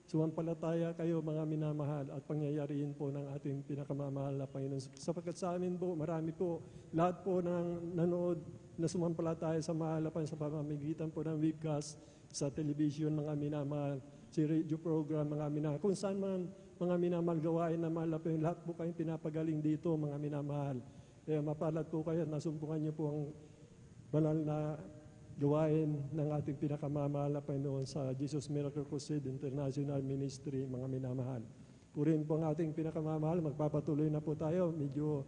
S4: Sumampalataya kayo, mga minamahal, at pangyayariin po ng ating pinakamamahal na Panginoon. Sapagkat sa amin po, marami po, lahat po ng nanood na sumampalataya sa mahal na Panginoon sa pamamagitan po ng webcast, sa television, mga minamahal, si radio program, mga minamahal. Kung saan man, mga minamahal, gawain na mahal na Panginoon, lahat po kayong pinapagaling dito, mga minamahal. Kaya mapalad po kayo at nasumpungan niyo po ang banal na gawain ng ating pinakamamahal na Panginoon sa Jesus Miracle Crusade International Ministry, mga minamahal. Purihin po ang ating pinakamamahal, magpapatuloy na po tayo. Medyo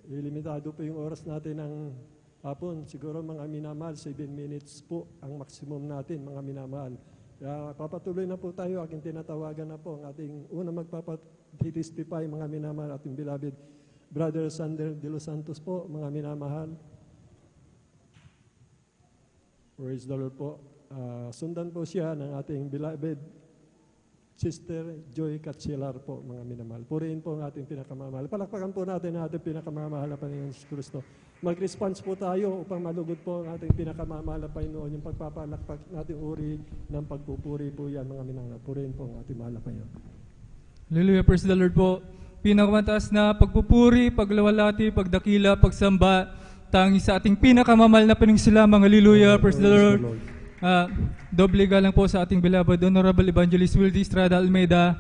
S4: limitado po yung oras natin ng hapon. Siguro mga minamahal, 7 minutes po ang maximum natin, mga minamahal. Kaya papatuloy na po tayo, aking tinatawagan na po ang ating unang magpapatestify, mga minamahal, ating beloved Brother Sander de los Santos po, mga minamahal. Praise the Lord po. Sundan po siya ng ating beloved Sister Joy Katzilar po, mga minamahal. Purihin po ang ating pinakamamahal. Palakpakan po natin ang ating pinakamamahal na Panginoon Jesus Kristo. Mag-response po tayo upang malugod po ang ating pinakamamahal na Panginoon. Yung pagpapalakpak nating uri ng pagpupuri po yan, mga minamahal. Purihin po ang ating mahal na Panginoon.
S5: Hallelujah, praise the Lord po. Pinakamataas na pagpupuri, paglawalati, pagdakila, pagsamba, tangi sa ating pinakamamahal na Panginoon. Hallelujah, praise the Lord. Doble galang po sa ating beloved Honorable Evangelist Wildy Estrada Almeida.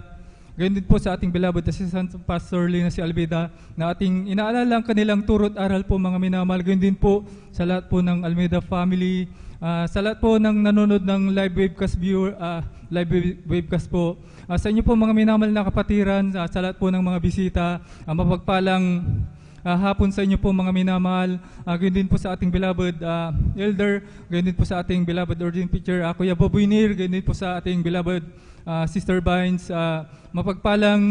S5: Ganyan din po sa ating beloved Assistant Pastor Lina si Almeida na ating inaalala ang kanilang turot aral po, mga minamahal. Ganyan din po sa lahat po ng Almeida family, sa lahat po ng nanonood ng live webcast viewer, live webcast po. Sa inyo po mga minamahal na kapatiran, sa lahat po ng mga bisita, mapagpalang hapon sa inyo po, mga minamahal. Ganyan din po sa ating beloved elder, ganyan din po sa ating beloved ordained preacher, Kuya Bobuinir, ganyan din po sa ating beloved Sister Vines. Mapagpalang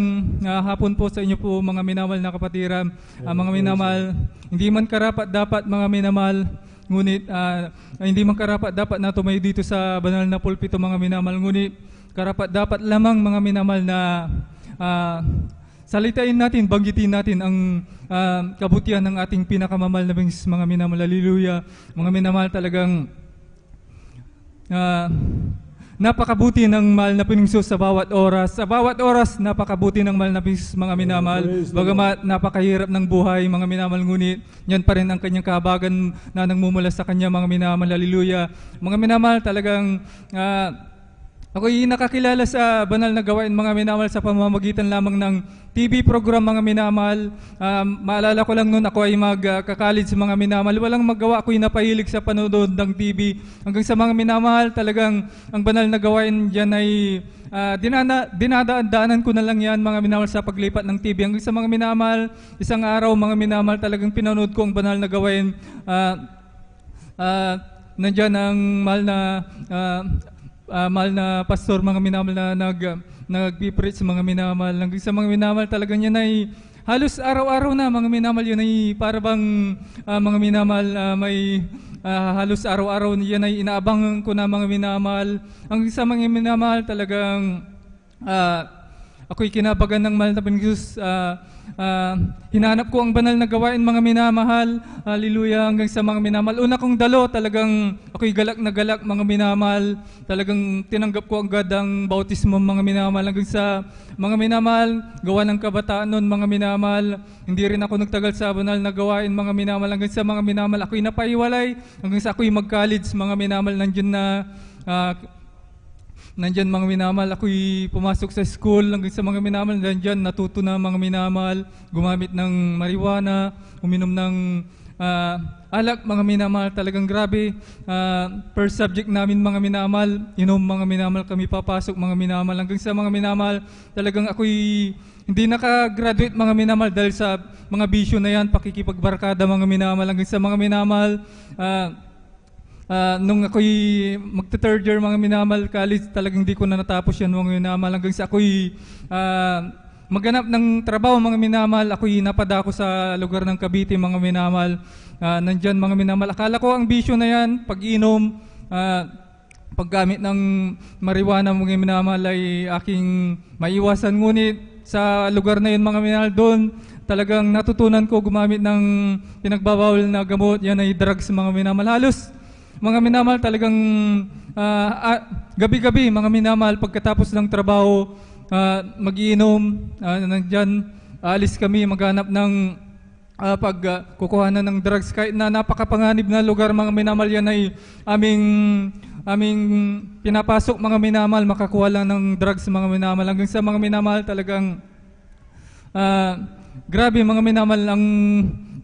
S5: hapon po sa inyo po, mga minamahal na kapatiran. Mga minamahal, hindi man karapat dapat, mga minamahal, ngunit hindi man karapat dapat na tumayo dito sa banal na pulpito, mga minamahal, ngunit karapat dapat lamang, mga minamahal, na salitain natin, banggitin natin ang kabutihan ng ating pinakamamahal na Panginoon, mga minamahal. Hallelujah. Mga minamahal, talagang napakabuti ng mahal na Panginoon sa bawat oras. Sa bawat oras, napakabuti ng mahal na Panginoon, mga minamahal. Bagamat napakahirap ng buhay, mga minamahal, ngunit yan pa rin ang kanyang kahabagan na nangmumula sa kanya, mga minamahal. Hallelujah. Mga minamahal, talagang ako'y nakakilala sa banal na gawain, mga minamahal, sa pamamagitan lamang ng TV program, mga minamahal. Maalala ko lang noon ako ay magka-college, mga minamahal. Walang magawa, ako'y napahilig sa panonood ng TV. Hanggang sa mga minamahal, talagang ang banal na gawain dyan ay dinadaanan ko na lang yan, mga minamahal, sa paglipat ng TV. Hanggang sa mga minamahal, isang araw, mga minamahal, talagang pinanood ko ang banal na gawain. Nandyan ang mahal na pastor, mga minamahal, na nag-preach, mga minamahal. Hanggang sa mga minamahal, talagang yan ay halos araw-araw na, mga minamahal. Yan ay para bang mga minamahal, may halos araw-araw yan ay inaabangan ko na, mga minamahal. Hanggang sa mga minamahal, talagang ako'y kinabagan ng mahal na Panginoon. Hinanap ko ang banal na gawain, mga minamahal. Hallelujah. Hanggang sa mga minamahal, una kong dalo, talagang ako'y galak na galak, mga minamahal. Talagang tinanggap ko agad ang bautismo, mga minamahal. Hanggang sa mga minamahal, gawa ng kabataan nun, mga minamahal. Hindi rin ako nagtagal sa banal na gawain, mga minamahal. Hanggang sa mga minamahal, ako'y napaiwalay. Hanggang sa ako'y mag-college, mga minamahal. Nandyan, mga minamahal, ako'y pumasok sa school. Hanggang sa mga minamahal, nandyan natuto na, mga minamahal, gumamit ng marijuana, uminom ng alak, mga minamahal. Talagang grabe. First subject namin, mga minamahal, inom, mga minamahal, kami papasok, mga minamahal. Hanggang sa mga minamahal, talagang ako'y hindi naka-graduate, mga minamahal, dahil sa mga bisyo na yan, pakikipagbarkada, mga minamahal. Hanggang sa mga minamahal, nung ako'y magta-third year mga minamahal college, talagang hindi ko na natapos yan mga minamahal. Hanggang sa ako'y maghanap ng trabaho mga minamahal, ako'y napadako sa lugar ng Cavite mga minamahal. Nandyan mga minamahal. Akala ko ang bisyo na yan, pag-inom, paggamit ng marijuana mga minamahal ay aking maiwasan. Ngunit sa lugar na yun mga minamahal, doon talagang natutunan ko gumamit ng pinagbabawal na gamot. Yan ay drugs mga minamahal. Halos mga minamahal talagang gabi-gabi mga minamahal pagkatapos ng trabaho, mag-iinom, nandyan alis kami maghanap ng pagkukuhanan ng drugs. Kahit na napakapanganib na lugar mga minamahal, yan ay aming pinapasok mga minamahal, makakuha lang ng drugs mga minamahal. Hanggang sa mga minamahal talagang grabe mga minamahal ang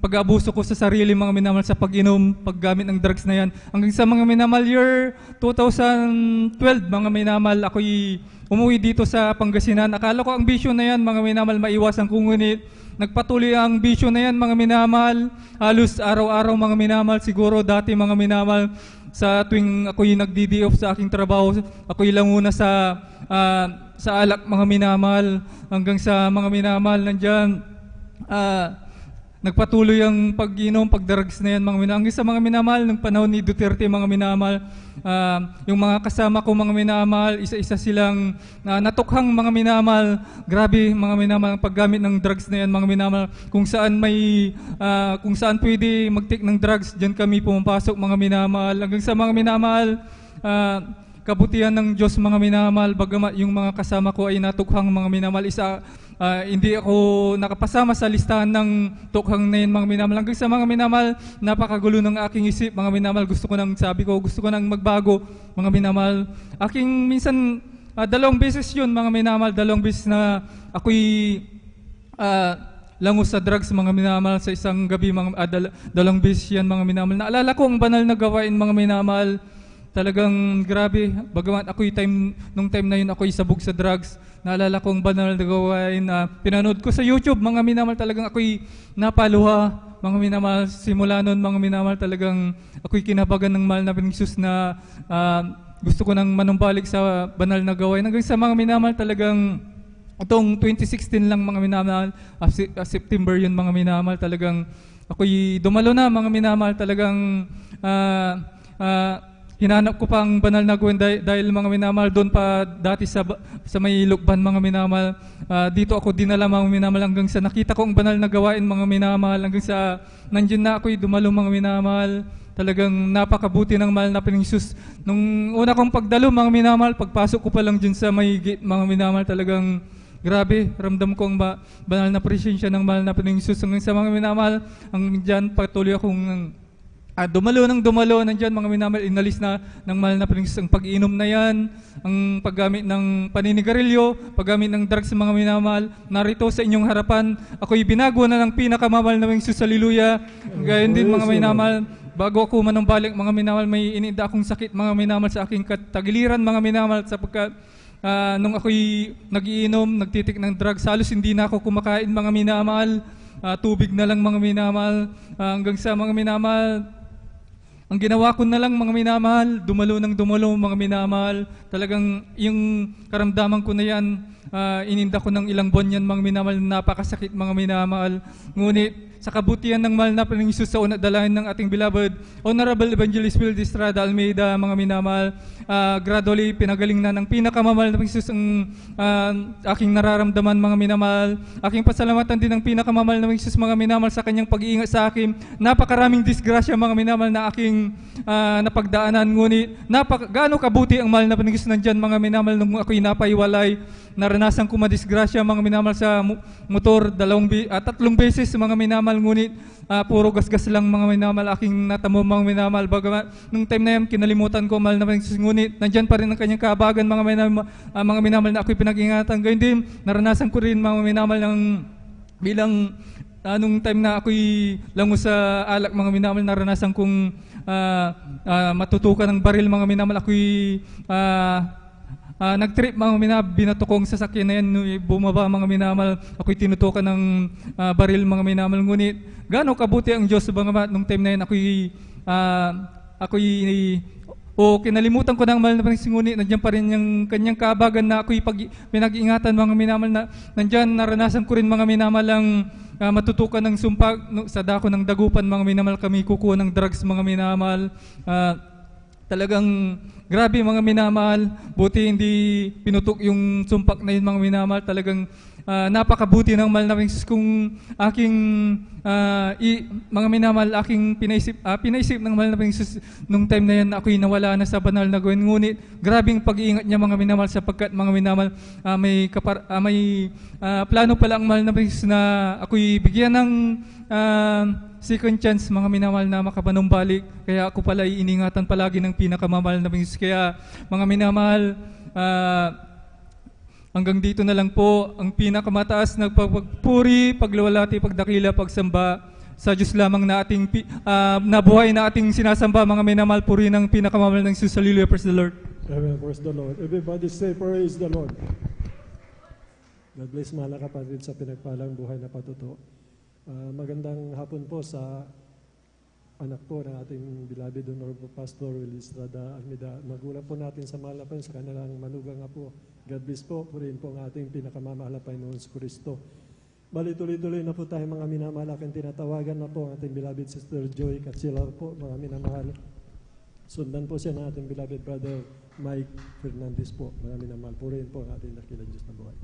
S5: pag-abuso ko sa sarili mga minamahal sa pag-inom, paggamit ng drugs na yan. Hanggang sa mga minamahal, year 2012 mga minamahal, ako'y umuwi dito sa Pangasinan. Akala ko ang bisyo na yan mga minamahal maiwasan ko, ngunit nagpatuloy ang bisyo na yan mga minamahal. Halos araw-araw mga minamahal, siguro dati mga minamahal, sa tuwing ako'y nagdi-day off sa aking trabaho, ako'y languna sa alak mga minamahal. Hanggang sa mga minamahal nandyan, nagpatuloy ang pag-inom, pag-drugs na yan mga minamahal. Hanggang sa mga minamahal, ng panahon ni Duterte mga minamahal, yung mga kasama ko mga minamahal, isa-isa silang natukhang mga minamahal. Grabe mga minamahal, ang paggamit ng drugs na yan mga minamahal. Kung saan pwede mag-take ng drugs, dyan kami pumapasok mga minamahal. Hanggang sa mga minamahal, kabutihan ng Diyos mga minamahal, bagamat yung mga kasama ko ay natukhang mga minamahal, hindi ako nakapasama sa listahan ng tukhang na yun mga minamahal. Hanggang sa mga minamahal, napakagulo ng aking isip mga minamahal. Gusto ko nang magbago mga minamahal. Aking minsan, 2 beses yun mga minamahal, 2 beses na ako'y langus sa drugs mga minamahal sa isang gabi. 2 beses yan mga minamahal. Naalala ko ang banal na gawain mga minamahal. Talagang grabe, bagamat nung time na yun ako'y sabog sa drugs. Naalala ko ang banal na gawain na pinanood ko sa YouTube mga minamahal. Talagang ako'y napaluha mga minamahal. Simula nun mga minamahal, talagang ako'y kinabagan ng mahal na Jesus na gusto ko nang manumbalik sa banal na gawain. Hanggang sa mga minamahal, talagang itong 2016 lang mga minamahal, September yun mga minamahal, talagang ako'y dumalo na mga minamahal. Talagang hinanap ko pang banal na gawin dahil mga minamahal, doon pa dati sa may Lukban mga minamahal. Dito ako dinala mga minamahal hanggang sa nakita ko ang banal na gawain mga minamahal. Hanggang sa nandiyan na ako'y dumalo mga minamahal. Talagang napakabuti ng mahal na Jesus. Nung una kong pagdalo mga minamahal, pagpasok ko pa lang dyan sa may gate mga minamahal, talagang grabe, ramdam ko ang banal na presensya ng mahal na Jesus. Hanggang sa mga minamahal, ang dyan patuloy akong dumalo, nandyan mga minamahal, inalis na ng mahal na Jesus ang pag-inom na yan, ang paggamit ng paninigarilyo, paggamit ng drugs mga minamahal. Narito sa inyong harapan, ako'y binago na ng pinakamamahal na Jesus, hallelujah. Gayon din mga minamahal, bago ako manumbalik mga minamahal, may ininda akong sakit mga minamahal sa aking katagiliran mga minamahal, sapagkat nung ako'y nagiinom, nagtitik ng drugs, halos hindi na ako kumakain mga minamahal. Tubig na lang mga minamahal. Hanggang sa mga minamahal, ang ginawa ko na lang mga minamahal, dumalo mga minamahal. Talagang yung karamdaman ko na yan, ininda ko ng ilang buwan yan mga minamahal, napakasakit mga minamahal. Ngunit sa kabutihan ng mahal na Jesus, sa una dalahin ng ating beloved Honorable Evangelist Phil Estrada Almeida mga minamahal, gradually pinagaling na ng pinakamamahal na Jesus ang aking nararamdaman mga minamahal. Aking pasalamatan din ng pinakamamahal na Jesus mga minamahal sa kanyang pag-iingat sa akin. Napakaraming disgrasya mga minamahal na aking napagdaanan, ngunit gaano kabuti ang mahal na Jesus nandyan mga minamahal. Nung ako'y napaiwalay, naranasan ko madisgrasya mga minamahal sa motor 3 beses mga minamahal, ngunit puro gasgas lang mga minamahal aking natamo mga minamahal. Bagamat nung time na yan kinalimutan ko mahal na Jesus, ngunit nandyan pa rin ang kanyang kahabagan mga minamahal na ako'y pinag-ingatan. Gayun din, naranasan ko rin mga minamahal ng bilang nung time na ako'y lango sa alak mga minamahal, naranasan kong matutukan ng baril mga minamahal. Ako'y nag-trip mga minamahal, binato kong sasakyan na yan, bumaba mga minamahal, ako'y tinutukan ng baril mga minamahal. Ngunit gaano kabuti ang Diyos, bagamat nung time na yan ako'y ako'y kinalimutan ko ng mahal na Panginoon, ngunit nandiyan pa rin yung kanyang kahabagan na ako'y pinag-ingatan mga minamahal na nandiyan naranasan ko rin mga minamahal ang matutukan ng sumpa sa dako ng dagupan mga minamahal, kami kukuha ng drugs mga minamahal. Talagang grabe mga minamahal, buti hindi pinutok yung sumpak na yun mga minamahal. Talagang napakabuti ng mahal na Panginoon kung aking mga minamahal, aking pinaisip ng mahal na Panginoon nung time na yan na ako'y nawala na sa banal na gawin. Ngunit grabing pag-iingat niya mga minamahal, sapagkat mga minamahal may plano pala ang mahal na Panginoon na ako'y bigyan ng second chance mga minamahal na makapanumbalik. Kaya ako pala iiningatan palagi ng pinakamamahal na Panginoon. Kaya mga minamahal, hanggang dito na lang po ang pinakamataas na pagpuri, pagluwalhati, pagdakila, pagsamba sa Diyos lamang na ating nabuhay na ating sinasamba mga minamahal. Puri ng pinakamamahal ng Jesus. Hallelujah, praise the Lord.
S4: Amen, praise the Lord. Everybody say praise the Lord. God bless mga kapatid sa pinagpalang buhay na patuto. Magandang hapon po sa anak po ng ating beloved Honorable Pastor Willie Estrada Almeida. Magulang po natin sa mahal na Panginoon sa kanilang manugang apo. God bless po. Purihin po ang ating pinakamamahal na Panginoon sa Kristo. Bali, tuloy-tuloy na po tayo mga minamahal. Aking tinatawagan na po ang ating beloved Sister Joy Cachilar po, mga minamahal. Sundan po siya ng ating beloved brother Mike Fernandez po, mga minamahal. Purihin po ang ating dakilang Diyos na buhay.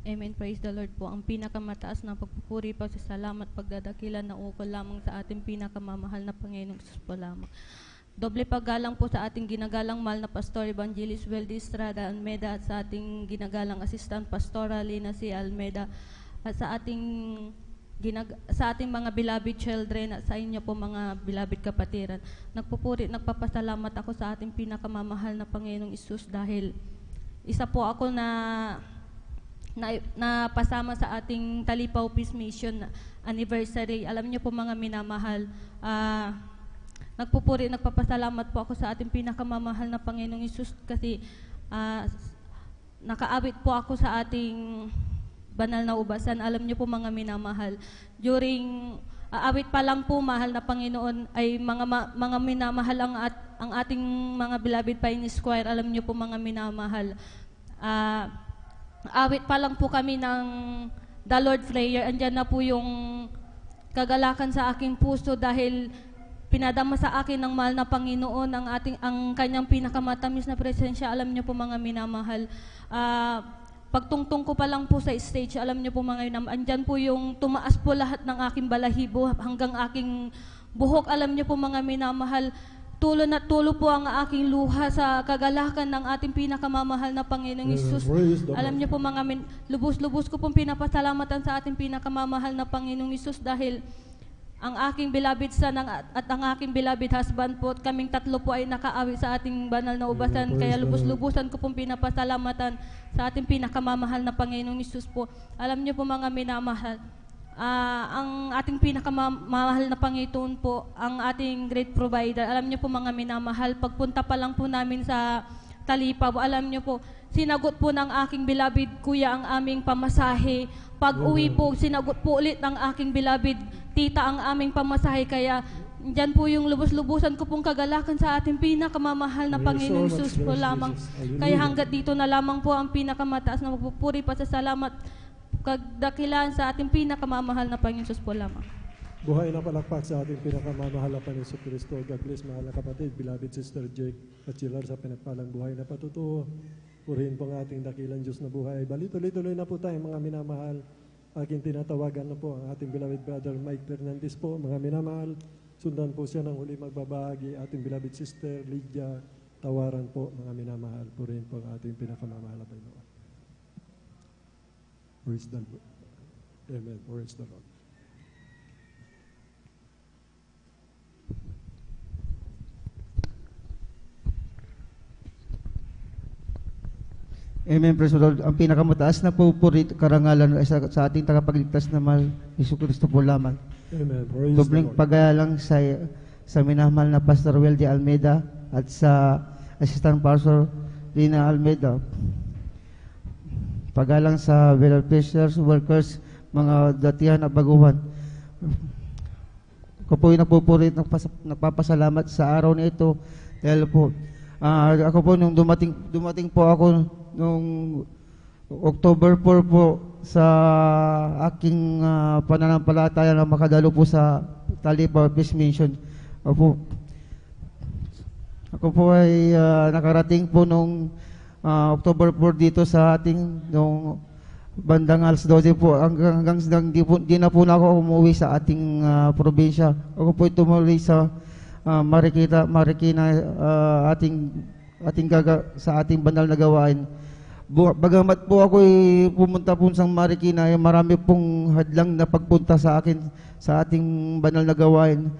S6: Amen. Praise the Lord po. Ang pinakamataas na pagpupuri, pagsasalamat, pagdadakilan na ukol lamang sa ating pinakamamahal na Panginoong Diyos po lamang. Doble paggalang po sa ating ginagalang mahal na Pastor Evangelist Weldy Estrada Almeida at sa ating ginagalang Assistant Pastoral Lina C. Almeida at sa ating mga beloved children at sa inyo po mga beloved kapatiran. Nagpapasalamat ako sa ating pinakamamahal na Panginoong Isus dahil isa po ako na pasama sa ating Talipaw Peace Mission anniversary. Alam niyo po mga minamahal, nagpapasalamat po ako sa ating pinakamamahal na Panginoong Isus kasi nakaawit po ako sa ating banal na ubasan. Alam niyo po mga minamahal, during awit pa lang po mahal na Panginoon ay mga minamahal ang ating mga beloved Pioneer Choir. Alam niyo po mga minamahal, awit pa lang po kami ng The Lord Prayer, andyan na po yung kagalakan sa aking puso dahil pinadama sa akin ng mahal na Panginoon ang kanyang pinakamatamis na presensya. Alam niyo po mga minamahal, pagtungtong ko pa lang po sa stage, alam niyo po mga minamahal, andyan po yung tumaas po lahat ng aking balahibo hanggang aking buhok. Alam niyo po mga minamahal, tulo na tulo po ang aking luha sa kagalakan ng ating pinakamamahal na Panginoong Isus. Alam niyo po mga lubos-lubos ko pong pinapasalamatan sa ating pinakamamahal na Panginoong Isus dahil ang aking beloved son at ang aking beloved husband po, kaming tatlo po ay nakaawi sa ating banal na ubasan. Kaya lubos-lubusan ko pong pinapasalamatan sa ating pinakamamahal na Panginoong Isus po. Alam niyo po mga minamahal, ang ating pinakamamahal na Panginoon po, ang ating great provider. Alam niyo po mga minamahal, pagpunta pa lang po namin sa Talipaw, alam niyo po, sinagot po ng aking beloved kuya ang aming pamasahe. Pag uwi po, sinagot po ulit ng aking beloved tita ang aming pamasahe. Kaya dyan po yung lubos-lubusan ko pong kagalakan sa ating pinakamamahal na Panginoong Isus po lamang. Kaya hanggat dito na lamang po ang pinakamataas na magpupuri, pasasalamat, kagdakilan sa ating pinakamamahal na Panginoon Isus po lamang.
S4: Buhay na palakpak sa ating pinakamamahal na Panginoon Kristo. God bless mahal na kapatid, beloved Sister Jake Cachilar sa pinagpalang buhay na patutuo. Purihin po ang ating dakilang Diyos na buhay. Bali, tuloy-tuloy na po tayo mga minamahal. Aking tinatawagan na po ang ating beloved brother Mike Fernandez po, mga minamahal. Sundan po siya ng huli magbabahagi ating beloved Sister Lydia Tawaran po, mga minamahal. Purihin po ang ating pinakamamahal na Panginoon. Praise the Lord. Amen. Praise the Lord.
S7: Amen, praise the Lord. Ang pinakamataas na pupuri karangalan ay sa ating tagapagligtas na mahal, Hesus Kristo po lamang.
S4: Amen. Praise
S7: Dobling
S4: the Lord.
S7: paggalang sa minamahal na Pastor Weldy Almeida at sa Assistant Pastor Lina Almeida. Paggalang sa welfare workers, mga datihan at baguhan. Ako po ay nagpupuri at nagpapasalamat sa araw na ito dahil po ako po nung dumating po ako nung October 4 po sa aking pananampalataya na makadalo po sa Talipa Peace Mission. Ako po ay nakarating po nung October 4 dito sa ating nung bandang alas 12 po hanggang di na po na ako umuwi sa ating probinsya. Ako po ay tumuloy sa Marikina sa ating banal na gawain. Bagamat po ako ay pumunta po sa Marikina, ay marami pong hadlang na pagpunta sa akin sa ating banal na gawain.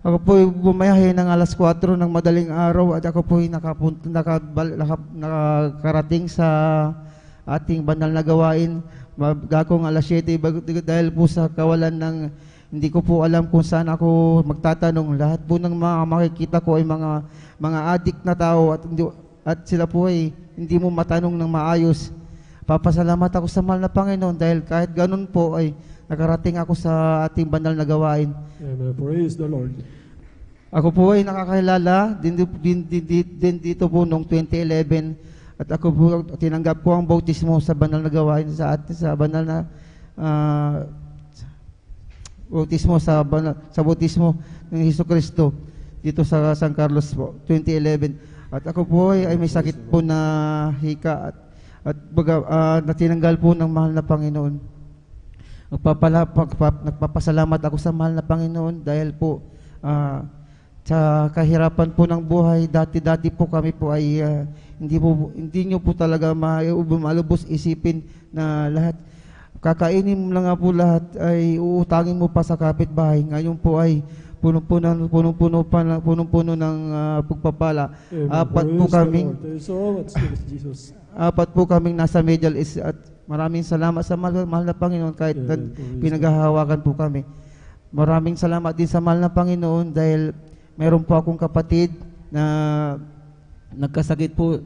S7: Ako po ay bumayahe ng alas 4 ng madaling araw at ako po ay nakarating sa ating banal na gawain gakong alas 7 dahil po sa kawalan ng hindi ko po alam kung saan ako magtatanong. Lahat po ng mga makikita ko ay mga adik na tao at sila po ay hindi mo matanong ng maayos. Papasalamat ako sa mahal na Panginoon dahil kahit ganun po ay nakarating ako sa ating banal na gawain.
S4: Amen. Praise the Lord.
S7: Ako po ay nakakilala din dito po noong 2011 at ako po tinanggap ko ang bautismo sa banal na gawain sa banal na bautismo sa bautismo ng Jesucristo dito sa San Carlos po 2011 at ako po ay may sakit po na hika at natinanggal po ng mahal na Panginoon. Nagpapasalamat ako sa mahal na Panginoon dahil po sa kahirapan po ng buhay, dati po kami po ay hindi nyo po talaga malubos isipin na lahat kakainin mo lang nga po lahat ay uutangin mo pa sa kapitbahay. Ngayon po ay punong-puno ng pagpapala. Apat po kaming nasa Middle East at maraming salamat sa mahal na Panginoon kahit pinaghahawakan po kami. Maraming salamat din sa mahal na Panginoon dahil meron po akong kapatid na nagkasakit po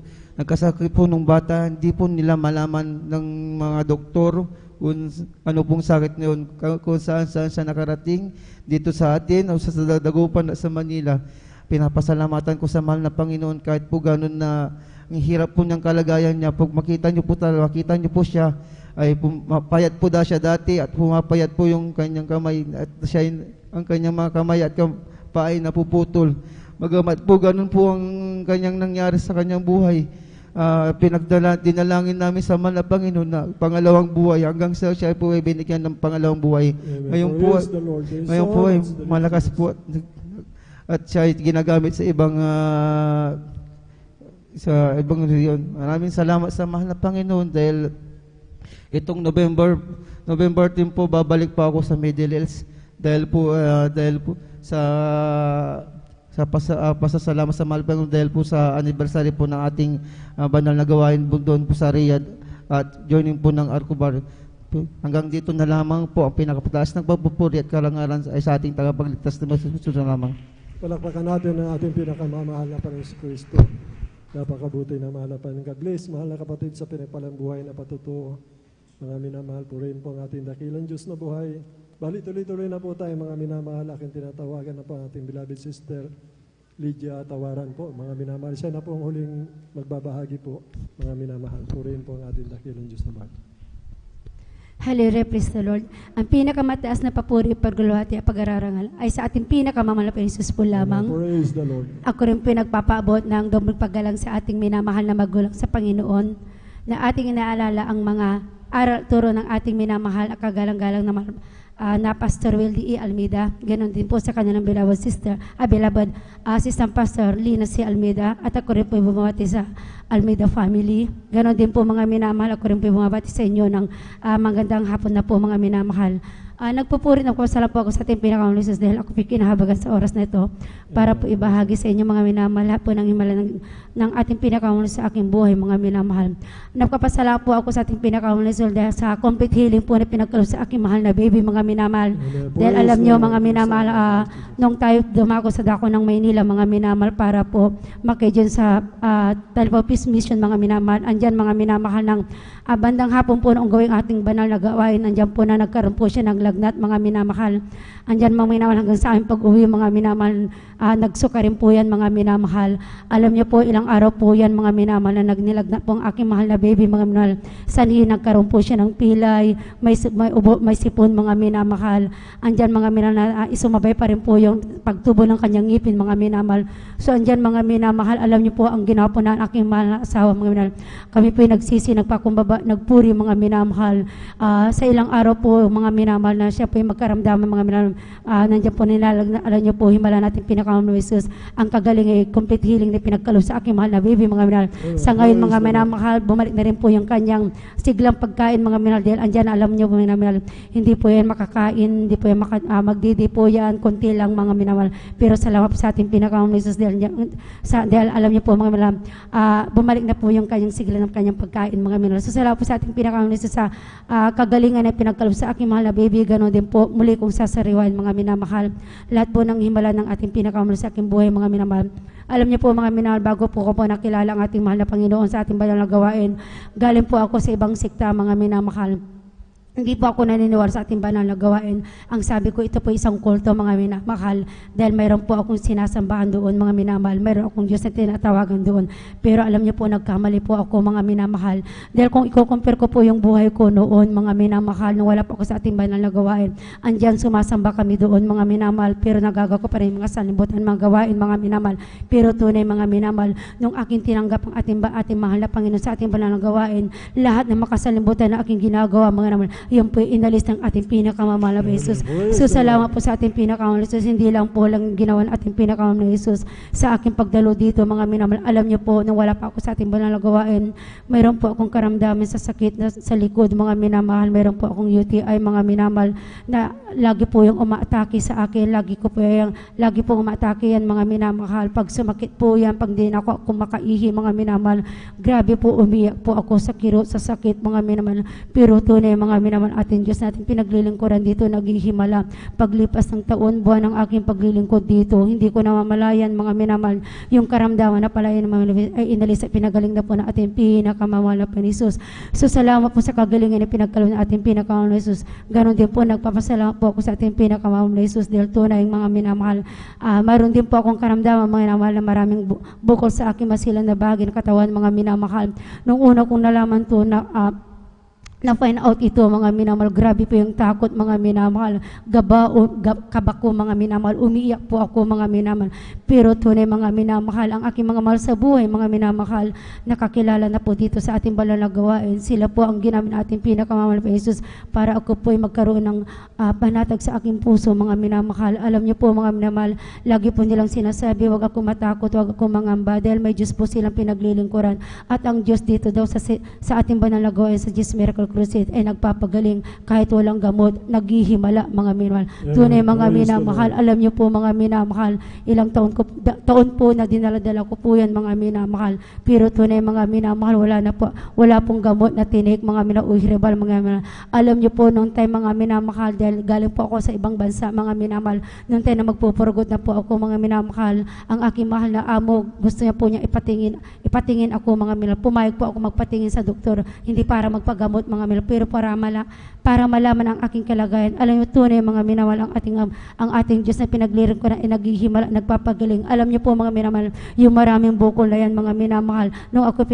S7: nung bata. Hindi po nila malaman ng mga doktor kung ano pong sakit na yun, kung saan siya nakarating dito sa atin o sa Dagupan sa Manila. Pinapasalamatan ko sa mahal na Panginoon kahit po ganun na ang hirap po niyang kalagayan niya. Pag makita niyo po siya ay payat po siya dati at pumapayat po yung kanyang kamay at ang kanyang mga kamay at paa ay napuputol. Magamat po ganun po ang kanyang nangyari sa kanyang buhay. Dinalangin namin sa mahal na Panginoon na pangalawang buhay hanggang sa siya po ay binigyan ng pangalawang buhay. Ngayon po ay malakas po at siya ay ginagamit sa ibang rehiyon. Maraming salamat sa mahal na Panginoon dahil itong November 10 po babalik pa ako sa Middle East dahil po sa pasasalamat sa mahal Panginoon dahil po sa anniversary po ng ating banal na gawain doon po sa Riyadh at joining po ng Arcobar. Hanggang dito na lamang po ang pinakapataas ng pagpupuri at karangalan ay sa ating tagapagligtas na masusunod lamang.
S4: Palakpakan natin ang ating pinakamamahal na Panginoon si Kristo. Napakabuti na mahal na Panginoon. God bless, mahal na kapatid sa pinagpalang buhay na patutuo. Mga minamahal po rin po ang ating dakilang Diyos na buhay. Bali, tuloy-tuloy na po tayo mga minamahal. Aking tinatawagan na po ang ating beloved sister Lydia Tawaran po. Mga minamahal, siya na po ang huling magbabahagi po. Mga minamahal po rin po ang ating dakilang Diyos na buhay.
S8: Hallelujah, praise the Lord. Ang pinakamataas na papuri, pagluwati at pag-ararangal ay sa ating pinakamalapit Jesus po lamang.
S4: Praise the Lord.
S8: Ako rin pinagpapaabot ng dobong paggalang sa ating minamahal na magulang sa Panginoon na ating inaalala ang mga aral turo ng ating minamahal at kagalang-galang na Pastor Wildy E. Almeida. Ganon din po sa kanyang beloved sister, beloved Assistant Pastor Lina C. Almeida. At ako rin po bumabati sa Almeida family. Ganon din po mga minamahal. Ako rin po bumabati sa inyo ng magandang hapon na po mga minamahal. Nagpupuri na po po ako sa ating pinakamulisos dahil ako kinahabagan sa oras na ito para po ibahagi sa inyo mga minamahal po ng himala ng ating pinakamulisos sa aking buhay mga minamahal. Nagpapasalamat po ako sa ating pinakamulisos dahil sa complete healing po na pinagkaloob sa aking mahal na baby mga minamahal. Dahil alam nyo mga minamahal, nung tayo dumako sa dako ng Maynila mga minamahal para po makidyan sa Talipa Peace Mission mga minamahal. Andyan mga minamahal ng bandang hapon po noong gawing ating banal na gawain. Andyan po na nagkaroon po siya ng lagnat, mga minamahal. Andyan mga minamahal hanggang sa aming pag-uwi, mga minamahal, nagsuka rin po yan, mga minamahal. Alam niyo po, ilang araw po yan, mga minamahal, na nagnilagnat po ang aking mahal na baby, mga minamahal. Sanhi nagkaroon po siya ng pilay, may ubo, may sipon, mga minamahal. Andyan mga minamahal, isumabay pa rin po yung pagtubo ng kanyang ngipin, mga minamahal. So andyan mga minamahal, alam niyo po ang ginawa po ng aking mahal na asawa, mga minamahal. Kami po nagsisi, nagpakumbaba, nagpuri, mga minamahal. Sa ilang araw po, mga minamahal, na siya po yung magkaramdaman, mga minamahal. Nandiyan po nilalagnan, alam niyo po, himala natin pinakamahal na Jesus. Ang kagaling ay complete healing na pinagkalo sa aking mahal na baby, mga minamahal. Sa ngayon, mga minamahal, bumalik na rin po yung kanyang siglang pagkain, mga minamahal. Dahil andyan, alam niyo po, mga minamahal, hindi po yan makakain, hindi po yan magdidi po yan, konti lang, mga minamahal. Pero salamat po sa ating pinakamahal na Jesus. Dahil alam niyo po, mga minamahal, bumalik na po yung kanyang sigla ng kanyang pagkain, mga minamahal. So salamat po sa ating pinakamahal na Jesus sa kagalingan na pinagkalo sa aking mahal na baby. Ganon din po, muli kong sasariwain, mga minamahal. Lahat po ng himala ng ating pinakamahal sa aking buhay, mga minamahal. Alam niyo po, mga minamahal, bago po ko po nakilala ang ating mahal na Panginoon sa ating banal na gawain, galing po ako sa ibang sikta, mga minamahal. Hindi po ako naniniwala sa ating banal na gawain. Ang sabi ko, ito po isang kulto, mga minamahal, dahil mayroon po akong sinasambahan doon, mga minamahal. Mayroon akong Diyos na tinatawagan doon. Pero alam niyo po, nagkamali po ako, mga minamahal. Dahil kung i-compare ko po yung buhay ko noon, mga minamahal, nung wala po ako sa ating banal na gawain, andyan sumasamba kami doon, mga minamahal, pero nagagawa ko pa rin mga sanlibutan, mga gawain, mga minamahal. Pero tunay, mga minamahal, nung aking tinanggap ang ating mahal na Panginoon sa ating banal na gawain, lahat ng makasalibutan na aking ginagawa, mga minamahal, yung po inalis ng ating pinakamamahal na Jesus. So salamat po sa ating pinakamamahal na Jesus. Hindi lang po lang ginawa ng ating pinakamamahal na Jesus sa aking pagdalo dito, mga minamahal. Alam niyo po, nung wala pa ako sa ating banal na gawain, mayroon po akong karamdaman sa sakit na sa likod, mga minamahal. Mayroon po akong UTI, mga minamahal, na lagi po yung umaatake sa akin. Lagi po umaatake yan, mga minamahal. Pag sumakit po yan, pag din ako makaihi, mga minamahal, grabe po, umiyak po ako sa kirot, sa sakit, mga minamahal. Pero tunay, mga minamahal, ating Diyos natin pinaglilingkuran dito, naghihimala. Paglipas ng taon, buwan ng aking paglilingkod dito, hindi ko namamalayan, mga minamahal, yung karamdaman na pala ay inalis at pinagaling na po na ating pinakamamahal na Panginoon. So salamat po sa kagalingan na pinagkaloob na ating pinakamamahal na Jesus. Ganon din po, nagpapasalamat po ako sa ating pinakamamahal na Jesus dahil tunay, mga minamahal. Mayroon din po akong karamdaman, mga minamahal, na maraming bukol sa aking masilang na bahagi ng katawan, mga minamahal. Nung una kong nalaman to na-find out ito, mga minamahal, grabe po yung takot, mga minamahal, kaba ko, mga minamahal, umiiyak po ako, mga minamahal. Pero tunay, mga minamahal, ang aking mga mahal sa buhay, mga minamahal, nakakilala na po dito sa ating banal na gawain. Sila po ang ginamit ating pinakamamahal na Jesus para ako po ay magkaroon ng panatag sa aking puso, mga minamahal. Alam niyo po, mga minamahal, lagi po nilang sinasabi, wag ako matakot, wag ako mangamba, dahil may Diyos po silang pinaglilingkuran. At ang Diyos dito daw sa ating banal na gawain, sa Jesus Miracle Crusade, ay nagpapagaling kahit walang gamot, naghihimala, mga minamahal. Tunay, mga minamahal, alam niyo po, mga minamahal, ilang taon po na dinala-dala ko po yan, mga minamahal. Pero tunay, mga minamahal, wala pong gamot na tinik, mga minauhirabal, mga minamahal. Alam niyo po, nung time, mga minamahal, dahil galing po ako sa ibang bansa, mga minamahal, nung time na magpupurgot na po ako, mga minamahal, ang aking mahal na amo, gusto niya po niya ipatingin ako, mga minamahal. Pumayag po ako magpatingin sa doktor, hindi para magpagamot, mga minamahal, pero para malaman ang aking kalagayan. Alam niyo, tunay, mga minamahal, ang ating Diyos na pinaglirin ko na naghihimala, nagpapagaling. Alam niyo po, mga minamahal, yung maraming bukol na yan, mga minamahal, nung ako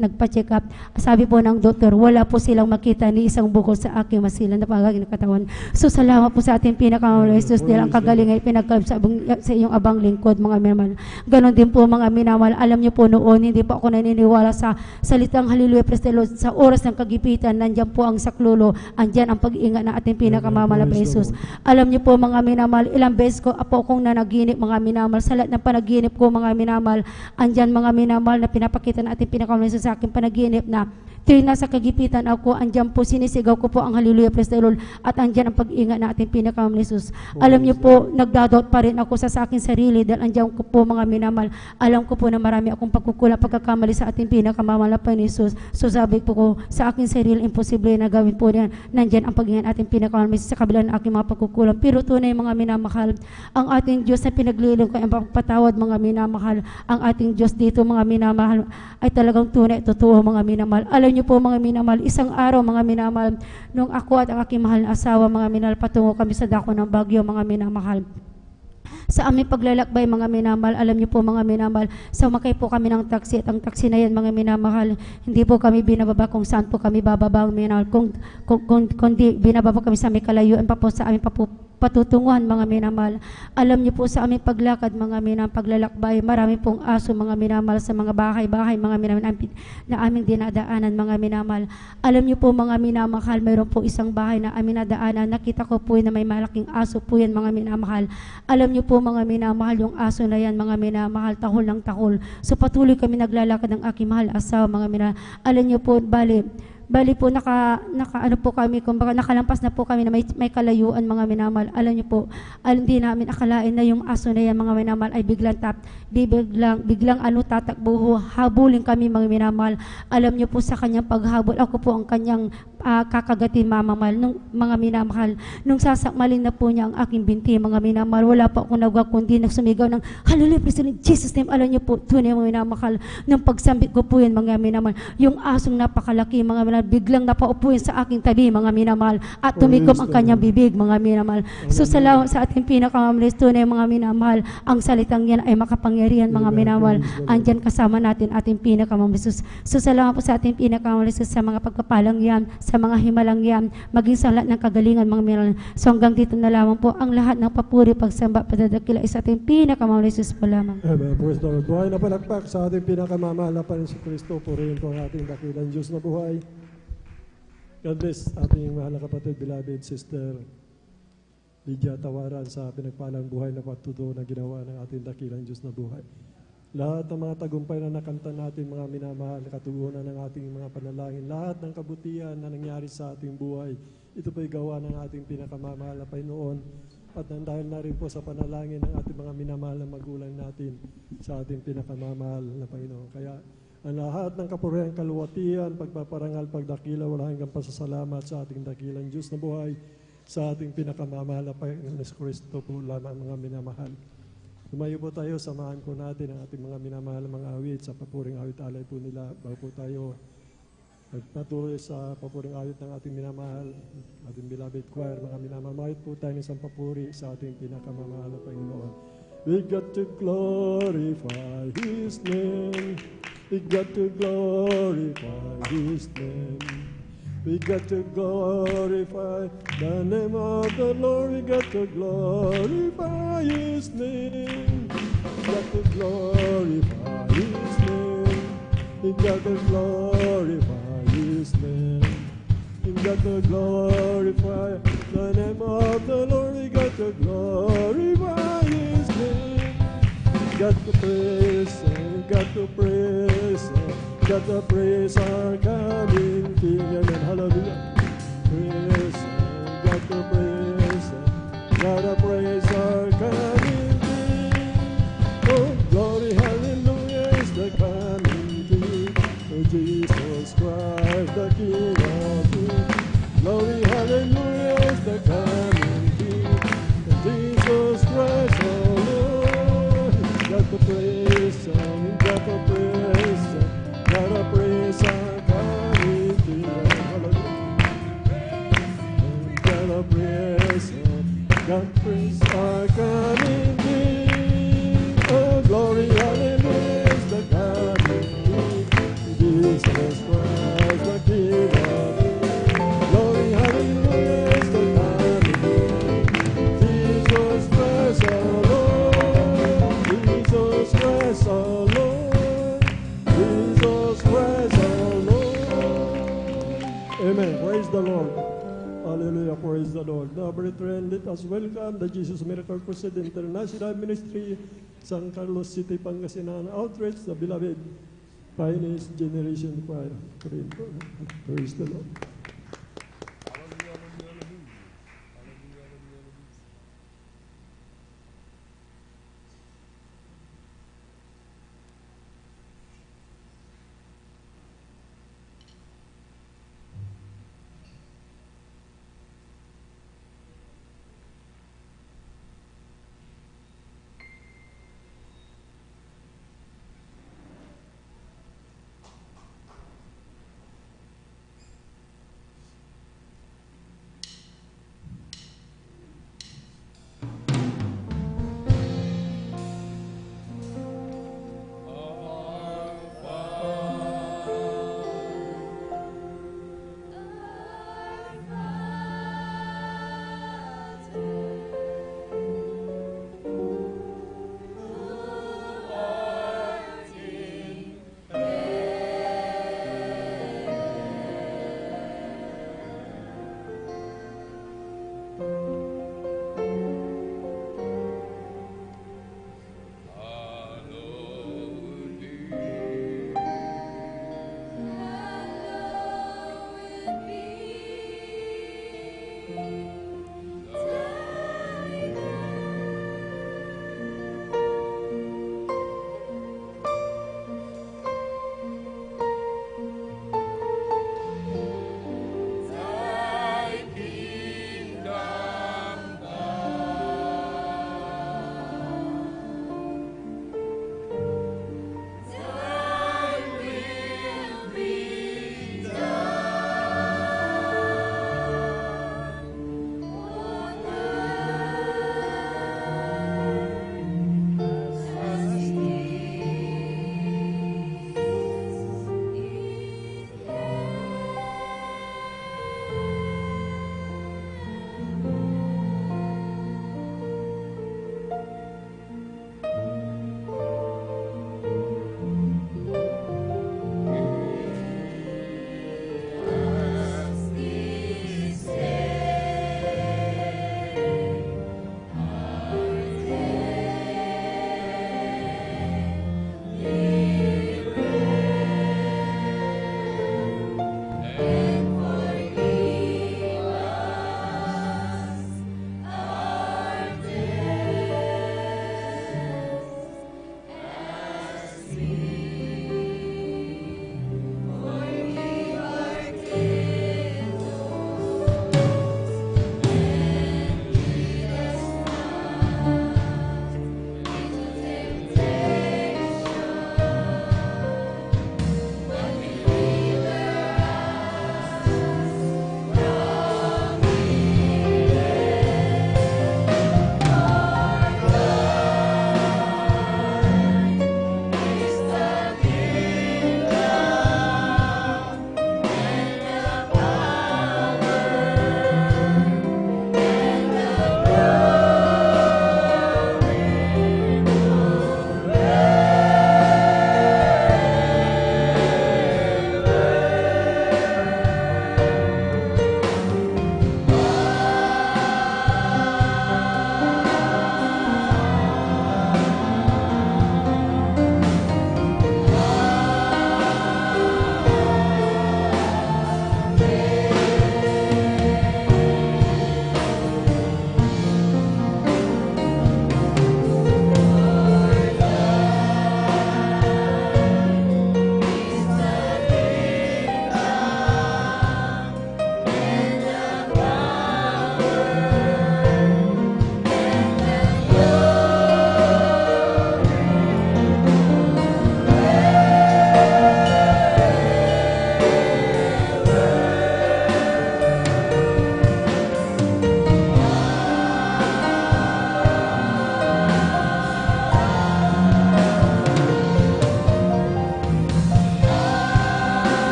S8: nagpa-check up, sabi po ng doktor, wala po silang makita ni isang bukol sa aking masilan na pagaging katawan. So salamat po sa ating pinakamamahal Jesus dahil ang kagaling ay pinagkaloob sa iyong abang lingkod, mga minamahal. Ganon din po, mga minamahal, alam niyo po noon, hindi pa ako naniniwala sa salitang hallelujah, praise the Lord. Sa oras ng kagipitan, nandiyan po ang saklulo, andyan ang pag-iingat na ating pinakamamahal na Jesus. Alam niyo po, mga minamahal, ilang beses ko akong nanaginip, mga minamahal, sa lahat ng panaginip ko, mga minamahal, andyan, mga minamahal, na pinapakita na ating pinakamamahal na Jesus sa aking panaginip na tuwing nasa kagipitan ako, andyan po, sinisigaw ko po ang hallelujah, praise the Lord, at andyan ang pag-ingat na ating pinakamamahal na Jesus. Alam niyo po, nagdadoubt pa rin ako sa aking sarili dahil andyan ko po, mga minamahal, alam ko po na marami akong pagkukulang, pagkakamali sa ating pinakamamahal na Panginoon Jesus. So sabi po ko sa aking sarili, imposible na gawin po yan. Nandyan ang pag-ingat ating pinakamamahal na Jesus sa kabila ng aking mga pagkukulang. Pero tunay, mga minamahal, ang ating Diyos na pinagliling ko, ang pagpatawad, mga minamahal, ang ating Diyos dito, mga minamahal, ay talagang tunay, totoo, mga minamahal. Alam niyo po mga minamahal, isang araw mga minamahal, nung ako at ang aking mahal na asawa mga minamahal, patungo kami sa dako ng Bagyo mga minamahal. Sa aming paglalakbay mga minamahal, alam niyo po mga minamahal, sumakay po kami ng taxi at ang taxi na yan mga minamahal, hindi po kami binababa kung saan po kami bababa mga minamahal, kundi binababa kami sa aming kalayuan pa po sa aming patutunguhan mga minamahal. Alam niyo po sa aming paglakad mga minamahal, paglalakbay, marami pong aso mga minamahal sa mga bahay-bahay mga minamahal na aming dinadaanan mga minamahal. Alam niyo po mga minamahal, mayroon po isang bahay na aming nadaanan, nakita ko po na may malaking aso po yan mga minamahal. Alam niyo po mga minamahal, yung aso na yan mga minamahal, tahol ng tahol. So patuloy kami naglalakad ng aking mahal asawa mga minamahal. Alam niyo po, bali po ano po kami, kumbaga nakalampas na po kami na may kalayuan mga minamahal. Alam niyo po, hindi namin akalain na yung aso na yan mga minamahal ay biglang tatakbo, habulin kami mga minamahal. Alam niyo po sa kanyang paghabol, ako po ang kanyang kakagatin mamamahal nung mga minamahal. Nung sasakmalin na po niya ang aking binti mga minamahal, wala po akong nagawa kundi nagsumigaw ng hallelujah, praise the Lord, Jesus name. Alam niyo po, tunay mga minamahal, nung pagsambit ko po yan mga minamahal, yung asong napakalaki mga minamahal, biglang napaupo yan sa aking tabi mga minamahal at tumikom ang kanyang bibig mga minamahal. So salamat sa ating pinakamamalis, tunay mga minamahal, ang salitang yan ay makapangyarihan mga minamahal. Andyan kasama natin ating pinakamamalis. So salamat po sa ating pinakamamalis sa mga pagpapalang yan, sa mga himalang yan, maging sa lahat ng kagalingan mga minamahal. So hanggang dito na lamang po ang lahat ng papuri, pagsamba, padadakila ay sa ating pinakamamalis po lamang.
S4: Amen. Praise the Lord. Buhay na palakpak sa ating pinakamamahal na Panginoon Kristo. Purihin po ang ating dakilang Diyos na buhay. God bless ating mahal na kapatid, beloved sister Lydia Tawaran sa pinagpalang buhay na patuto na ginawa ng ating dakilang Diyos na buhay. Lahat ng mga tagumpay na nakanta natin mga minamahal, nakatugunan ng ating mga panalangin, lahat ng kabutihan na nangyari sa ating buhay, ito po'y gawa ng ating pinakamamahal na Panginoon at dahil na rin po sa panalangin ng ating mga minamahal na magulang natin sa ating pinakamamahal na Panginoon. Kaya ang lahat ng kapurihan, kaluwatian, pagpaparangal, pagdakila, wala hanggang pasasalamat sa ating dakilang Diyos na buhay, sa ating pinakamamahal na Panginoon Kristo po lamang mga minamahal. Tumayo po tayo, samahan po natin ang ating mga minamahal na mga awit sa papuring awit alay po nila. Bago po tayo magpatuloy sa papuring awit ng ating minamahal, ating beloved choir, mga minamahal, mahit po tayo ng isang papuri sa ating pinakamamahal na Panginoon. We got to glorify His name. We got to glorify His name. We got to glorify the name of the Lord. We got to glorify His name. We got to glorify His name. We got to glorify His name. We got to glorify the name of the Lord. We got to glorify His name. Got to praise Him, got to praise Him, got to praise our coming King. Amen. Hallelujah. Praise Him, got to praise Him, got to praise our coming King. Oh, glory, hallelujah is the coming King. Oh, Jesus Christ, the King of Kings. Glory, hallelujah is the coming King. Oh, Jesus Christ, oh Lord. Got to praise Him, got to praise Him, got to praise our coming King. Hallelujah. Got to praise Him, got to praise our coming King. Oh, glory, hallelujah is the coming King. Jesus Christ, the King of Kings. Glory, hallelujah is the coming King. Jesus Christ, our Lord. Jesus Christ, our Lord. Jesus Christ, our Lord. Amen. Praise the Lord. Hallelujah. Praise the Lord. Now, brethren, let us welcome the Jesus Miracle Crusade International Ministry, San Carlos City, Pangasinan Outreach, the beloved Pioneers Generation Choir. Praise the Lord.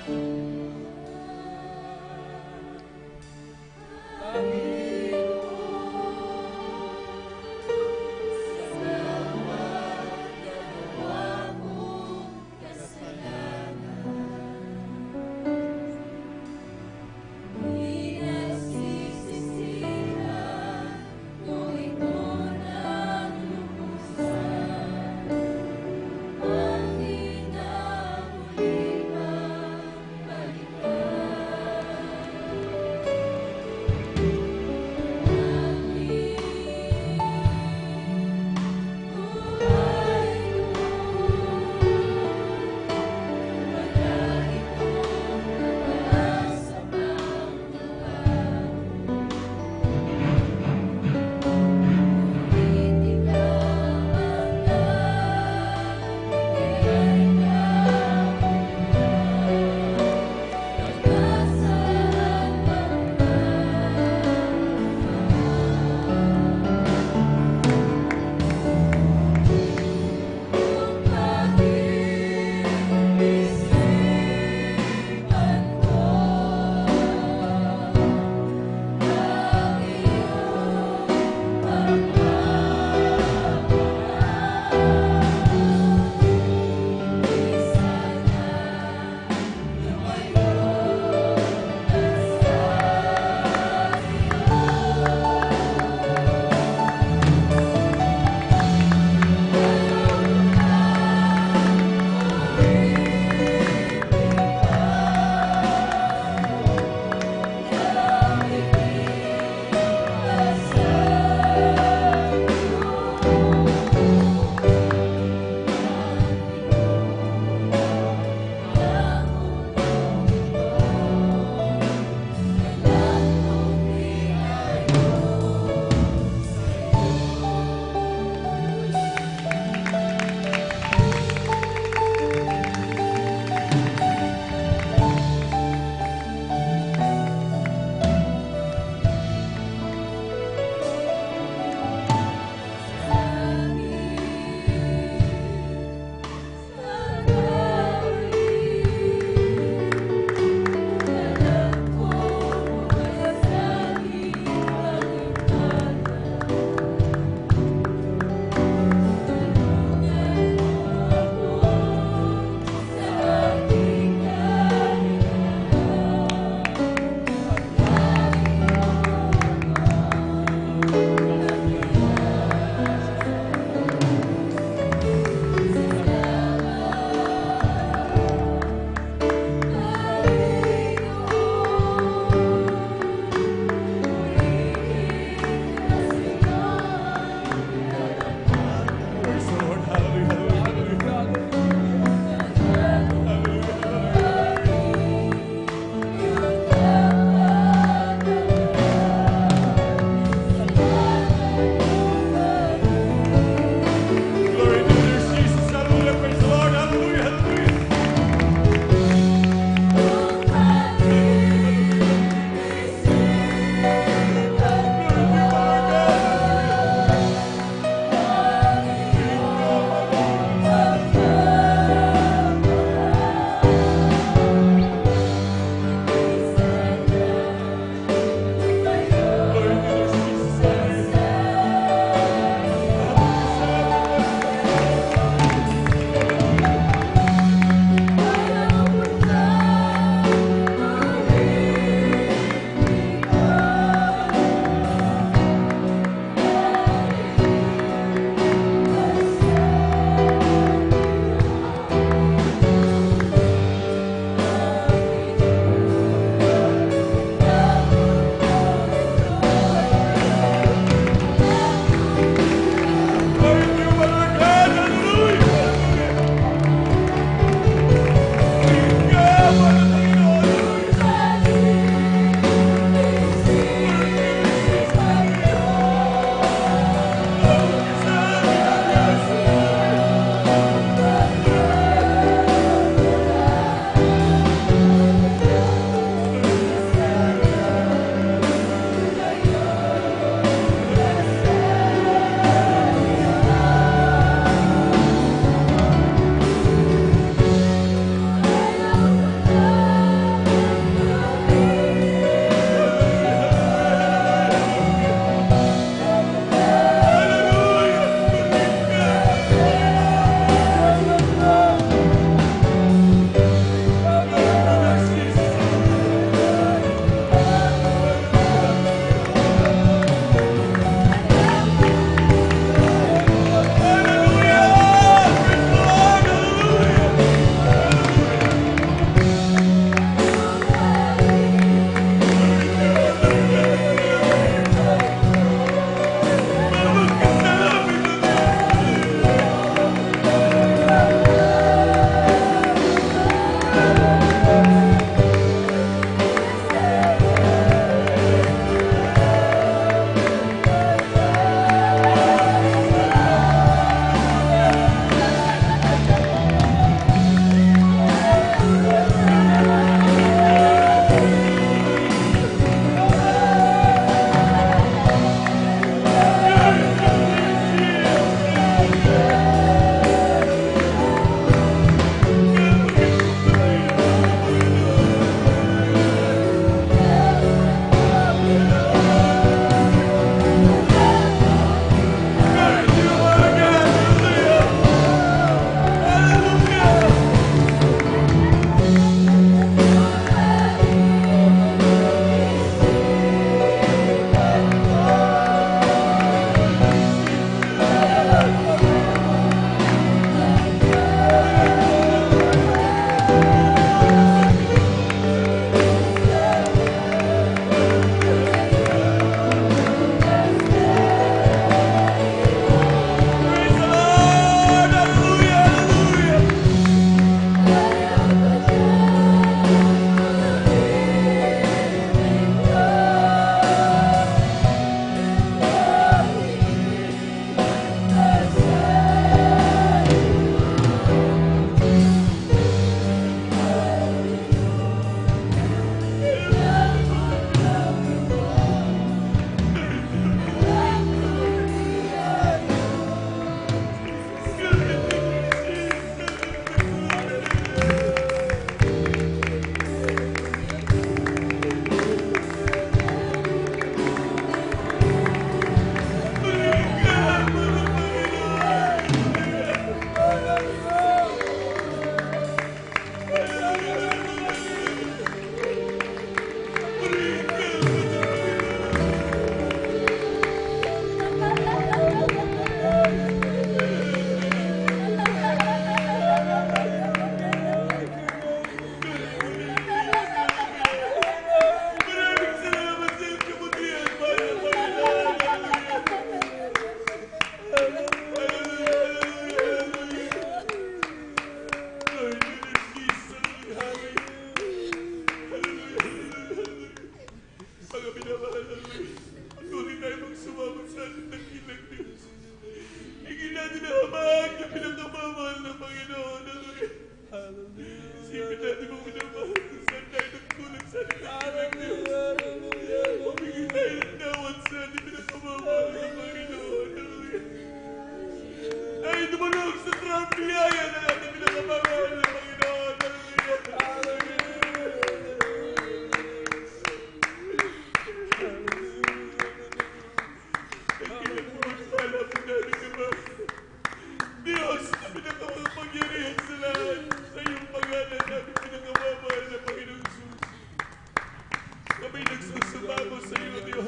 S9: Ang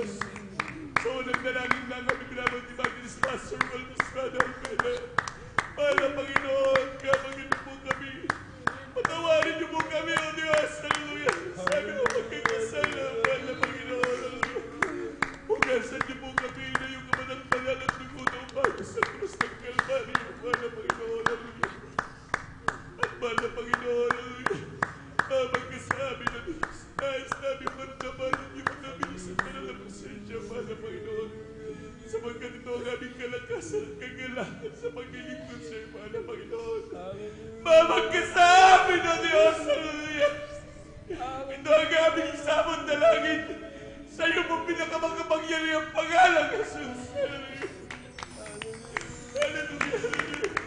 S9: Diyos. Sa unang dalangin na kami binabang Evangelist Pastor Walter Estrada Almeda. Mahal na Panginoon, kapagin niyo po kami. Patawarin niyo po kami, O Diyos. Hallelujah. Sabi ko magkakasal na, mahal na Panginoon. Hallelujah. Hugasan niyo po kami na yung kamanang-banal at dugo na umaga sa krus ng Kalbaryo. Mahal na Panginoon. Hallelujah. At mahal na Panginoon. Hallelujah. Magkasabi na Diyos. Nais namin maramdaman at yung kami sa kanal na presensya, mahal na Panginoon. Sapagkat ito ang aming kalakasan at kagalakan sa paglilingkod sa iyo, mahal na Panginoon. Magkasabi na Diyos. Hallelujah. Ito ang aming sabon dalangin. Sa iyo po pinakamakapangyarihang pangalan, Jesus. Hallelujah. Hallelujah. Hallelujah. Hallelujah.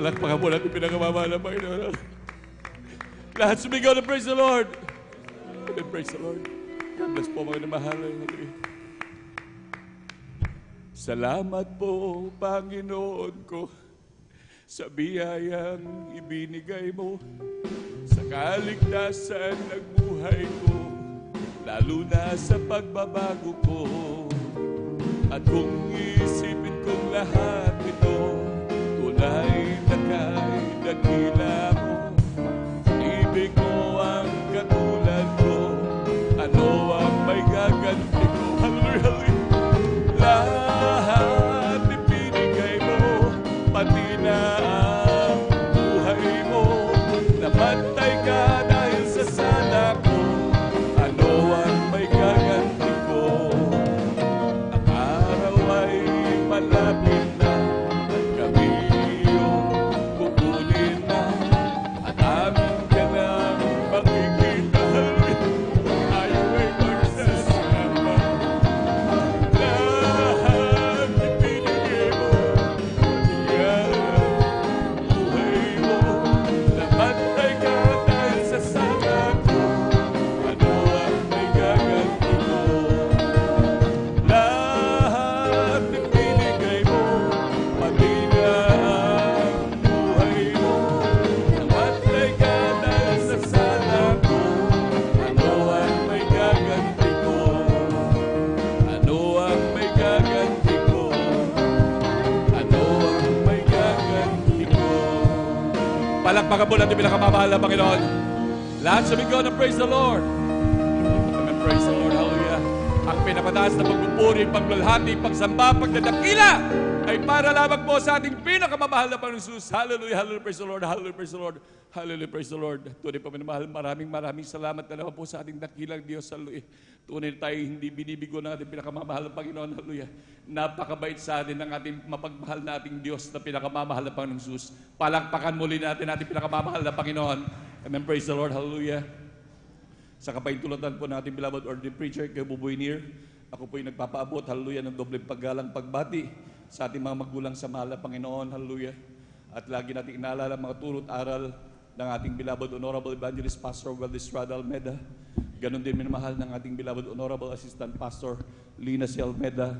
S9: Palakpakan mo natin pinakamamahal na Panginoon. Lahat sumigaw na praise the Lord. And praise the Lord. God bless po mga namahal. Salamat po, Panginoon ko, sa biyayang ibinigay mo, sa kaligtasan ng buhay ko, lalo na sa pagbabago ko. At kung isipin kong lahat ito, tunay na kay dakila mo. Ibig mo ang katulad ko, ano ang may gaganti ko? Hallelujah, hallelujah. Lahat ibinigay mo, pati na ang buhay mo. Namatay ka dahil sa sala ko, ano ang may gaganti ko? Ang araw ay malapit na, Palakpakan po natin pinakamamahal na Panginoon. Lahat sabi ko na praise the Lord. Amen, praise the Lord, hallelujah. Ang pinapataas na pagpupuri, paglalhati, pagsamba, pagdadakila ay para lamang po sa ating pinakamamahal na Panginoon Jesus. Hallelujah, hallelujah, praise the Lord, hallelujah, praise the Lord. Hallelujah, praise the Lord. Tunay po minamahal, maraming salamat na naman po sa ating dakilang Diyos. Hallelujah. Tunay tayo hindi binibigo ng ating pinakamamahal na Panginoon. Hallelujah. Napakabait sa atin ng ating mapagmahal na ating Diyos na pinakamamahal na Panginoon Jesus. Palakpakan muli natin ating pinakamamahal na Panginoon. Amen, praise the Lord. Hallelujah. Sa kapaintulatan po natin, beloved ordained preacher, kay Buboy Nir, ako po yung nagpapaabot, hallelujah, ng dobleng paggalang pagbati sa ating mga magulang sa mahal na Panginoon. Hallelujah. At lagi natin inaalala mga turot aral ng ating beloved Honorable Evangelist Pastor Valdez Rada Almeda. Ganon din minamahal ng ating beloved Honorable Assistant Pastor Lina C. Almeda.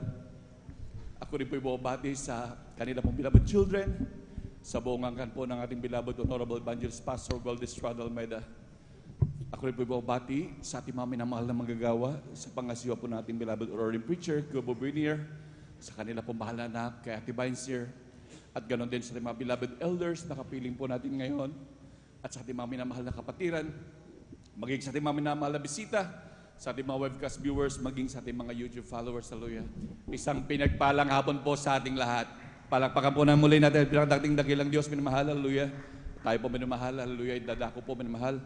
S9: Ako rin po ibabati sa kanila pong beloved children, sa buong angkan po ng ating beloved Honorable Evangelist Pastor Valdez Rada Almeda. Ako rin po ibabati sa ating mga minamahal na manggagawa, sa pangasiwa po natin beloved ordained preacher, Kubo Brinier, sa kanila pong mahal na anak, kay Ate Vinesir, at ganon din sa ating mga beloved elders na kapiling po natin ngayon, at sa ating mga minamahal na kapatiran, maging sa ating mga minamahal na bisita, sa ating mga webcast viewers, maging sa ating mga YouTube followers. Hallelujah. Isang pinagpalang hapon po sa ating lahat. Palakpakan po na muli natin, pinakadating dakilang Diyos, minamahal. Hallelujah. Tayo po minamahal. Hallelujah. Dadako po minamahal.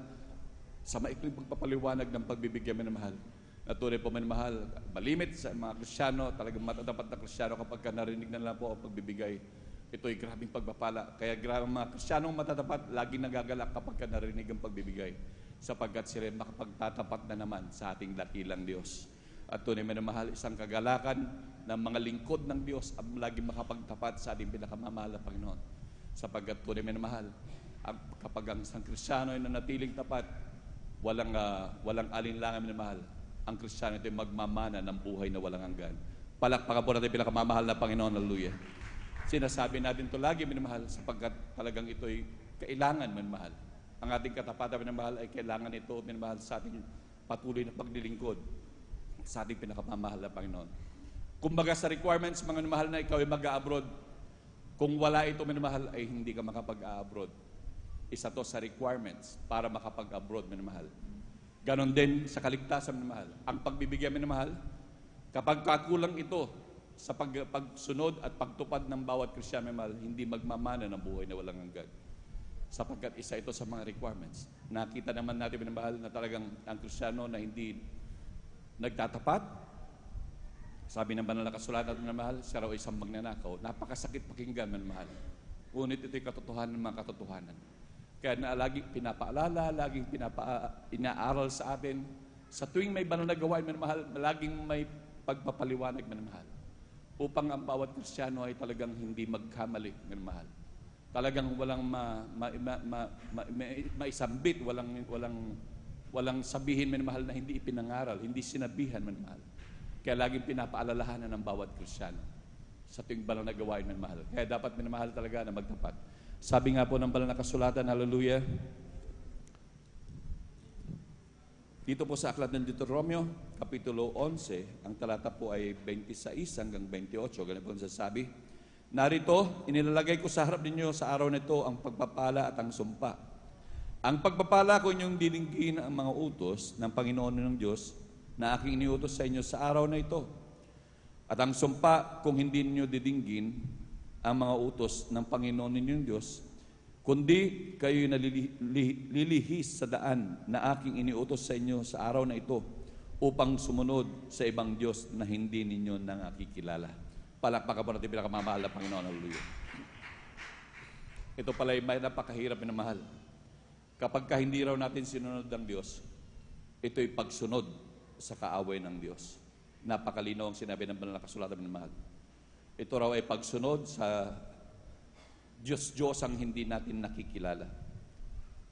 S9: Sa maikling pagpapaliwanag ng pagbibigyan minamahal. Natuloy po minamahal. Malimit sa mga Kristyano, talagang matatapat na Kristyano kapag narinig na lang po ang pagbibigay. Ito'y grabing pagpapala. Kaya grabing mga Kristyanong matatapat, laging nagagalak kapag narinig ang pagbibigay. Sapagkat sila makapagtatapat na naman sa ating dakilang Diyos. At tunay minamahal, isang kagalakan ng mga lingkod ng Diyos ang laging makapagtapat sa ating pinakamamahal na Panginoon. Sapagkat tunay minamahal, kapag ang isang Kristyano ay nanatiling tapat, walang alinlangan minamahal, ang Kristyano ito'y magmamana ng buhay na walang hanggan. Palakpakan po natin pinakamamahal na Panginoon. Hallelujah. Sinasabi natin ito lagi, minamahal, sapagkat talagang ito'y kailangan, minamahal. Ang ating katapatan, minamahal, ay kailangan ito, minamahal, sa ating patuloy na paglilingkod sa ating pinakamamahal na Panginoon. Kumbaga sa requirements, mga minamahal, na ikaw ay mag-a-abroad. Kung wala ito, minamahal, ay hindi ka makapag-a-abroad. Isa to sa requirements para makapag-abroad, minamahal. Ganon din sa kaligtasan, minamahal. Ang pagbibigyan, minamahal, kapag kakulang ito, sa pagsunod at pagtupad ng bawat Kristiyano, minamahal, hindi magmamana ng buhay na walang hanggan. Sapagkat isa ito sa mga requirements. Nakita naman natin, minamahal, na talagang ang Kristiyano na hindi nagtatapat, sabi ng banal na kasulatan, minamahal, siya raw ay isang magnanakaw. Napakasakit pakinggan, minamahal. Ngunit ito'y katotohanan ng mga katotohanan. Kaya na laging pinapaalala, laging inaaral sa atin. Sa tuwing may banal na gawain, minamahal, laging may pagpapaliwanag, minamahal. Upang ang bawat Kristiyano ay talagang hindi magkamali, minamahal. Talagang walang maisambit, walang sabihin, minamahal, na hindi ipinangaral, hindi sinabihan, minamahal. Kaya laging pinapaalalahanan ng bawat Kristiyano sa tuwing banal na gawain, minamahal. Kaya dapat, minamahal, talaga na magtapat. Sabi nga po ng banal na kasulatan, hallelujah, dito po sa aklat ng Deuteronomio, Kapitulo 11, ang talata po ay 26 hanggang 28. Ganun po ang sasabi. Narito, inilalagay ko sa harap ninyo sa araw nito ang pagpapala at ang sumpa. Ang pagpapala ko inyong dilinggin ang mga utos ng Panginoon ng Diyos na aking iniutos sa inyo sa araw na ito. At ang sumpa, kung hindi ninyo didinggin ang mga utos ng Panginoon ninyong Diyos, kundi kayo'y nalilihis sa daan na aking iniutos sa inyo sa araw na ito upang sumunod sa ibang Diyos na hindi ninyo nakikilala. Palakpakan po natin pinakamamahal na Panginoon. Hallelujah. Ito pala ay napakahirap na mahal. Kapag hindi raw natin sinunod ng Diyos, ito'y pagsunod sa kaaway ng Diyos. Napakalinaw ang sinabi ng banal na kasulatan ng mahal. Ito raw ay pagsunod sa Diyos ang hindi natin nakikilala.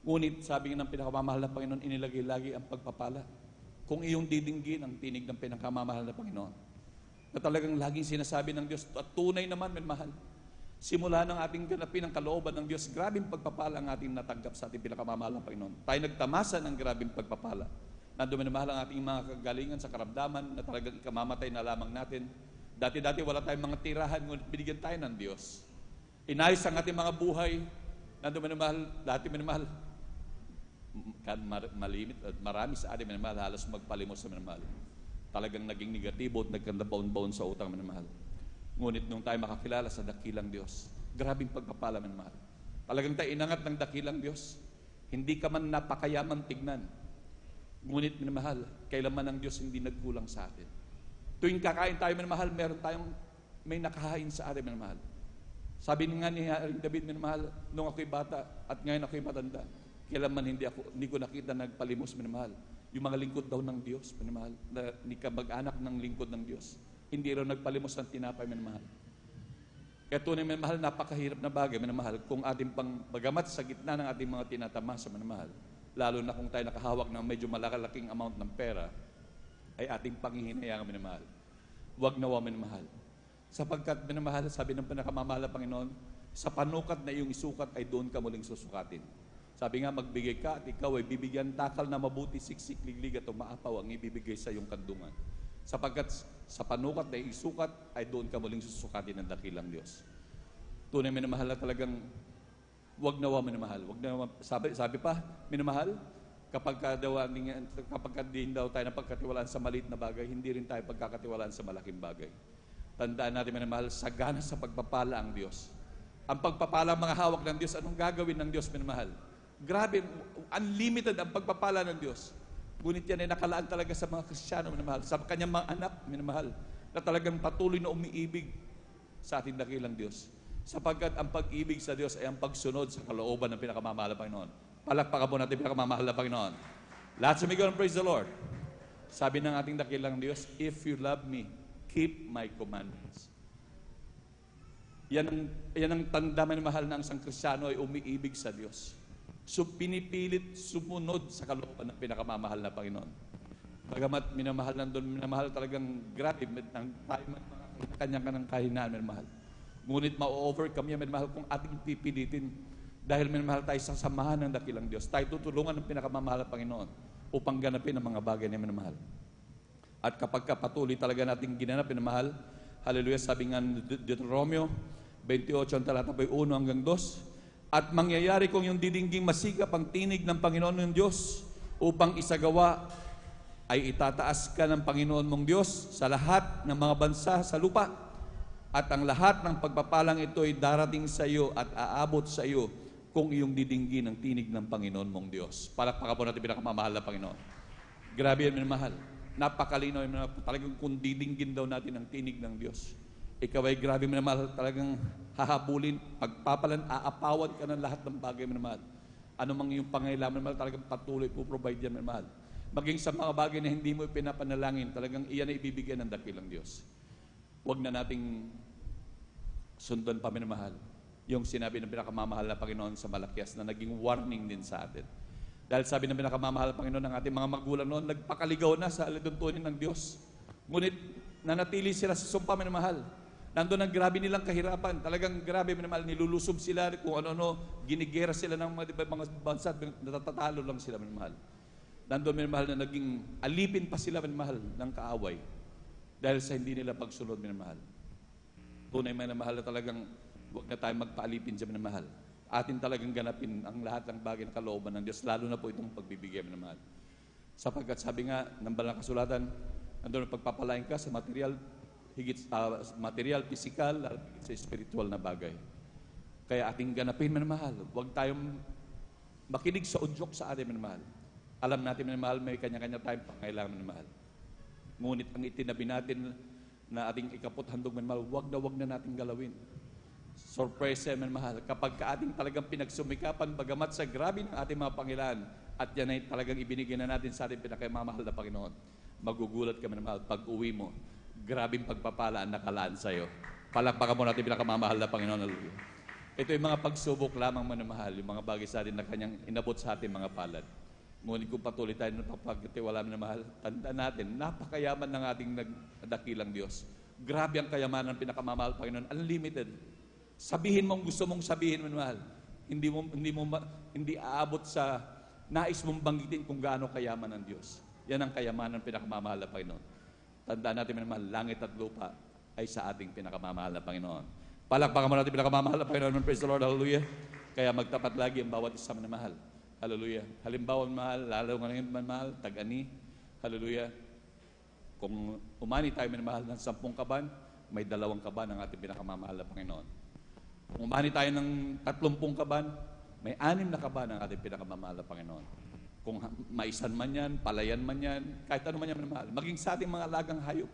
S9: Ngunit sabi ng pinakamamahal na Panginoon, inilagay lagi ang pagpapala. Kung iyong didinggin ang tinig ng pinakamamahal na Panginoon, na talagang laging sinasabi ng Diyos, at tunay naman, minamahal, simula ng ating ganapin ang kalooban ng Diyos, grabing pagpapala ang ating natanggap sa ating pinakamamahal na Panginoon. Tayo nagtamasa ng grabing pagpapala. Nandun minamahal ang ating mga kagalingan sa karamdaman na talagang ikamamatay na lamang natin. Dati-dati wala tayong mga tirahan, ngunit binigyan tayo ng Diyos. Inayos ang ating mga buhay, Nandun minamahal, dati minamahal, malimit at marami sa atin minamahal, halos magpalimos sa minamahal. Talagang naging negatibo at nagkandabaon-baon sa utang minamahal. Ngunit nung tayo makakilala sa dakilang Diyos, grabing pagpapala minamahal. Talagang tayo inangat ng dakilang Diyos. Hindi ka man napakayaman tignan. Ngunit minamahal, kailanman ang Diyos hindi nagkulang sa atin. Tuwing kakain tayo minamahal, meron tayong may nakahain sa atin minamahal. Sabi nga ni David minamahal, nung ako'y bata at ngayon ako'y matanda, kailanman hindi ko nakita nagpalimos minamahal. Yung mga lingkod daw ng Diyos minamahal, na ni kamag-anak ng lingkod ng Diyos, hindi raw nagpalimos ng tinapay minamahal. Kaya tunay minamahal, napakahirap na bagay minamahal kung ating pang bagamat sa gitna ng ating mga tinatamasa minamahal, lalo na kung tayo nakahawak ng medyo malalaking amount ng pera, ay ating panghihinayang minamahal. Huwag nawa minamahal. Sapagkat minamahal, sabi ng pinakamamahal na Panginoon, sa panukat na iyong isukat ay doon ka muling susukatin. Sabi nga, magbigay ka at ikaw ay bibigyan takal na mabuti, siksik, liglig at umaapaw ang ibibigay sa iyong kandungan. Sapagkat sa panukat na isukat ay doon ka muling susukatin ng dakilang Diyos. Tunay minamahal na talagang huwag nawa minamahal. Huwag nawa, sabi pa, minamahal, kapag din daw tayo napagkatiwalaan sa maliit na bagay, hindi rin tayo pagkakatiwalaan sa malaking bagay. Tandaan natin minamahal, sagana sa pagpapala ang Diyos. Ang pagpapala mga hawak ng Diyos, anong gagawin ng Diyos minamahal? Grabe, unlimited ang pagpapala ng Diyos. Ngunit yan ay nakalaan talaga sa mga Kristiyano minamahal, sa kanyang mga anak minamahal, na talagang patuloy na umiibig sa ating dakilang Diyos. Sapagkat ang pag-ibig sa Diyos ay ang pagsunod sa kalooban ng pinakamamahal na Panginoon. Palakpakan po natin pinakamamahal na Panginoon. Lahat sumigaw ng praise the Lord. Sabi ng ating dakilang Diyos, if you love me, keep my commandments. Yan ang tanda minamahal ng isang Kristiyano ay umiibig sa Diyos. So pinipilit sumunod sa kalooban ng pinakamamahal na Panginoon. Bagamat minamahal nandun, minamahal talagang grabe ng tayo kanyang kahinaan minamahal. Ngunit ma-overcome yan minamahal kung ating pipilitin dahil minamahal tayo sa samahan ng dakilang Diyos. Tayo tutulungan ng pinakamamahal na Panginoon upang ganapin ang mga bagay na minamahal. At kapag patuloy talaga nating ginanap minamahal, hallelujah, sabi nga Deuteronomio 28 ang talata 1 hanggang 2, at mangyayari kung yung didingging masikap ang tinig ng Panginoon ng Diyos upang isagawa ay itataas ka ng Panginoon mong Diyos sa lahat ng mga bansa sa lupa. At ang lahat ng pagpapalang ito ay darating sa iyo at aabot sa iyo kung iyong didinggin ang tinig ng Panginoon mong Diyos. Palakpakan po natin pinakamamahal na Panginoon. Grabe yan minamahal. Napakalinaw yan, talagang kung didinggin daw natin ang tinig ng Diyos. Ikaw ay grabe minamahal, talagang hahabulin, pagpapalan, aapawan ka ng lahat ng bagay minamahal. Ano mang iyong pangailangan minamahal, talagang patuloy po provide yan minamahal. Maging sa mga bagay na hindi mo pinapanalangin, talagang iyan ay ibibigyan ng dakilang Diyos. Huwag na nating sundan pa minamahal yung sinabi ng pinakamamahal na Panginoon sa Malakias na naging warning din sa atin. Dahil sabi ng pinakamamahal na Panginoon ng ating mga magulang noon, nagpakaligaw na sa aliduntunin ng Diyos. Ngunit nanatili sila sa sumpa minamahal. Nandun ang grabe nilang kahirapan. Talagang grabe minamahal, nilulusob sila kung ano-ano, ginigera sila ng mga bansa, natatatalo lang sila minamahal. Nandun minamahal na naging alipin pa sila minamahal ng kaaway dahil sa hindi nila pagsunod minamahal. Tunay minamahal na talagang huwag na tayo magpaalipin sa minamahal. Atin talagang ganapin ang lahat ng bagay na kalooban ng Diyos, lalo na po itong pagbibigay minamahal. Sapagkat sabi nga ng Banal na Kasulatan, nandun ang pagpapalain ka sa material, higit material, physical, higit sa spiritual na bagay. Kaya ating ganapin minamahal. Huwag tayong makinig sa udyok sa atin minamahal. Alam natin minamahal, may kanya-kanya tayong pangailangan minamahal. Ngunit ang itinabi natin na ating ikaputhandog minamahal, huwag na natin galawin. Surprise minamahal. Kapag ating talagang pinagsumikapan, bagamat sa grabe ng ating mga pangailangan, at yan ay talagang ibinigay na natin sa ating pinakamamahal na Panginoon, magugulat ka minamahal pag uwi mo. Grabing pagpapala ang nakalaan sa iyo. Palakpakan mo natin pinakamamahal na Panginoon. Hallelujah. Ito yung mga pagsubok lamang minamahal, yung mga bagay sa atin na kanyang inabot sa ating mga palad. Ngunit kung patuloy tayo ng pagkatiwala minamahal, tandaan natin, napakayaman ng ating dakilang Diyos. Grabe ang kayamanan ng pinakamamahal Panginoon, unlimited. Sabihin mo ang gusto mong sabihin minamahal. Hindi aabot sa nais mong banggitin kung gaano kayaman ng Diyos. Yan ang kayamanan ng pinakamamahal na Panginoon. Tandaan natin minamahal, langit at lupa ay sa ating pinakamamahal na Panginoon. Palakpakan mo natin pinakamamahal na Panginoon. Praise the Lord, hallelujah. Kaya magtapat lagi ang bawat isa minamahal. Hallelujah. Halimbawa, mahal, lalo ngayon mahal, tag-ani. Hallelujah. Kung umani tayo minamahal ng 10 kaban, may 2 kaban ang ating pinakamamahal na Panginoon. Kung umani tayo ng 30 kaban, may 6 na kaban ang ating pinakamamahal na Panginoon. Kung maisan man yan, palayan man yan, kahit ano man yan minamahal. Maging sa ating mga alagang hayop.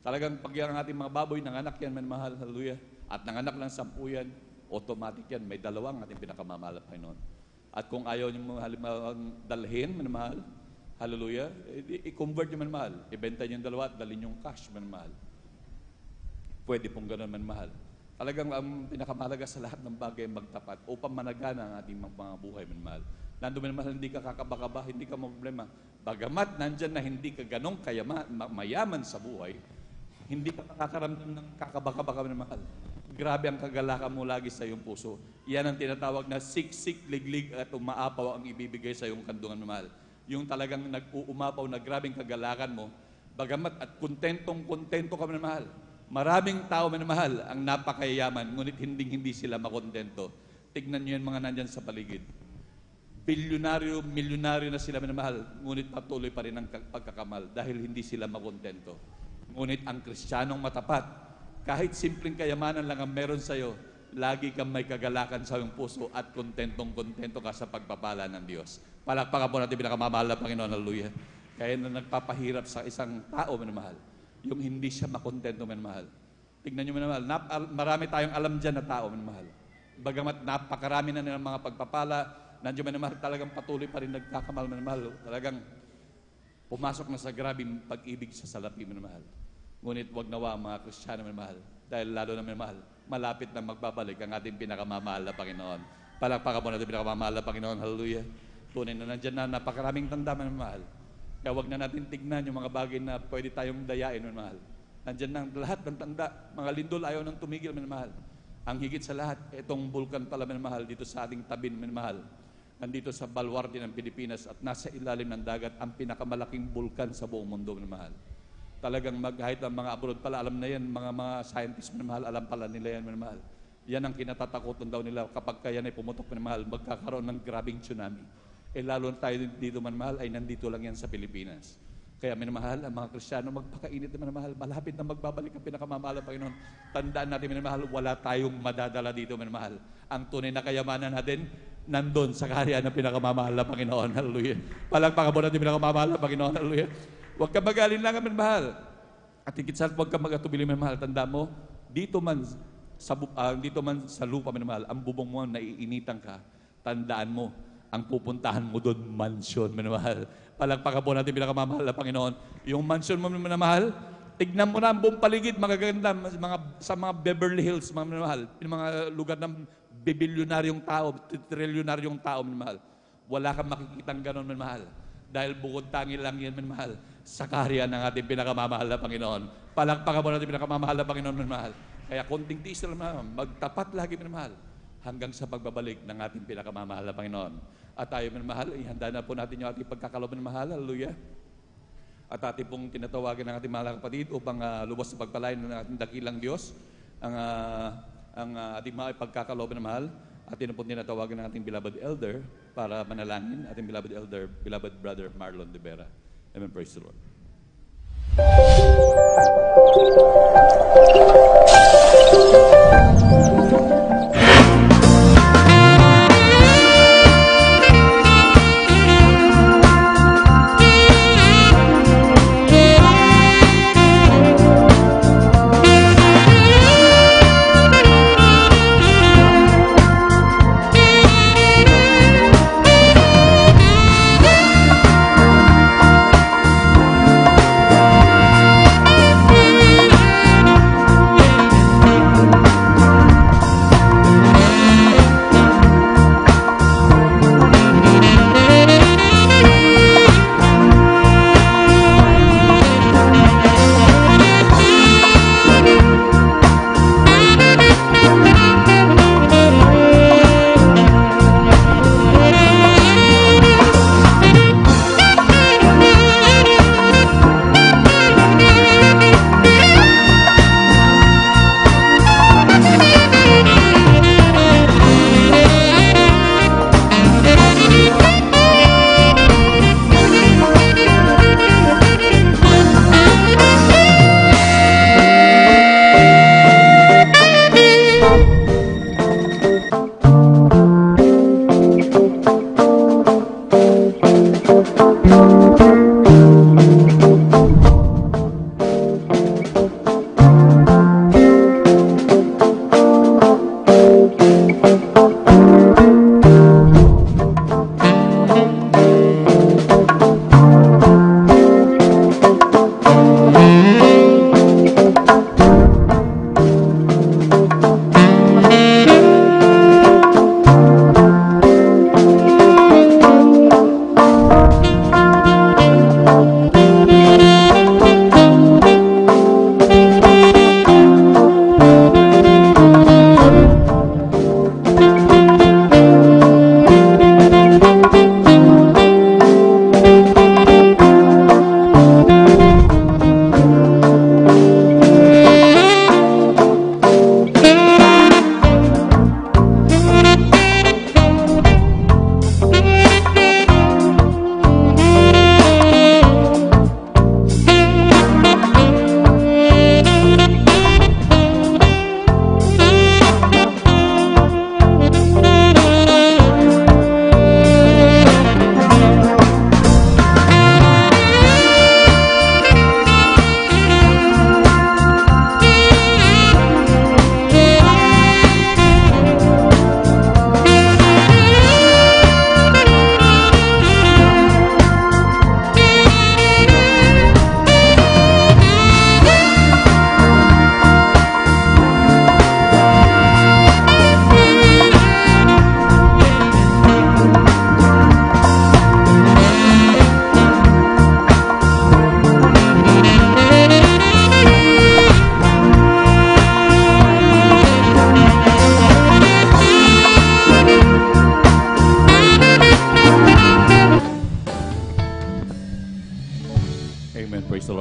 S9: Talagang pag yan ang ating mga baboy, nanganak yan minamahal, hallelujah. At nanganak lang 10 yan, automatic yan, may 2 ang ating pinakamamahal na Panginoon. At kung ayaw niyo mga halimbawa dalhin, minamahal, hallelujah, i-convert niyo minamahal. Ibenta niyo yung 2 at dalhin yung cash, minamahal. Pwede pong gano'n minamahal. Talagang ang pinakamahalaga sa lahat ng bagay magtapat upang managana ang ating mga buhay, minamahal. Nandun minamahal, hindi ka kakaba-kaba, hindi ka problema. Bagamat nandyan na hindi ka ganong mayaman sa buhay, hindi ka nakakaramdam ng kakaba-kaba, minamahal. Grabe ang kagalakan mo lagi sa iyong puso. Yan ang tinatawag na siksik, liglig at umaapaw ang ibibigay sa iyong kandungan, minamahal. Yung talagang nag-uumapaw na grabing kagalakan mo, bagamat at kontento ka, minamahal. Maraming tao, minamahal, ang napakayaman, ngunit hindi sila makontento. Tignan niyo yung mga nandyan sa paligid. Bilyonaryo, milyonaryo na sila, minamahal, ngunit patuloy pa rin ang pagkakamal dahil hindi sila makontento. Ngunit ang Kristiyanong matapat, kahit simpleng kayamanan lang ang meron sa'yo, lagi kang may kagalakan sa iyong puso at kontentong-kontento ka sa pagpapala ng Diyos. Palakpakan po natin pinakamamahal na Panginoon, hallelujah. Kaya na nagpapahirap sa isang tao, minamahal, yung hindi siya makontento, minamahal. Tignan nyo, minamahal, marami tayong alam dyan na tao, minamahal. Bagamat napakarami na ng mga pagpapala, nandiyo, minamahal, talagang patuloy pa rin nagkakamal, minamahal. Talagang pumasok na sa grabing pag-ibig sa salapi, minamahal. Ngunit wag nawa ang mga Kristiyano, minamahal. Dahil lalo na, minamahal, malapit na magbabalik ang ating pinakamamahal na Panginoon. Palakpakan po natin pinakamamahal na Panginoon, hallelujah. Tunay na nandiyan na napakaraming tanda, minamahal. Kaya huwag na natin tignan yung mga bagay na pwede tayong dayain, minamahal. Nandiyan na lahat ng tanda. Mga lindol ayaw nang tumigil, minamahal. Ang higit sa lahat, itong bulkan pala, minamahal, dito sa ating tabin, minamahal. Nandito sa baluarte ng Pilipinas at nasa ilalim ng dagat, ang pinakamalaking bulkan sa buong mundo, minamahal. Talagang kahit ang mga abroad pala, alam na yan, mga scientists, minamahal, alam pala nila yan, minamahal. Yan ang kinatatakutan daw nila kapag kaya na pumutok, minamahal, magkakaroon ng grabing tsunami. Lalo na tayo dito, minamahal, ay nandito lang yan sa Pilipinas. Kaya, minamahal, ang mga Kristiyano, magpakainit na, minamahal, malapit na magbabalik ang pinakamamahal ng Panginoon. Tandaan natin, minamahal, wala tayong madadala dito, minamahal. Ang tunay na kayamanan natin, nandun sa kaharian ng pinakamamahal na Panginoon. Hallelujah. Palakpakan mo natin pinakamamahal na Panginoon. Hallelujah. Huwag ka mag-alin lang, minamahal. At higit sa huwag ka mag-atubili, minamahal. Tanda mo, dito man sa lupa, minamahal, ang bubong mo, naiinitan ka, tandaan mo, ang pupuntahan mo doon, mansion, minamahal. Palakpakan po natin pinakamamahal na Panginoon. Yung mansion mo, minamahal, tignan mo na ang buong paligid, magaganda, sa mga Beverly Hills, mga minamahal, yung mga lugar ng bibilyonaryong tao, trilyonaryong tao, minamahal. Wala kang makikitang ganon, minamahal. Dahil bukod tangi lang yan, minamahal, sa kaharian ng ating pinakamamahal na Panginoon. Palakpakan po natin pinakamamahal na Panginoon, minamahal. Kaya konting tiis lang, magtapat lagi, minamahal, hanggang sa pagbabalik ng ating pinakamamahal na Panginoon. At tayo, minamahal, ihanda na po natin yung ating pagkakalob, minamahal, hallelujah. At ating pong tinatawagan ng ating mga kapatid upang lubos sa pagpalain ng ating dakilang Diyos, ang ating mga pagkakalob, minamahal. Atin po tinatawagan ng ating beloved elder para manalangin, ating beloved elder, beloved brother Marlon de Vera. Amen, praise the Lord.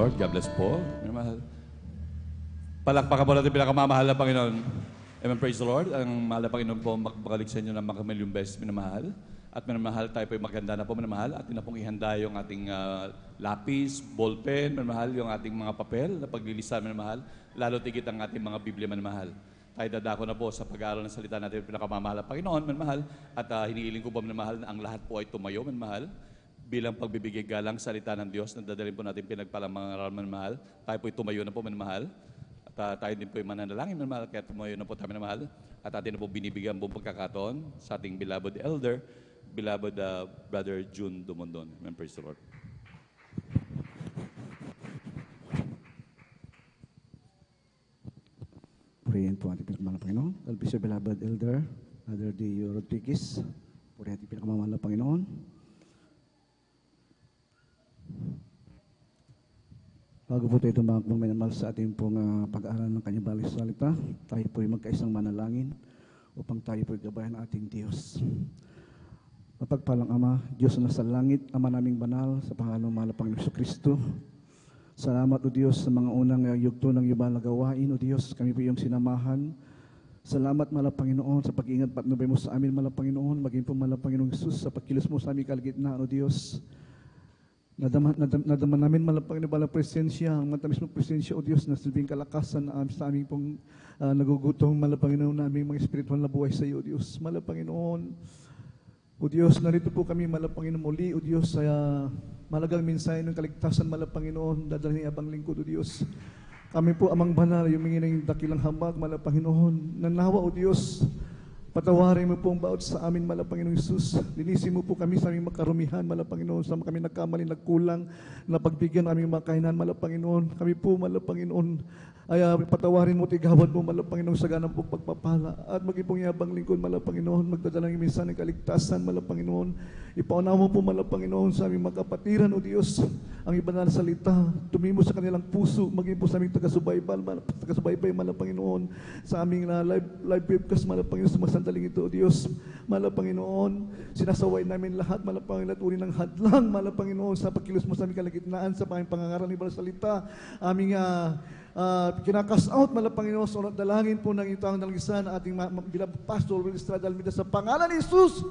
S9: Lord. God bless po. Minamahal. Palakpakan po natin pinakamamahal na Panginoon. Amen. Praise the Lord. Ang mahal na Panginoon po magpakalik sa inyo ng makamilyong beses, minamahal. At minamahal, tayo po maganda na po, minamahal. At na pong ihanda yung ating lapis, ballpen, minamahal, yung ating mga papel na paglilisan, minamahal. Lalo tigit ang ating mga Biblia, minamahal. Tayo dadako na po sa pag-aaral ng salita natin pinakamamahal na Panginoon, minamahal. At hinihiling ko po, minamahal, na ang lahat po ay tumayo, minamahal. Bilang pagbibigay galang salita ng Diyos na dadalhin po natin pinagpalang mga aral, minamahal. Tayo po ay tumayo na po, minamahal. At tayo din po ay mananalangin, minamahal, kaya tumayo na po tayo, minamahal. At atin na po binibigyan buong pagkakataon sa ating beloved elder, beloved Brother June Dumondon. Amen. Praise the Lord.
S10: Purihin po ating pinakamahal na Panginoon. God bless you, beloved elder, Brother Dio Rodriguez. Purihin ating pinakamahal na Panginoon. Bago po tayo tumakbong minamahal sa ating pong pag-aaral ng kanyang balis salita, tayo po ay magkaisang manalangin upang tayo po gabayan ng ating Diyos. Mapagpalang Ama, Diyos na nasa langit, Ama naming banal, sa pangalan ng mahal na Panginoon Jesucristo. Salamat o Diyos sa mga unang yugto ng iyong na gawain. O Diyos, kami po iyong sinamahan. Salamat mahal na Panginoon sa pag-ingat patnubay mo sa amin mahal na Panginoon, maging po mahal na Panginoong Jesus sa pagkilos mo sa aming kalagitnaan o Diyos. Nadama namin malapang na presensya, ang matamis mong presensya, O Diyos, na silbing kalakasan sa aming pong nagugutong malapanginoon na aming mga espiritual na buhay sa iyo, O Diyos. Malapanginoon, O Diyos, narito po kami malapanginoon muli, O Diyos, sa malagang mensahe ng kaligtasan, malapanginoon, dadalhin ni abang lingkod, O Diyos. Kami po amang banal, yung ng dakilang hambag, malapanginoon, nanawa, O Diyos, patawarin mo po ang bawat sa amin, Panginoong Isus. Linisin mo po kami sa aming makarumihan, Panginoon, sa kami nagkamali, nagkulang, na pagbigyan aming makainan, Panginoon. Kami po, Panginoon, ay patawarin mo, tigawad mo, Panginoon, sa ganang pong pagpapala. At maging pong yabang lingkod, Panginoon, magdadala ng minsan ng kaligtasan, Panginoon. Ipaunawa mo po, Panginoon, sa aming magkapatiran, O Diyos, ang ibanal salita. Tumimo sa kanilang puso, maging po sa aming taga-subaybay, Panginoon, sa aming live webcast, Panginoon, sumasandaling ito, O Diyos. Panginoon, sinasaway namin lahat, Panginoon, at uri ng hadlang, Panginoon, sa pagkilos mo sa aming kalagitnaan, sa aming pangangaral ng ibanal salita, aming kinakas out, Panginoon, sa dalangin po ng itang dalagisan, ating beloved Pastor Will Estrada Almeida, sa pangalan ni Jesus.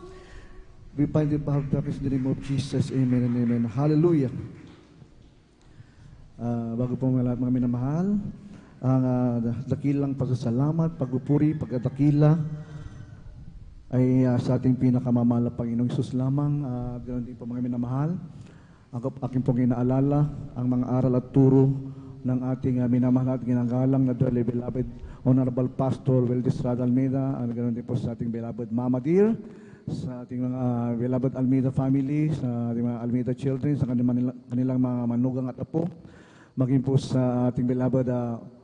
S10: We bind the power of darkness in the name of Jesus. Amen and amen. Hallelujah. Bago po mga lahat mga minamahal, ang dakilang pasasalamat, pagpupuri, pagdadakila ay sa ating pinakamamahal na Panginoong Isus lamang. Ganoon din po mga minamahal, aking pong inaalala ang mga aral at turo ng ating minamahal at ginagalang na dearly beloved Honorable Pastor Will Estrada Almeida. Ganoon din po sa ating beloved Mama Dear, sa ating mga beloved Almeida family, sa ating mga Almeida children, sa kanilang mga manugang at apo, maging po sa ating beloved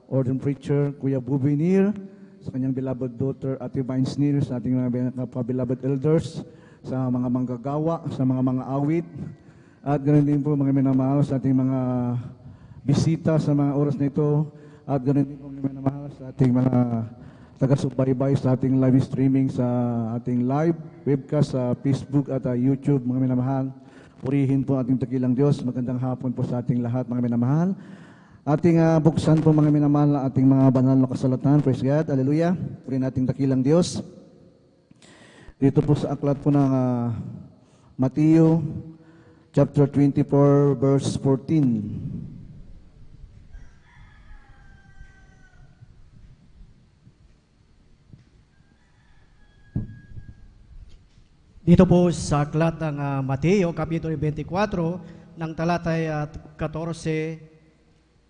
S10: ordained preacher, Kuya Bubinir, sa kanyang beloved daughter, Ate Vines Nir, sa ating mga beloved elders, sa mga manggagawa, sa mga awit, at ganoon din po mga minamahal sa ating mga bisita sa mga oras na ito, at ganoon din po mga minamahal sa ating mga taga-subaybay sa ating live streaming sa ating live webcast sa Facebook at YouTube, mga minamahal. Purihin po ating dakilang Diyos. Magandang hapon po sa ating lahat, mga minamahal. Ating buksan po, mga minamahal, ating mga banal na kasulatan. Praise God. Hallelujah. Purihin ating dakilang Diyos. Dito po sa aklat po ng Mateo chapter 24 verse 14.
S11: Dito po sa aklat ng Mateo, Kapitulo 24, ng talatay 14,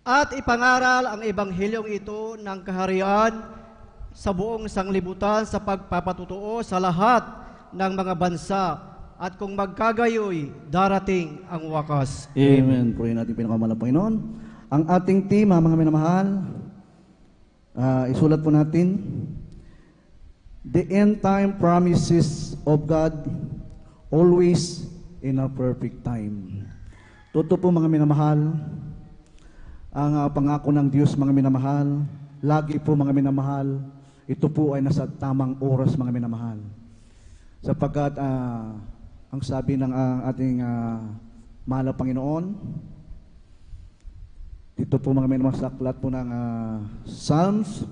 S11: at ipangaral ang ebanghilyong ito ng kaharian sa buong sanglibutan sa pagpapatutuo sa lahat ng mga bansa, at kung magkagayoy, darating ang wakas.
S10: Amen. Purihin natin pinakamahal na Panginoon. Ang ating tema, mga minamahal, isulat po natin, the end time promises of God always in a perfect time. Totoo po mga minamahal, ang pangako ng Diyos mga minamahal, lagi po mga minamahal, ito po ay nasa tamang oras mga minamahal. Sapagkat ang sabi ng ating mahal na Panginoon, Dito po mga minamahal sa aklat po ng Psalms,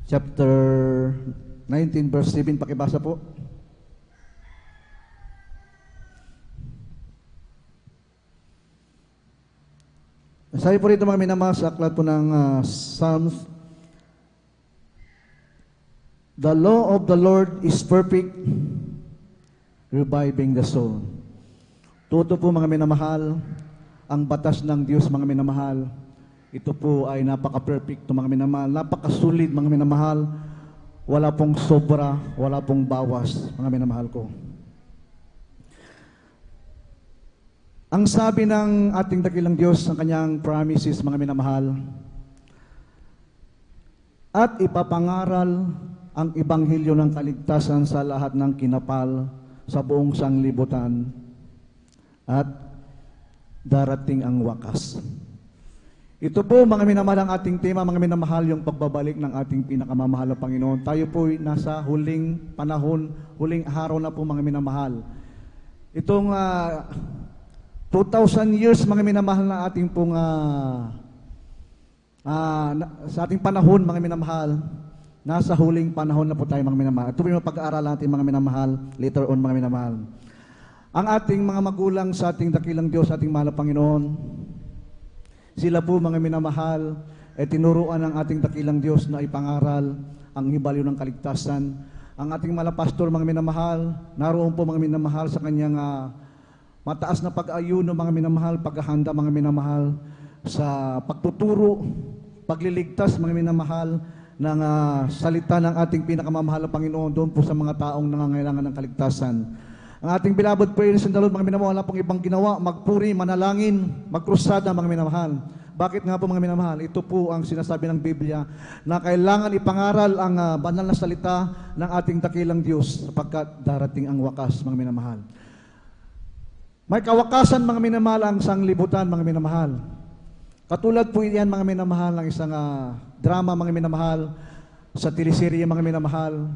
S10: chapter 19, verse 7, pakibasa po. Sabi po rito mga minamahal sa aklat po ng Psalms, the law of the Lord is perfect, reviving the soul. Totoo po mga minamahal, ang batas ng Diyos mga minamahal, ito po ay napaka-perfect mga minamahal, napaka-sulit mga minamahal, wala pong sobra, wala pong bawas mga minamahal ko. Ang sabi ng ating dakilang Diyos, ang kanyang promises mga minamahal, at ipapangaral ang ebanghelyo ng kaligtasan sa lahat ng kinapal sa buong sanglibutan at darating ang wakas. Ito po mga minamahal ang ating tema, mga minamahal, yung pagbabalik ng ating pinakamamahal na Panginoon. Tayo po nasa huling panahon, huling araw na po mga minamahal. Itong 2,000 years mga minamahal na ating pong sa ating panahon mga minamahal, nasa huling panahon na po tayo mga minamahal. Ito po yung pag-aaral natin mga minamahal later on mga minamahal. Ang ating mga magulang sa ating dakilang Diyos, ating mahal na Panginoon, sila po mga minamahal ay tinuruan ng ating dakilang Diyos na ipangaral ang hibalyo ng kaligtasan. Ang ating mahal na pastor mga minamahal, naroon po mga minamahal sa kanyang mataas na pag-ayuno mga minamahal, paghahanda mga minamahal sa pagtuturo, pagliligtas mga minamahal ng salita ng ating pinakamamahal na Panginoon doon po sa mga taong nangangailangan ng kaligtasan. Ang ating beloved prayers in the Lord mga minamahal, wala pong ibang ginawa, magpuri, manalangin, magkrusada mga minamahal. Bakit nga po mga minamahal? Ito po ang sinasabi ng Biblia na kailangan ipangaral ang banal na salita ng ating dakilang Diyos sapagkat darating ang wakas mga minamahal. May kawakasan mga minamahal ang sanglibutan mga minamahal. Katulad po yan mga minamahal ng isang drama mga minamahal, sa teleserye mga minamahal,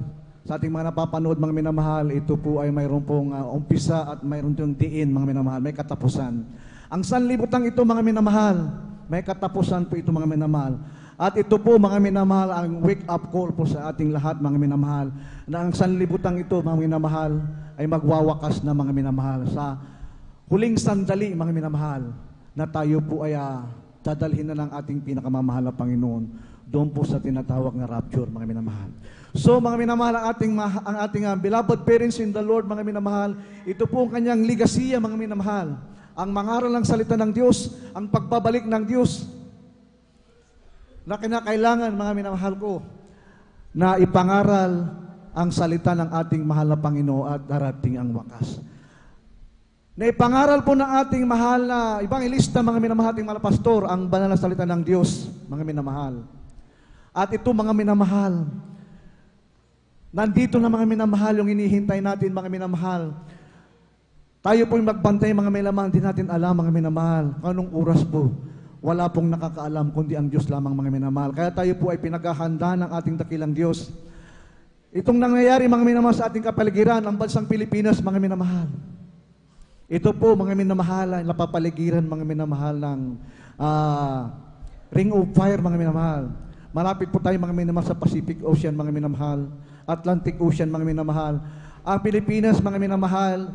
S10: sa ating mga napapanood mga minamahal, ito po ay mayroon pong umpisa at mayroon pong diin mga minamahal, may katapusan. Ang sanlibutan ito mga minamahal, may katapusan po ito mga minamahal. At ito po mga minamahal ang wake up call po sa ating lahat mga minamahal, na ang sanlibutan ito mga minamahal ay magwawakas na mga minamahal sa huling sandali mga minamahal, na tayo po ay dadalhin na ng ating pinakamamahal na Panginoon doon po sa tinatawag na rapture mga minamahal. So mga minamahal, ang ating beloved parents in the Lord mga minamahal, ito po ang kanyang ligasiya mga minamahal, ang mangaral ng salita ng Diyos, ang pagbabalik ng Diyos na kinakailangan mga minamahal ko na ipangaral ang salita ng ating mahal na Panginoon at darating ang wakas. Na ipangaral po ng ating mahal na evangelista mga minamahal, ating mahal na pastor, ang banal na salita ng Diyos mga minamahal. At ito mga minamahal, nandito na mga minamahal yung hinihintay natin mga minamahal. Tayo po yung magbantay mga minamahal, hindi natin alam mga minamahal kung anong oras po. Wala pong nakakaalam kundi ang Diyos lamang mga minamahal. Kaya tayo po ay pinaghahanda ng ating dakilang Diyos. Itong nangyayari mga minamahal sa ating kapaligiran, ang bansang Pilipinas mga minamahal. Ito po mga minamahal, napapaligiran mga minamahal ng Ring of Fire mga minamahal. Malapit po tayo mga minamahal sa Pacific Ocean mga minamahal, Atlantic Ocean mga minamahal. Ang Pilipinas mga minamahal,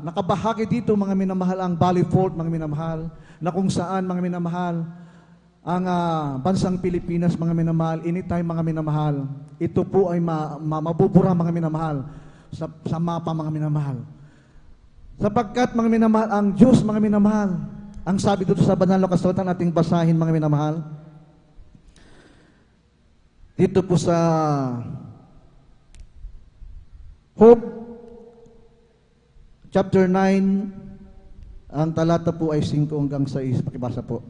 S10: nakabahagi dito mga minamahal ang Valley Fault mga minamahal, na kung saan mga minamahal ang bansang Pilipinas mga minamahal, anytime mga minamahal, ito po ay mabubura mga minamahal sa mapa mga minamahal. Sapagkat mga minamahal, ang Diyos mga minamahal, ang sabi dito sa banal na kasulatan nating basahin mga minamahal, dito po sa Hope chapter 9, ang talata po ay 5 hanggang 6. Pakibasa po.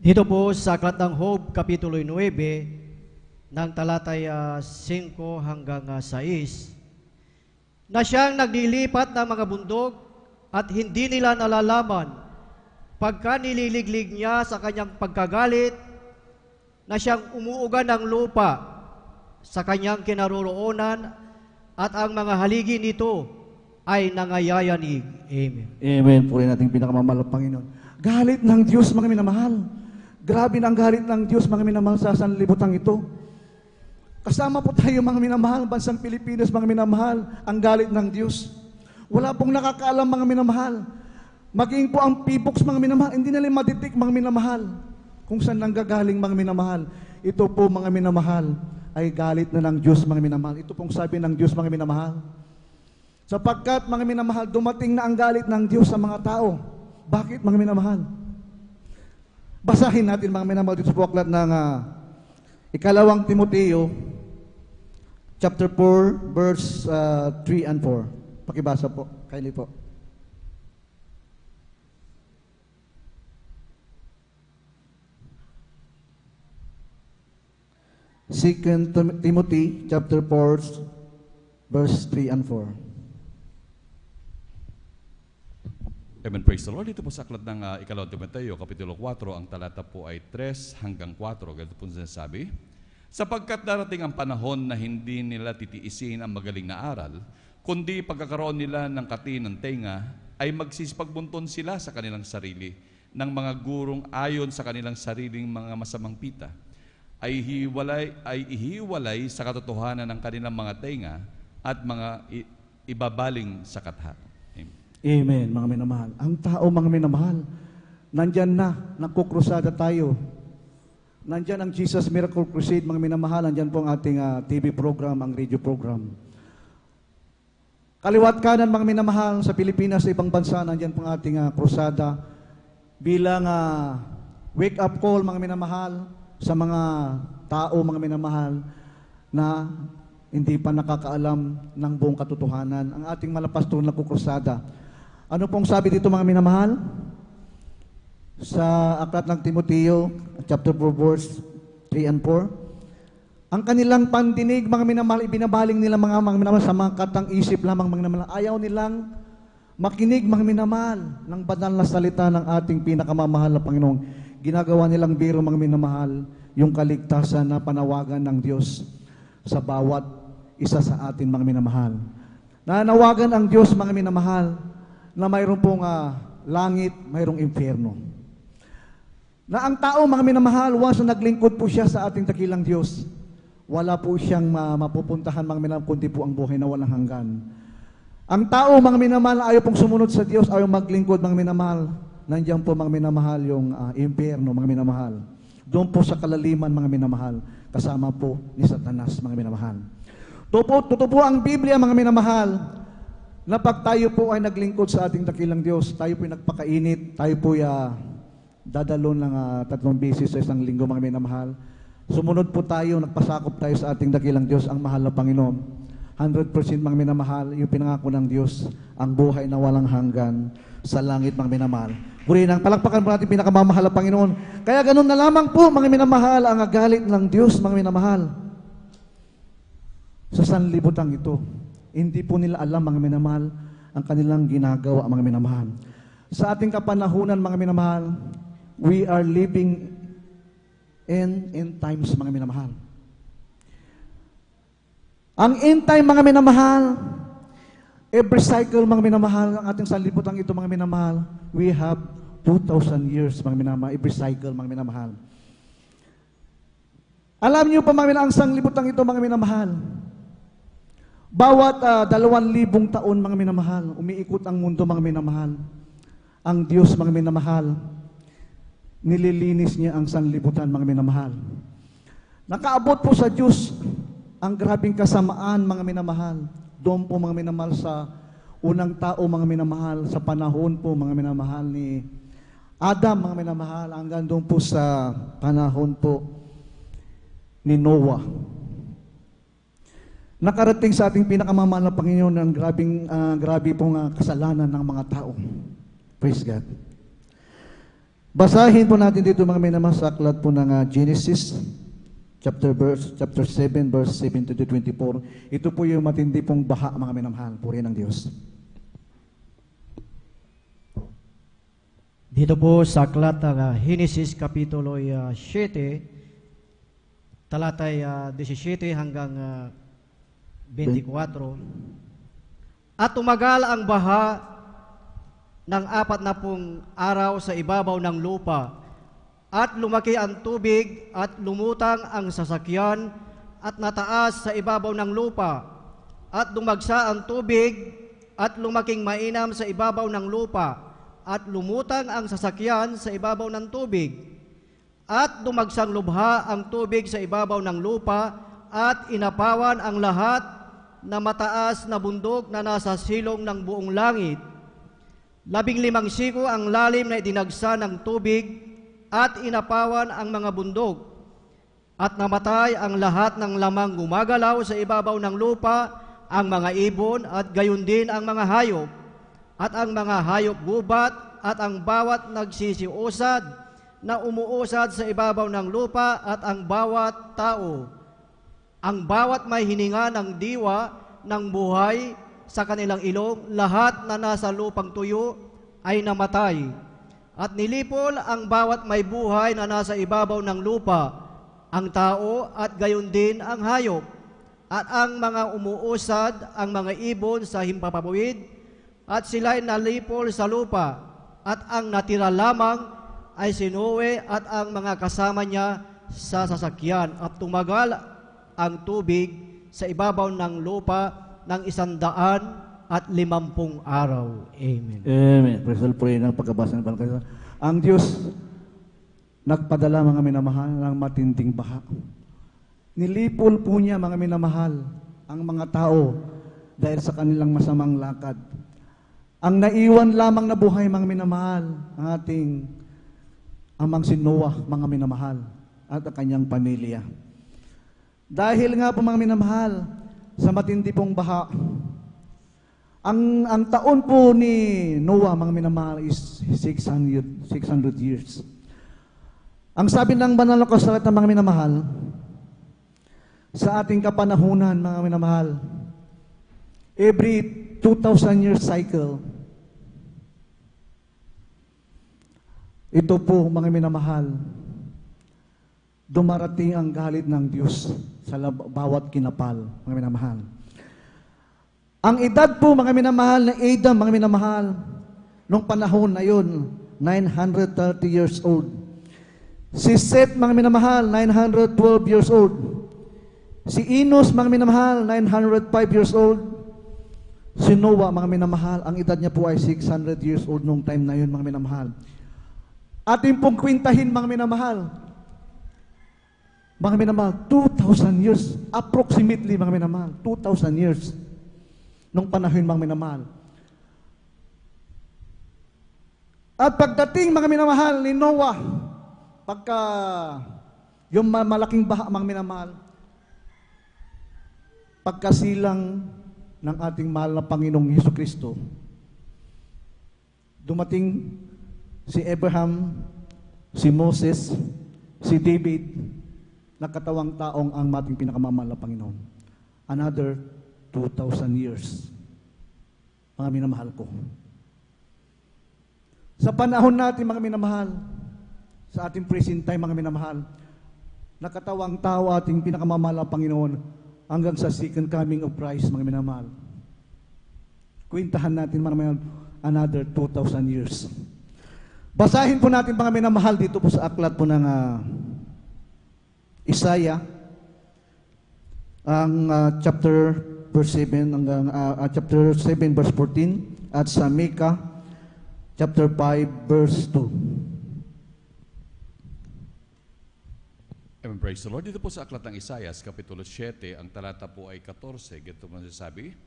S11: Dito po sa aklat ng Hope, Kapitulo 9, ng talatay 5 hanggang 6, na siyang naglilipat ng mga bundok at hindi nila nalalaman pagka nililiglig niya sa kanyang pagkagalit, na siyang umuuga ng lupa sa kanyang kinaroroonan at ang mga haligi nito ay nangayayanig. Amen.
S10: Amen. Purihin natin pinakamamahal na Panginoon. Galit ng Diyos, mga minamahal. Grabe na ang galit ng Diyos, mga minamahal, sa sanlibutan ito. Kasama po tayo, mga minamahal, bansang Pilipinas, mga minamahal, ang galit ng Diyos. Wala pong nakakaalam, mga minamahal. Maging po ang PBOX, mga minamahal, hindi nila maditik, mga minamahal, kung saan nanggagaling, mga minamahal. Ito po, mga minamahal, ay galit na ng Diyos, mga minamahal. Ito pong sabi ng Diyos, mga minamahal. Sapagkat, mga minamahal, dumating na ang galit ng Diyos sa mga tao. Bakit, mga minamahal? Basahin natin, mga minamahal, dito sa aklat ng Ikalawang Timoteo, chapter 4, verse 3 and 4. Pakibasa po, kindly po. Second Timothy, chapter 4, verse 3 and 4.
S12: Amen, praise the Lord. Dito po sa aklat ng Ikalawang Timoteo, Kapitulo 4, ang talata po ay 3 hanggang 4. Ganito po sinasabi, sapagkat darating ang panahon na hindi nila titiisin ang magaling na aral, kundi pagkakaroon nila ng kati ng tenga, ay magsisipagbunton sila sa kanilang sarili, ng mga gurong ayon sa kanilang sariling mga masamang pita, ay ihiwalay sa katotohanan ng kanilang mga tenga at mga ibabaling sa katha.
S10: Amen, mga minamahal. Ang tao, mga minamahal, nandyan na, nagkukrusada tayo. Nandyan ang Jesus Miracle Crusade, mga minamahal. Nandyan po ang ating TV program, ang radio program. Kaliwat kanan, mga minamahal, sa Pilipinas, sa ibang bansa, nandyan po ang ating krusada bilang wake-up call, mga minamahal, sa mga tao, mga minamahal, na hindi pa nakakaalam ng buong katotohanan. Ang ating malapastor na kukrusada. Ano pong sabi dito, mga minamahal? Sa aklat ng Timoteo, chapter 4, verse 3 and 4. Ang kanilang pandinig, mga minamahal, ibinabaling nila, mga minamahal, sa mga katang isip lamang, mga minamahal. Ayaw nilang makinig, mga minamahal, ng banal na salita ng ating pinakamamahal na Panginoon. Ginagawa nilang biro, mga minamahal, yung kaligtasan na panawagan ng Diyos sa bawat isa sa atin, mga minamahal. Nanawagan ang Diyos, mga minamahal, na mayroon pong langit, mayroong impyerno. Na ang tao, mga minamahal, once na naglingkod po siya sa ating dakilang Diyos, wala po siyang mapupuntahan, mga minamahal, kundi po ang buhay na walang hanggan. Ang tao, mga minamahal, ayaw pong sumunod sa Diyos, ayaw maglingkod, mga minamahal, nandiyan po, mga minamahal, yung impyerno, mga minamahal. Doon po sa kalaliman, mga minamahal, kasama po ni Satanas, mga minamahal. Totoo po ang Biblia, mga minamahal, na pag tayo po ay naglingkod sa ating dakilang Diyos, tayo po ay nagpakainit, tayo po ay dadalon ng 3 beses sa isang linggo, mga minamahal. Sumunod po tayo, nagpasakop tayo sa ating dakilang Diyos, ang mahal na Panginoon. 100% mga minamahal, yung pinangako ng Diyos, ang buhay na walang hanggan sa langit, mga minamahal. Purihin ang palakpakan po natin pinakamamahal na Panginoon. Kaya ganun na lamang po, mga minamahal, ang galit ng Diyos, mga minamahal. Sa sanlibutan ito, hindi po nila alam, mga minamahal, ang kanilang ginagawa, mga minamahal. Sa ating kapanahunan, mga minamahal, we are living in end times, mga minamahal. Ang end time, mga minamahal, every cycle, mga minamahal, ang ating sanlibutan ito, mga minamahal, we have 2,000 years, mga minamahal, every cycle, mga minamahal. Alam niyo pa, mga minamahal, ang sanlibutan ito, mga minamahal, bawat 2,000 taon, mga minamahal, umiikot ang mundo, mga minamahal. Ang Diyos, mga minamahal, nililinis niya ang sanlibutan, mga minamahal. Nakaabot po sa Diyos ang grabing kasamaan, mga minamahal. Doon po, mga minamahal, sa unang tao, mga minamahal, sa panahon po, mga minamahal, ni Adam, mga minamahal, hanggang doon po sa panahon po ni Noah. Nakarating sa ating pinakamamahal na Panginoon ang grabe pong kasalanan ng mga tao. Praise God. Basahin po natin dito, mga minamahal, sa aklat po ng Genesis, chapter 7, verse 17 to 24. Ito po yung matindi pong baha, mga minamahal. Purihin ng Diyos.
S11: Dito po sa aklat ng Genesis, Kapitulo 7, talatay 17 hanggang 24. At tumagal ang baha ng 40 araw sa ibabaw ng lupa, at lumaki ang tubig at lumutang ang sasakyan at nataas sa ibabaw ng lupa, at dumagsa ang tubig at lumaking mainam sa ibabaw ng lupa, at lumutang ang sasakyan sa ibabaw ng tubig, at dumagsang lubha ang tubig sa ibabaw ng lupa, at inapawan ang lahat na mataas na bundok na nasa silong ng buong langit. 15 siko ang lalim na idinagsa ng tubig, at inapawan ang mga bundok, at namatay ang lahat ng lamang gumagalaw sa ibabaw ng lupa, ang mga ibon at gayon din ang mga hayop, at ang mga hayop gubat, at ang bawat nagsisiusad na umuusad sa ibabaw ng lupa, at ang bawat tao, ang bawat may hininga ng diwa ng buhay sa kanilang ilong, lahat na nasa lupang tuyo ay namatay. At nilipol ang bawat may buhay na nasa ibabaw ng lupa, ang tao at gayon din ang hayop, at ang mga umuusad, ang mga ibon sa himpapawid, at sila'y nalipol sa lupa, at ang natira lamang ay si Noe at ang mga kasama niya sa sasakyan, at tumagal ang tubig sa ibabaw ng lupa ng 150 araw. Amen.
S10: Amen. Praise the Lord. Pray ng pagkabasa ng Bangkay. Ang Diyos nagpadala, mga minamahal, ng matinding baha. Nilipol po niya, mga minamahal, ang mga tao dahil sa kanilang masamang lakad. Ang naiwan lamang na buhay, mga minamahal, ang ating amang si Noah, mga minamahal, at ang kanyang pamilya. Dahil nga po, mga minamahal, sa matindi pong baha, ang taon po ni Noah, mga minamahal, is 600 years. Ang sabi ng banal na kasulatan, mga minamahal, sa ating kapanahunan, mga minamahal, every 2,000 year cycle, ito po, mga minamahal, dumarating ang galit ng Diyos sa bawat kinapal, mga minamahal. Ang edad po, mga minamahal, na Adam, mga minamahal, nung panahon na yun, 930 years old. Si Seth, mga minamahal, 912 years old. Si Enos, mga minamahal, 905 years old. Si Noah, mga minamahal, ang edad niya po ay 600 years old nung time na yun, mga minamahal. Ating pong kwintahin, mga minamahal, 2,000 years, approximately, mga minamahal, 2,000 years. Nung panahon, mga minamahal. At pagdating, mga minamahal, ni Noah, pagka yung malaking baha, mga minamahal, pagkasilang ng ating mahal na Panginoong Hesukristo, dumating si Abraham, si Moses, si David, na katawang taong ang ating pinakamamahal na Panginoon. Another 2,000 years. Mga minamahal ko. Sa panahon natin, mga minamahal, sa ating present time, mga minamahal, nakatawang tao ating pinakamamahal na Panginoon hanggang sa second coming of Christ, mga minamahal. Kwintahan natin, mga minamahal, another 2,000 years. Basahin po natin, mga minamahal, dito po sa aklat po ng Isaiah, ang chapter verse 7 hanggang chapter 7 verse 14, at sa Micah chapter 5 verse 2.
S12: Amen, praise the Lord. Dito po sa aklat ng Isaias, kapitulo 7, ang talata po ay 14. Ganito mo nasasabi,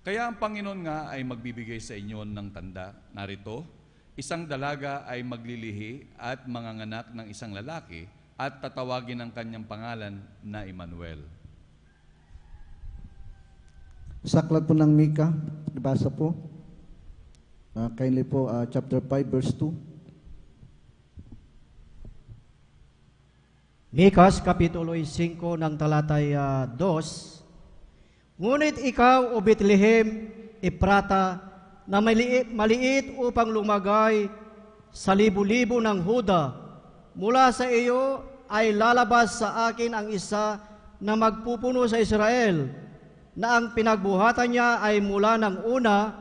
S12: kaya ang Panginoon nga ay magbibigay sa inyo ng tanda. Narito, isang dalaga ay maglilihi at manganganak ng isang lalaki, at tatawagin ang kanyang pangalan na Emmanuel.
S10: Sa aklat po ng Micah, nabasa po, kindly po, chapter 5 verse 2.
S11: Micah, kapitulo 5 ng talatay 2. Ngunit ikaw, o Bethlehem, Ephrata, na maliit upang lumagay sa libu-libo ng Huda, mula sa iyo ay lalabas sa akin ang isa na magpupuno sa Israel, na ang pinagbuhatan niya ay mula ng una,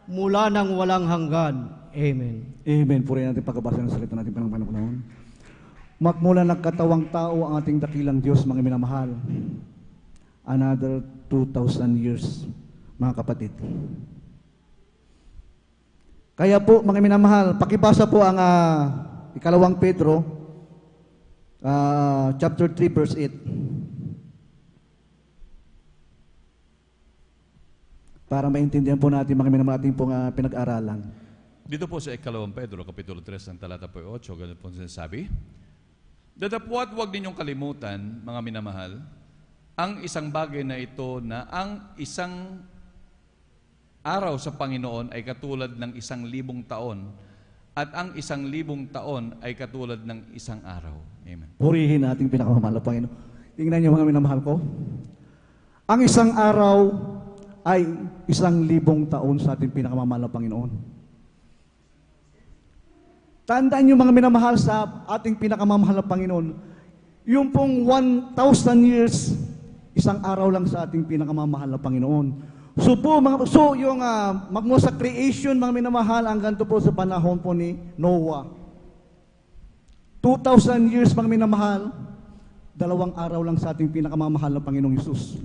S11: mula ng walang hanggan. Amen.
S10: Amen. Purihin natin pagkabasa ng salita natin Panginoon. Magmula nagkatawang tao ang ating dakilang Diyos, mga minamahal. Another 2,000 years, mga kapatid. Kaya po, mga minamahal, pakibasa po ang ikalawang Pedro, chapter 3, verse 8. Para maintindihan po natin, mga minamahal, ating pong pinag-aralan.
S12: Dito po sa ikalawang Pedro, kapitulo 3, ng talata po 8, ganun po sinasabi, Datapwat huwag ninyong kalimutan, mga minamahal, ang isang bagay na ito na ang isang araw sa Panginoon ay katulad ng 1,000 taon at ang 1,000 taon ay katulad ng isang araw. Amen.
S10: Purihin natin pinakamamahal na Panginoon. Tingnan niyo mga minamahal ko. Ang isang araw ay 1,000 taon sa ating pinakamamahal na Panginoon. Tandaan niyo mga minamahal sa ating pinakamamahal na Panginoon, yung pong 1,000 years, isang araw lang sa ating pinakamamahal na Panginoon. So yung magmula sa creation, mga minamahal, hanggang po sa panahon po ni Noah. 2,000 years, mga minamahal, 2 araw lang sa ating pinakamamahal na Panginoong Hesus.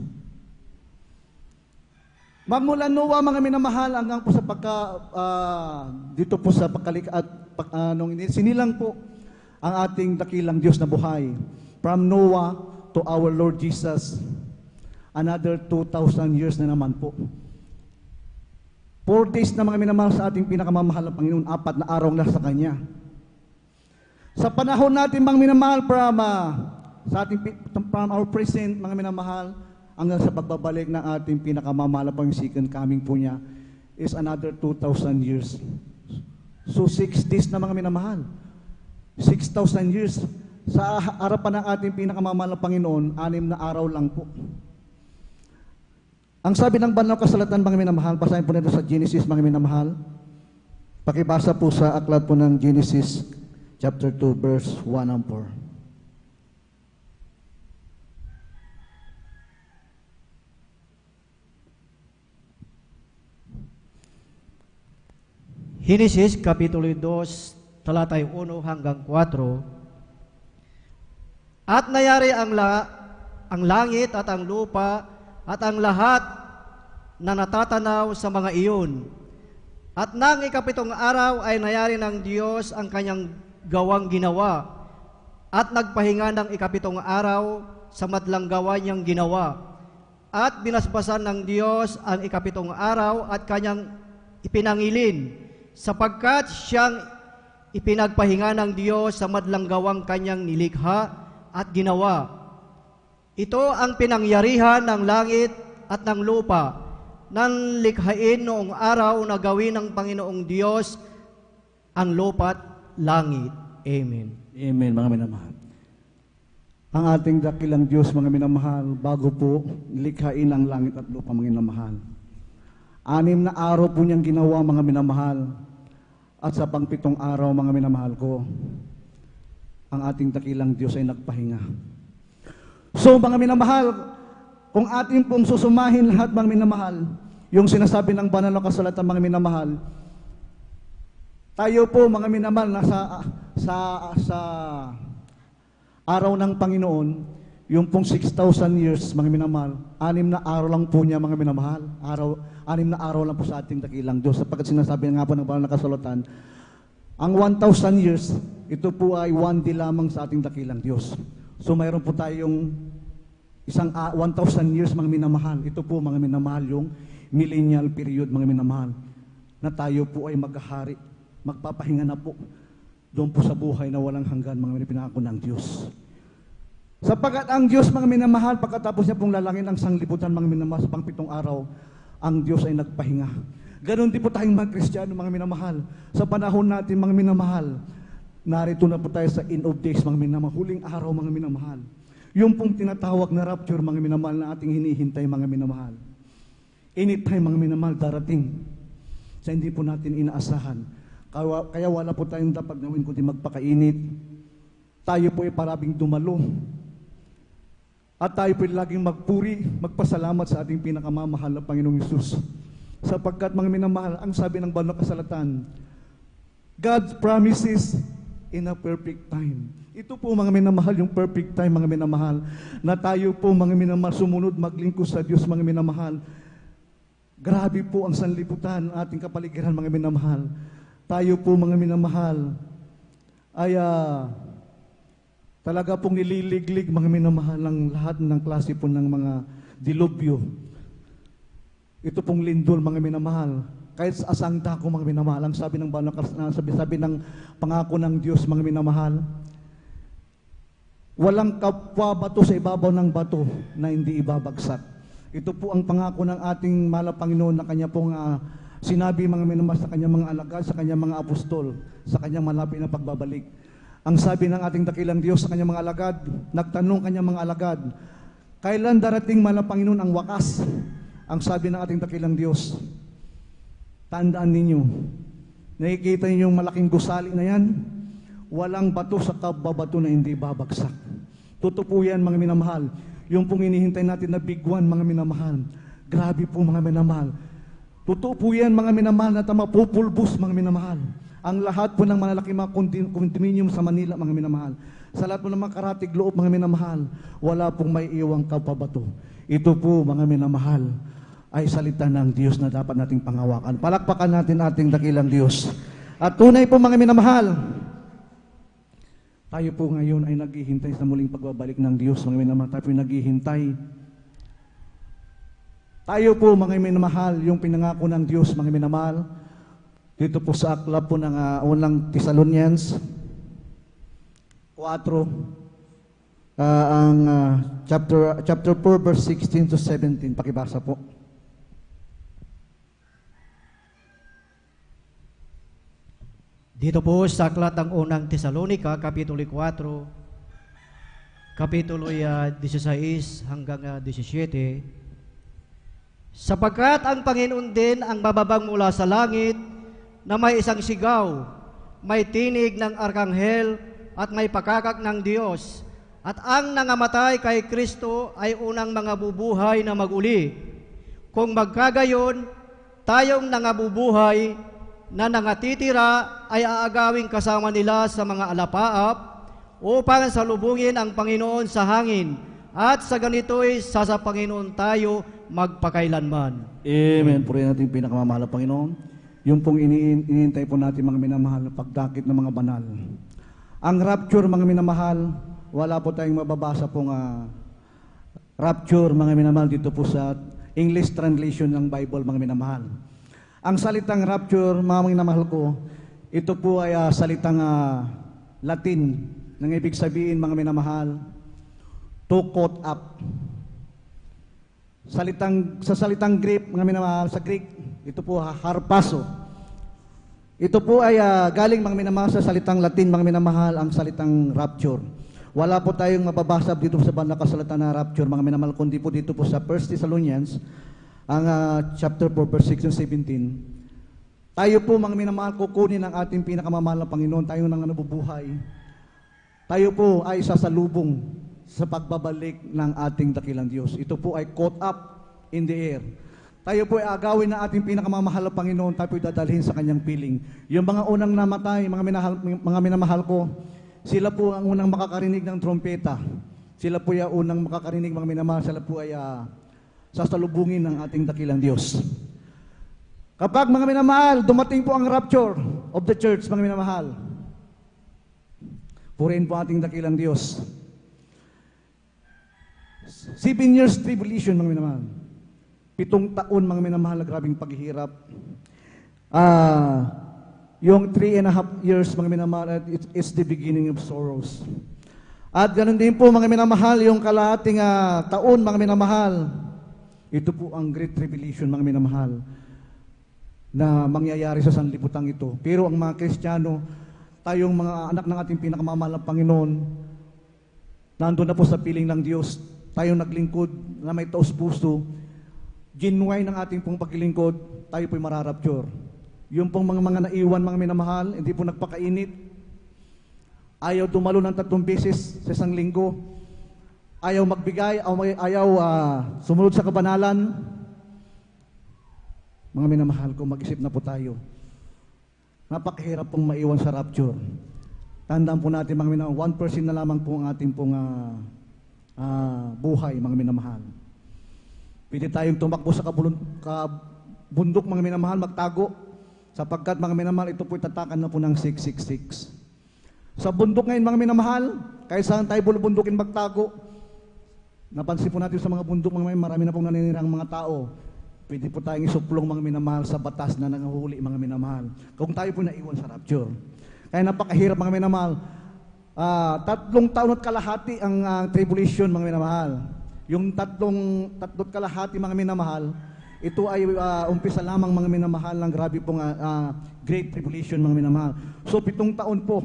S10: Magmula Noah, mga minamahal, hanggang po sa dito po sa nung sinilang po ang ating dakilang Diyos na buhay. From Noah to our Lord Jesus, another 2,000 years na naman po. 4 days na mga minamahal sa ating pinakamamahal na Panginoon, 4 na araw na sa Kanya. Sa panahon natin, mga minamahal, from our present, mga minamahal, hanggang sa pagbabalik ng ating pinakamamahal na Panginoon, second coming po niya, is another 2,000 years. So 6 days na mga minamahal. 6,000 years. Sa harapan ng ating pinakamamahal na Panginoon, 6 na araw lang po. Ang sabi ng banal na kasulatan, mga minamahal, basahin po nito sa Genesis, mga minamahal. Pakibasa po sa aklat po ng Genesis, chapter 2, verse 1 and 4.
S11: Genesis, Kapitulo 2, talatay 1 hanggang 4. At nayari ang langit at ang lupa at ang lahat na natatanaw sa mga iyon. At nang ikapitong araw ay nayari ng Diyos ang kanyang gawang ginawa at nagpahinga ng ikapitong araw sa madlang gawa niyang ginawa. At binasbasan ng Diyos ang ikapitong araw at kanyang ipinangilin, sapagkat siyang ipinagpahinga ng Diyos sa madlang gawang kanyang nilikha at ginawa. Ito ang pinangyarihan ng langit at ng lupa, nang likhain noong araw na gawin ng Panginoong Diyos ang lupa't langit. Amen.
S10: Amen, mga minamahal. Ang ating dakilang Diyos, mga minamahal, bago po likhain ang langit at lupa, mga minamahal, 6 na araw po niyang ginawa, mga minamahal. At sa pang-7 araw, mga minamahal ko, ang ating dakilang Diyos ay nagpahinga. So, mga minamahal, kung ating pong susumahin lahat, mga minamahal, yung sinasabi ng banal na kasulatan, mga minamahal, tayo po, mga minamahal, sa araw ng Panginoon, yung pong 6,000 years, mga minamahal, 6 na araw lang po niya, mga minamahal. 6 na araw lang po sa ating dakilang Diyos. Sapagkat sinasabi nga po ng banal na kasulatan, ang 1,000 years, ito po ay 1 day lamang sa ating dakilang Diyos. So mayroon po tayong 1,000 years, mga minamahal. Ito po, mga minamahal, yung millennial period, mga minamahal, na tayo po ay maghahari, magpapahinga na po doon po sa buhay na walang hanggan, mga pinangako ng Diyos. Sapagkat ang Diyos, mga minamahal, pagkatapos niya pong lalangin ang sanglibutan, mga minamahal, sa pang-7 araw, ang Diyos ay nagpahinga. Ganon din po tayong mga Kristiyano, mga minamahal. Sa panahon natin, mga minamahal, narito na po tayo sa end of days, mga minamahal, huling araw, mga minamahal. Yung pong tinatawag na rapture, mga minamahal, na ating hinihintay, mga minamahal. Anytime, mga minamahal, darating sa hindi po natin inaasahan. Kaya wala po tayong dapat gawin kundi magpakainit. Tayo po ay parabing dumalo. At tayo po laging magpuri, magpasalamat sa ating pinakamamahal na Panginoong Hesus. Sapagkat mga minamahal, ang sabi ng banal na kasalatan, God promises in a perfect time. Ito po mga minamahal, yung perfect time mga minamahal, na tayo po mga minamahal sumunod maglingkod sa Diyos mga minamahal. Grabe po ang sanlibutan, ating kapaligiran mga minamahal. Tayo po mga minamahal ay talaga pong nililiglig mga minamahal ng lahat ng klase po ng mga dilubyo. Ito pong lindol mga minamahal. Kahit sa asang dako mga minamahal, ang sabi ng sabi ng pangako ng Diyos mga minamahal, walang kapwa bato sa ibabaw ng bato na hindi ibabagsak. Ito po ang pangako ng ating mahal na Panginoon na kanya pong sinabi mga minamahal sa kanyang mga alagad, sa kanyang mga apostol, sa kanyang malapit na pagbabalik. Ang sabi ng ating dakilang Diyos sa kanyang mga alagad, nagtanong kanyang mga alagad, kailan darating mahal na Panginoon ang wakas? Ang sabi ng ating dakilang Diyos, tandaan ninyo, nakikita ninyo yung malaking gusali na yan, walang bato sa kababato na hindi babagsak. Totoo po yan mga minamahal. Yung pong hinihintay natin na big one mga minamahal. Grabe po mga minamahal. Totoo po yan mga minamahal na mapupulbos mga minamahal. Ang lahat po ng malalaking mga condominium sa Manila mga minamahal. Sa lahat po ng mga karatig loob mga minamahal, wala pong may iwang kapabato. Ito po mga minamahal ay salita ng Diyos na dapat nating pangawakan. Palakpakan natin ating dakilang Diyos. At tunay po mga minamahal, tayo po ngayon ay naghihintay sa muling pagbabalik ng Diyos. Mga minamahal, tayo po naghihintay. Tayo po mga minamahal, yung pinangako ng Diyos mga minamahal, dito po sa aklat po ng unang Thessalonians 4, ang chapter 4 verse 16 to 17. Pakibasa po.
S11: Dito po sa aklat ng unang Tesalonica, Kapitulo 4, Kapitulo 16 hanggang 17, sapagkat ang Panginoon din ang bababang mula sa langit na may isang sigaw, may tinig ng arkanghel at may pakakak ng Diyos, at ang nangamatay kay Kristo ay unang mga bubuhay na maguli. Kung magkagayon, tayong nangabubuhay na nangatitira ay aagawing kasama nila sa mga alapaap upang salubungin ang Panginoon sa hangin, at sa ganito'y sa Panginoon tayo magpakailanman.
S10: Amen. Purihin natin pinakamamahal na Panginoon. Yung pong iniintay po natin mga minamahal na pagdakit ng mga banal. Ang rapture mga minamahal, wala po tayong mababasa pong rapture mga minamahal dito po sa English translation ng Bible mga minamahal. Ang salitang rapture mga minamahal ko, ito po ay salitang Latin, nang ibig sabihin mga minamahal, to caught up. Sa salitang Greek mga minamahal, sa Greek, ito po harpaso. Ito po ay galing mga minamahal sa salitang Latin mga minamahal, ang salitang rapture. Wala po tayong mababasa dito sa banal na kasulatan na rapture mga minamahal, kundi po dito po sa 1 Thessalonians, ang chapter 4 verse 6 and 17. Tayo po mga minamahal, kukunin ang ating pinakamamahal na Panginoon, tayo nang nabubuhay. Tayo po ay sasalubong sa pagbabalik ng ating dakilang Diyos. Ito po ay caught up in the air. Tayo po ay agawin na ating pinakamamahal na Panginoon, tayo po ay dadalhin sa kanyang piling. Yung mga unang namatay, mga minamahal ko, sila po ang unang makakarinig ng trompeta. Sila po ay unang makakarinig mga minamahal, sila po ay sasalubungin ng ating dakilang Diyos. Kapag mga minamahal, dumating po ang rapture of the church, mga minamahal, purihin po ating dakilang Diyos. 7 years tribulation, mga minamahal. 7 taon, mga minamahal, na grabing paghihirap. Yung 3.5 years, mga minamahal, it's the beginning of sorrows. At ganun din po, mga minamahal, yung kalahating taon, mga minamahal, ito po ang Great Tribulation, mga minamahal, na mangyayari sa sanlibutan ito. Pero ang mga Kristiyano, tayong mga anak ng ating pinakamamahal na Panginoon, nandun na po sa piling ng Diyos, tayong naglingkod na may taos puso, genuine ng ating pong paglilingkod, tayo po'y mararapture. Yung pong mga naiwan, mga minamahal, hindi po nagpakainit, ayaw dumalo ng 3 beses sa isang linggo, ayaw magbigay, ayaw sumunod sa kabanalan, mga minamahal ko, mag-isip na po tayo. Napakahirap pong maiwan sa rapture. Tandaan po natin, mga minamahal, 1% na lamang po ang ating pong buhay, mga minamahal. Pwede tayong tumakbo sa bundok, mga minamahal, magtago, sapagkat, mga minamahal, ito po itatakan na po ng 666. Sa bundok ngayon, mga minamahal, kahit saan tayo bulubundukin magtago, napansin po natin sa mga bundok, mga minamahal, marami na pong naninirang mga tao. Pwede po tayong isuplong, mga minamahal, sa batas na nanguhuli, mga minamahal, kung tayo po naiwan sa rapture. Kaya napakahirap, mga minamahal. 3 taon at kalahati ang tribulation, mga minamahal. Yung tatlot kalahati, mga minamahal, ito ay umpisa lamang, mga minamahal, ng grabe pong Great Tribulation, mga minamahal. So 7 taon po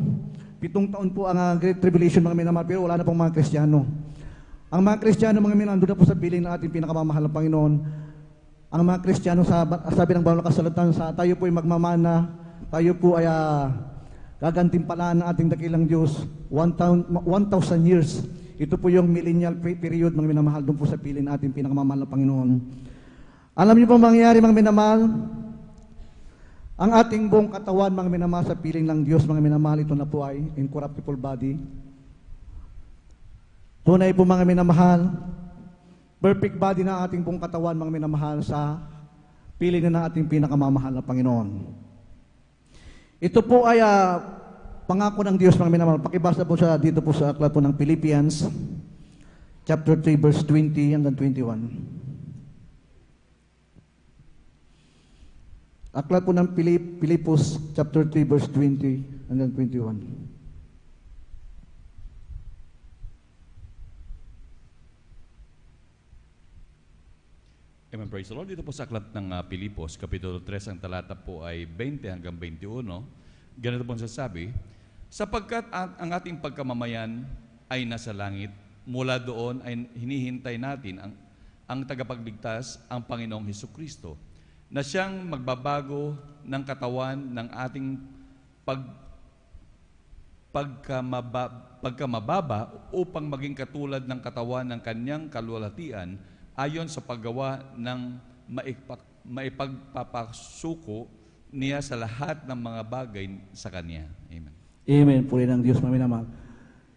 S10: ang Great Tribulation, mga minamahal, pero wala na pong mga Kristiyano. Ang mga Kristiyano, mga minamahal, doon na po sa piling ng ating pinakamamahal ng Panginoon. Ang mga Kristiyano, sabi ng banal na kasulatan, tayo po ay magmamana, tayo po ay gagantimpalaan ng ating dakilang Diyos 1,000 years. Ito po yung millennial period, mga minamahal, doon po sa piling ng ating pinakamamahal ng Panginoon. Alam niyo po mangyayari, mga minamahal? Ang ating buong katawan, mga minamahal, sa piling ng Diyos, mga minamahal, ito na po ay incorruptible body. Tunay po, mga minamahal, perfect body na ating buong katawan, mga minamahal, sa piling na ating pinakamamahal na Panginoon. Ito po ay pangako ng Diyos, mga minamahal. Pakibasa po siya dito po sa aklat po ng Philippians, chapter 3, verse 20 hanggang 21. Aklat po ng Pilipos, chapter 3, verse 20 hanggang 21.
S12: Amen, praise the Lord. Dito po sa aklat ng Pilipos, Kapitulo 3, ang talata po ay 20 hanggang 21. Ganito po sasabi, sapagkat ang ating pagkamamayan ay nasa langit, mula doon ay hinihintay natin ang tagapagligtas, ang Panginoong Hesukristo, na siyang magbabago ng katawan ng ating pagkamababa upang maging katulad ng katawan ng kanyang kalwalhatian ayon sa paggawa ng maipagpapasuko niya sa lahat ng mga bagay sa kanya. Amen.
S10: Amen. Puri ng Diyos, mga minamahal.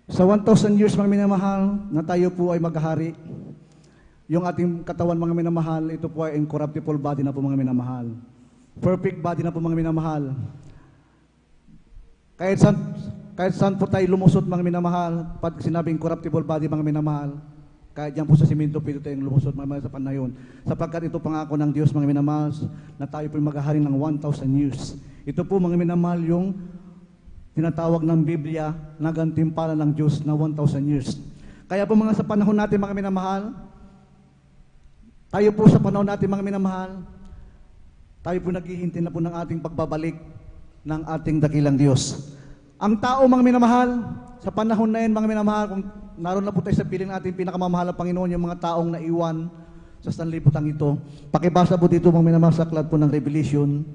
S10: Sa 1,000 years, mga minamahal, na tayo po ay maghahari, yung ating katawan, mga minamahal, ito po ay incorruptible body na po, mga minamahal. Perfect body na po, mga minamahal. Kahit saan po tayo lumusot, mga minamahal, pag sinabing incorruptible body, mga minamahal, kahit yan po sa simento, pwede tayong lumusot, mga minamahal, sa panahon. Sapagkat ito pangako ng Diyos, mga minamahal, na tayo po ay maghahari ng 1,000 years. Ito po, mga minamahal, yung tinatawag ng Biblia na gantimpala ng Diyos na 1,000 years. Kaya po, mga sa panahon natin, mga minamahal, tayo po sa panahon natin, mga minamahal, tayo po naghihintay na po ng ating pagbabalik ng ating dakilang Diyos. Ang tao, mga minamahal, sa panahon na yan, mga minamahal, kung naroon na po tayo sa piling natin pinakamamahal na Panginoon, yung mga taong naiwan sa sanlibutan ito. Pakibasa po dito, mga minamahal, sa aklat po ng Revelation,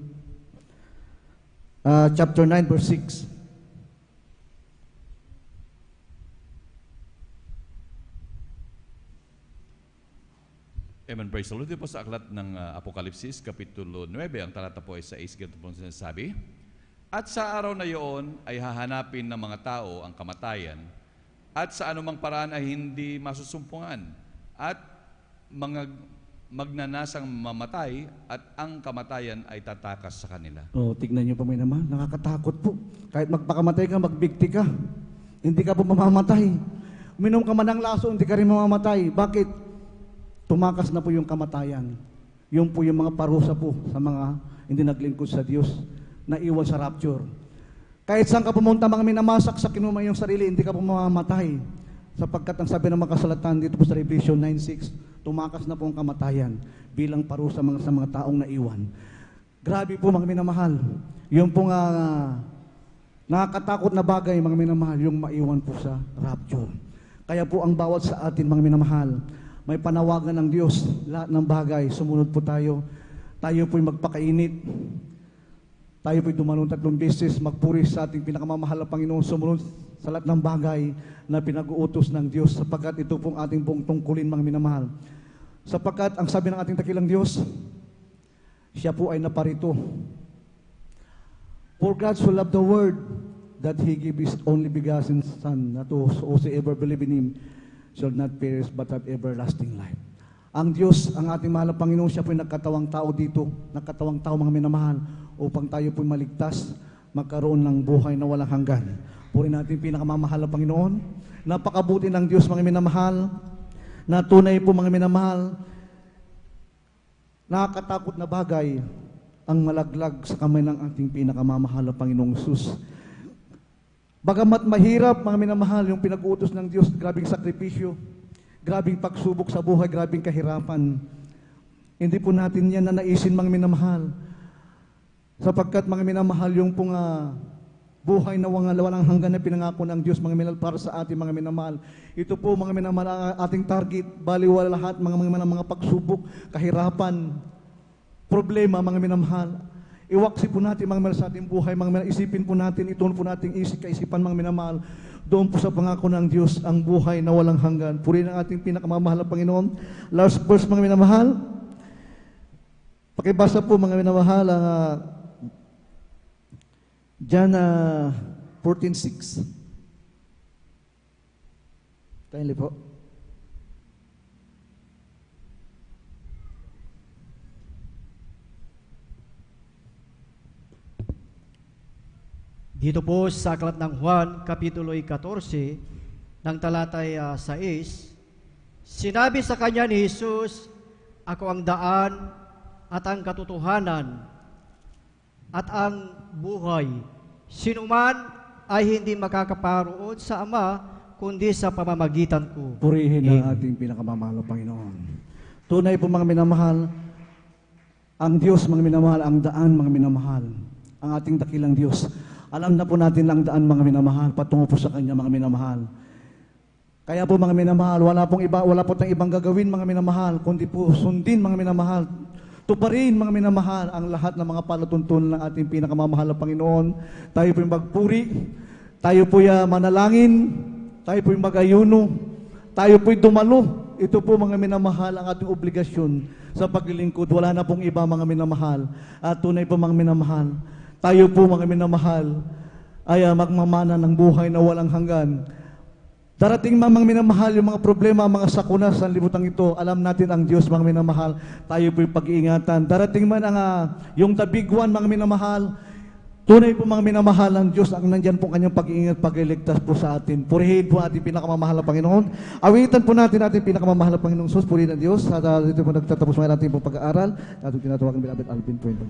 S10: chapter 9, verse 6.
S12: Amen, praise the Lord. Dito po sa aklat ng Apokalipsis, Kapitulo 9, ang talata po ay 6, ganito po sinasabi, at sa araw na iyon ay hahanapin ng mga tao ang kamatayan, at sa anumang paraan ay hindi masusumpungan, at magnanasang mamatay, at ang kamatayan ay tatakas sa kanila.
S10: Tignan niyo po, mga naman, nakakatakot po. Kahit magpakamatay ka, magbigti ka, hindi ka po mamamatay. Uminom ka man ng laso, hindi ka rin mamamatay. Bakit? Tumakas na po yung kamatayan. Yung po yung mga parusa po sa mga hindi naglingkod sa Diyos na iwan sa rapture. Kahit saan ka pumunta, mga minamasak sa kinuma yung sarili, hindi ka po mamamatay. Sapagkat ang sabi ng mga kasulatan dito po sa Revelation 9:6, tumakas na po ang kamatayan bilang parusa sa mga taong naiwan. Grabe po, mga minamahal. Yung pong nakakatakot na bagay, mga minamahal, yung maiwan po sa rapture. Kaya po ang bawat sa atin, mga minamahal, may panawagan ng Diyos, lahat ng bagay, sumunod po tayo. Tayo po'y magpakainit. Tayo po'y dumalong 3 beses, magpuri sa ating pinakamamahal na Panginoon, sumunod sa lahat ng bagay na pinag-uutos ng Diyos, sapagkat ito pong ating buong tungkulin, mga minamahal. Sapagkat ang sabi ng ating dakilang Diyos, siya po ay naparito. For God so loved the world that He gave His only begotten Son, that whosoever believe in Him shall not perish but have everlasting life. Ang Diyos, ang ating mahal na Panginoon, siya po ay nagkatawang tao dito, nagkatawang tao, mga minamahal, upang tayo po maligtas, magkaroon ng buhay na walang hanggan. Puri natin pinakamamahal na Panginoon. Napakabuti ng Diyos, mga minamahal, na tunay po, mga minamahal, nakakatakot na bagay ang malaglag sa kamay ng ating pinakamamahal na Panginoong Sus. Bagamat mahirap, mga minamahal, yung pinag-uutos ng Diyos, grabing sakripisyo, grabing pagsubok sa buhay, grabing kahirapan. Hindi po natin yan nanaisin, mga minamahal. Sapagkat, mga minamahal, yung pong buhay na walang hanggan na pinangako ng Diyos, mga minamahal, para sa ating mga minamahal. Ito po, mga minamahal, ang ating target, baliwala lahat, mga pagsubok, kahirapan, problema, mga minamahal. Iwaksi po natin, mga minamahal, sa ating buhay, mga minamahal, isipin po natin, ituon po natin kaisipan, mga minamahal, doon po sa pangako ng Diyos, ang buhay na walang hanggan. Purihin ang ating pinakamamahal na Panginoon. Last verse, mga minamahal. Pakibasa po, mga minamahal, ang John 14:6. Kindly po.
S11: Dito po sa Aklat ng Juan, Kapitulo 14, ng talatay 6, sinabi sa kanya ni Jesus, ako ang daan at ang katotohanan at ang buhay. Sino man ay hindi makakaparoon sa Ama, kundi sa pamamagitan ko.
S10: Purihin ang ating pinakamamahal na Panginoon. Tunay po, mga minamahal, ang Diyos, mga minamahal, ang daan, mga minamahal, ang ating dakilang Diyos. Alam na po natin ang daan, mga minamahal, patungo po sa Kanya, mga minamahal. Kaya po, mga minamahal, wala po tayong ibang gagawin, mga minamahal, kundi po sundin, mga minamahal, tuparin, mga minamahal, ang lahat ng mga palatuntunan ng ating pinakamamahal na Panginoon. Tayo po'y magpuri, tayo po'y manalangin, tayo po'y mag-ayuno, tayo po'y dumalo. Ito po, mga minamahal, ang ating obligasyon sa paglilingkod. Wala na pong iba, mga minamahal. At tunay po, mga minamahal, tayo po, mga minamahal, ay magmamana ng buhay na walang hanggan. Darating, mga minamahal, yung mga problema, mga sakuna sa libutan ito, alam natin ang Diyos, mga minamahal, tayo po'y pag-iingatan. Darating man yung the big one, mga minamahal, tunay po, mga minamahal, ang Diyos, ang nandyan po kanyang pag-iingat, pag-iligtas po sa atin. Purihin po ating pinakamamahal na Panginoon. Awitan po natin ating pinakamamahal na Panginoong Sus, purihin ang Diyos. At dito po nagtatapos mga natin po pag-aaral. At tinatawagan Bilabit Alvin po ito.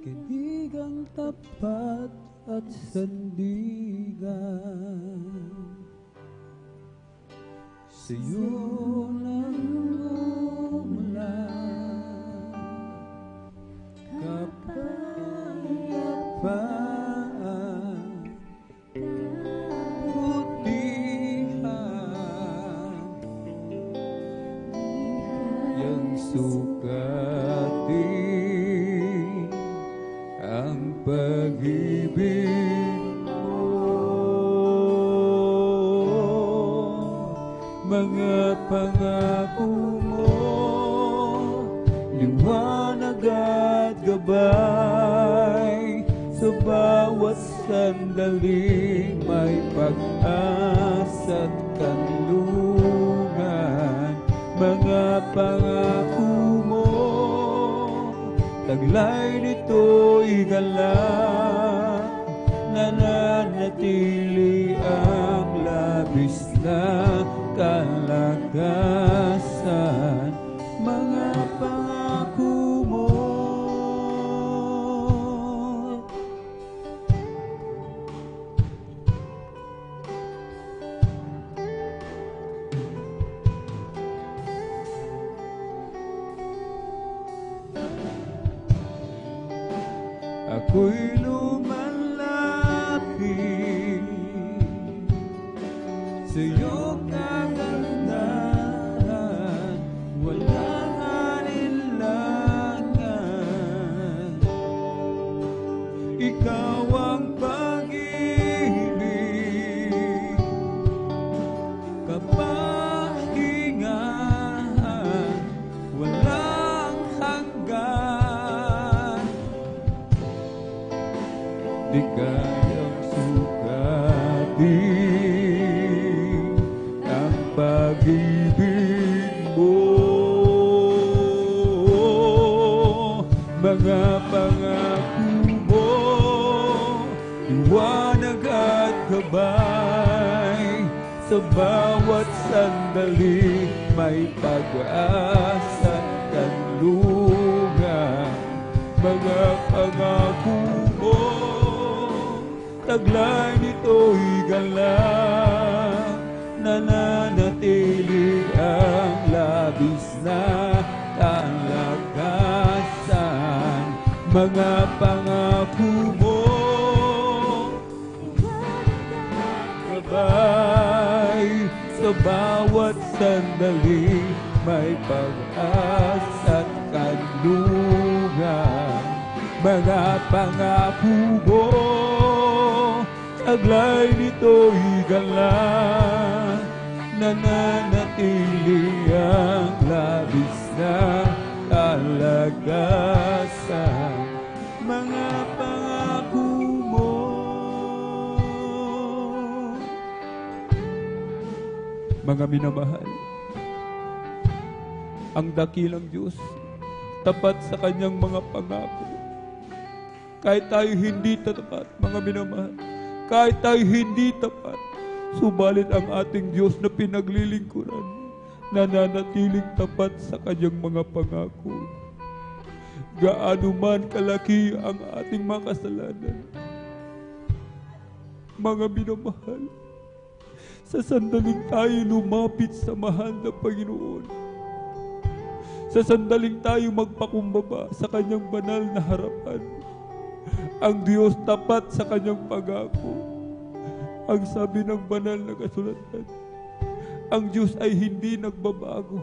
S3: Kaibigang tapat at sandigan, sa'yo lang umulan kapayapaan, kabutihan, yang sukatin ang pag-ibig mo. Mga pangako mo, liwanag at gabay, sa bawat sandaling may pag-asa't kanlungan. Mga pangako mo, taglay nito'y galak, nananatili ang labis na kalakasan. Mga pangako mo, ako'y lumanlang mga pangako mo, liwanag at gabay, sa bawat sandali may pag-asa at kanlungan. Mga pangako mo, taglay nito'y galang, nananatili ang labis na kalagasan. Mga pangako mo, gabay, sa bawat sandali may pag-asa at kanlungan. Mga pangako mo, taglay nito'y galang, nananatili ang labis na kalagasan. Mga pangako mo. Mga minamahal, ang dakilang Diyos, tapat sa kanyang mga pangako. Kahit tayo hindi tapat, mga minamahal, kahit tayo hindi tapat, subalit ang ating Diyos na pinaglilingkuran, nananatiling tapat sa kanyang mga pangako. Gaano man kalaki ang ating mga kasalanan, mga minamahal, sa sandaling tayo lumapit sa mahal na Panginoon, sa sandaling tayo magpakumbaba sa kanyang banal na harapan, ang Diyos tapat sa kanyang pangako. Ang sabi ng banal na kasulatan, ang Diyos ay hindi nagbabago.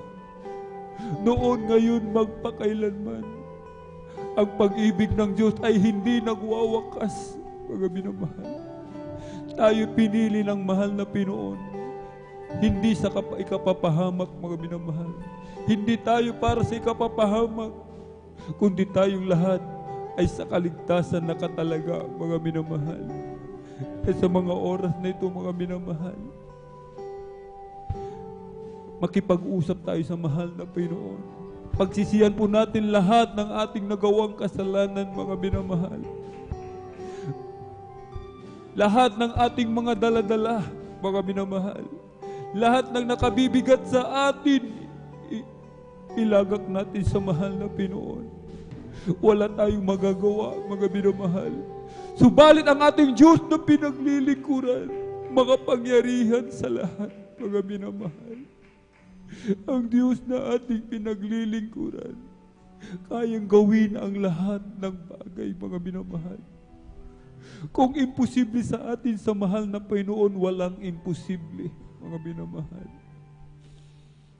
S3: Noon, ngayon, magpakailanman. Ang pag-ibig ng Diyos ay hindi nagwawakas, mga minamahal. Tayo pinili ng mahal na Pinoon, hindi sa ikapapahamak, mga minamahal. Hindi tayo para sa ikapapahamak, kundi tayong lahat ay sa kaligtasan na katalaga, mga minamahal. E sa mga oras na ito, mga minamahal, makipag-usap tayo sa mahal na Pinoon. Pagsisihan po natin lahat ng ating nagawang kasalanan, mga minamahal. Lahat ng ating mga daladala, mga minamahal. Lahat ng nakabibigat sa atin, ilagak natin sa mahal na Pinoon. Wala tayong magagawa, mga minamahal. Subalit ang ating Diyos na pinaglilingkuran, makapangyarihan sa lahat, mga minamahal. Ang Diyos na ating pinaglilingkuran, kayang gawin ang lahat ng bagay, mga minamahal. Kung imposible sa atin sa mahal na Panginoon, walang imposible, mga minamahal.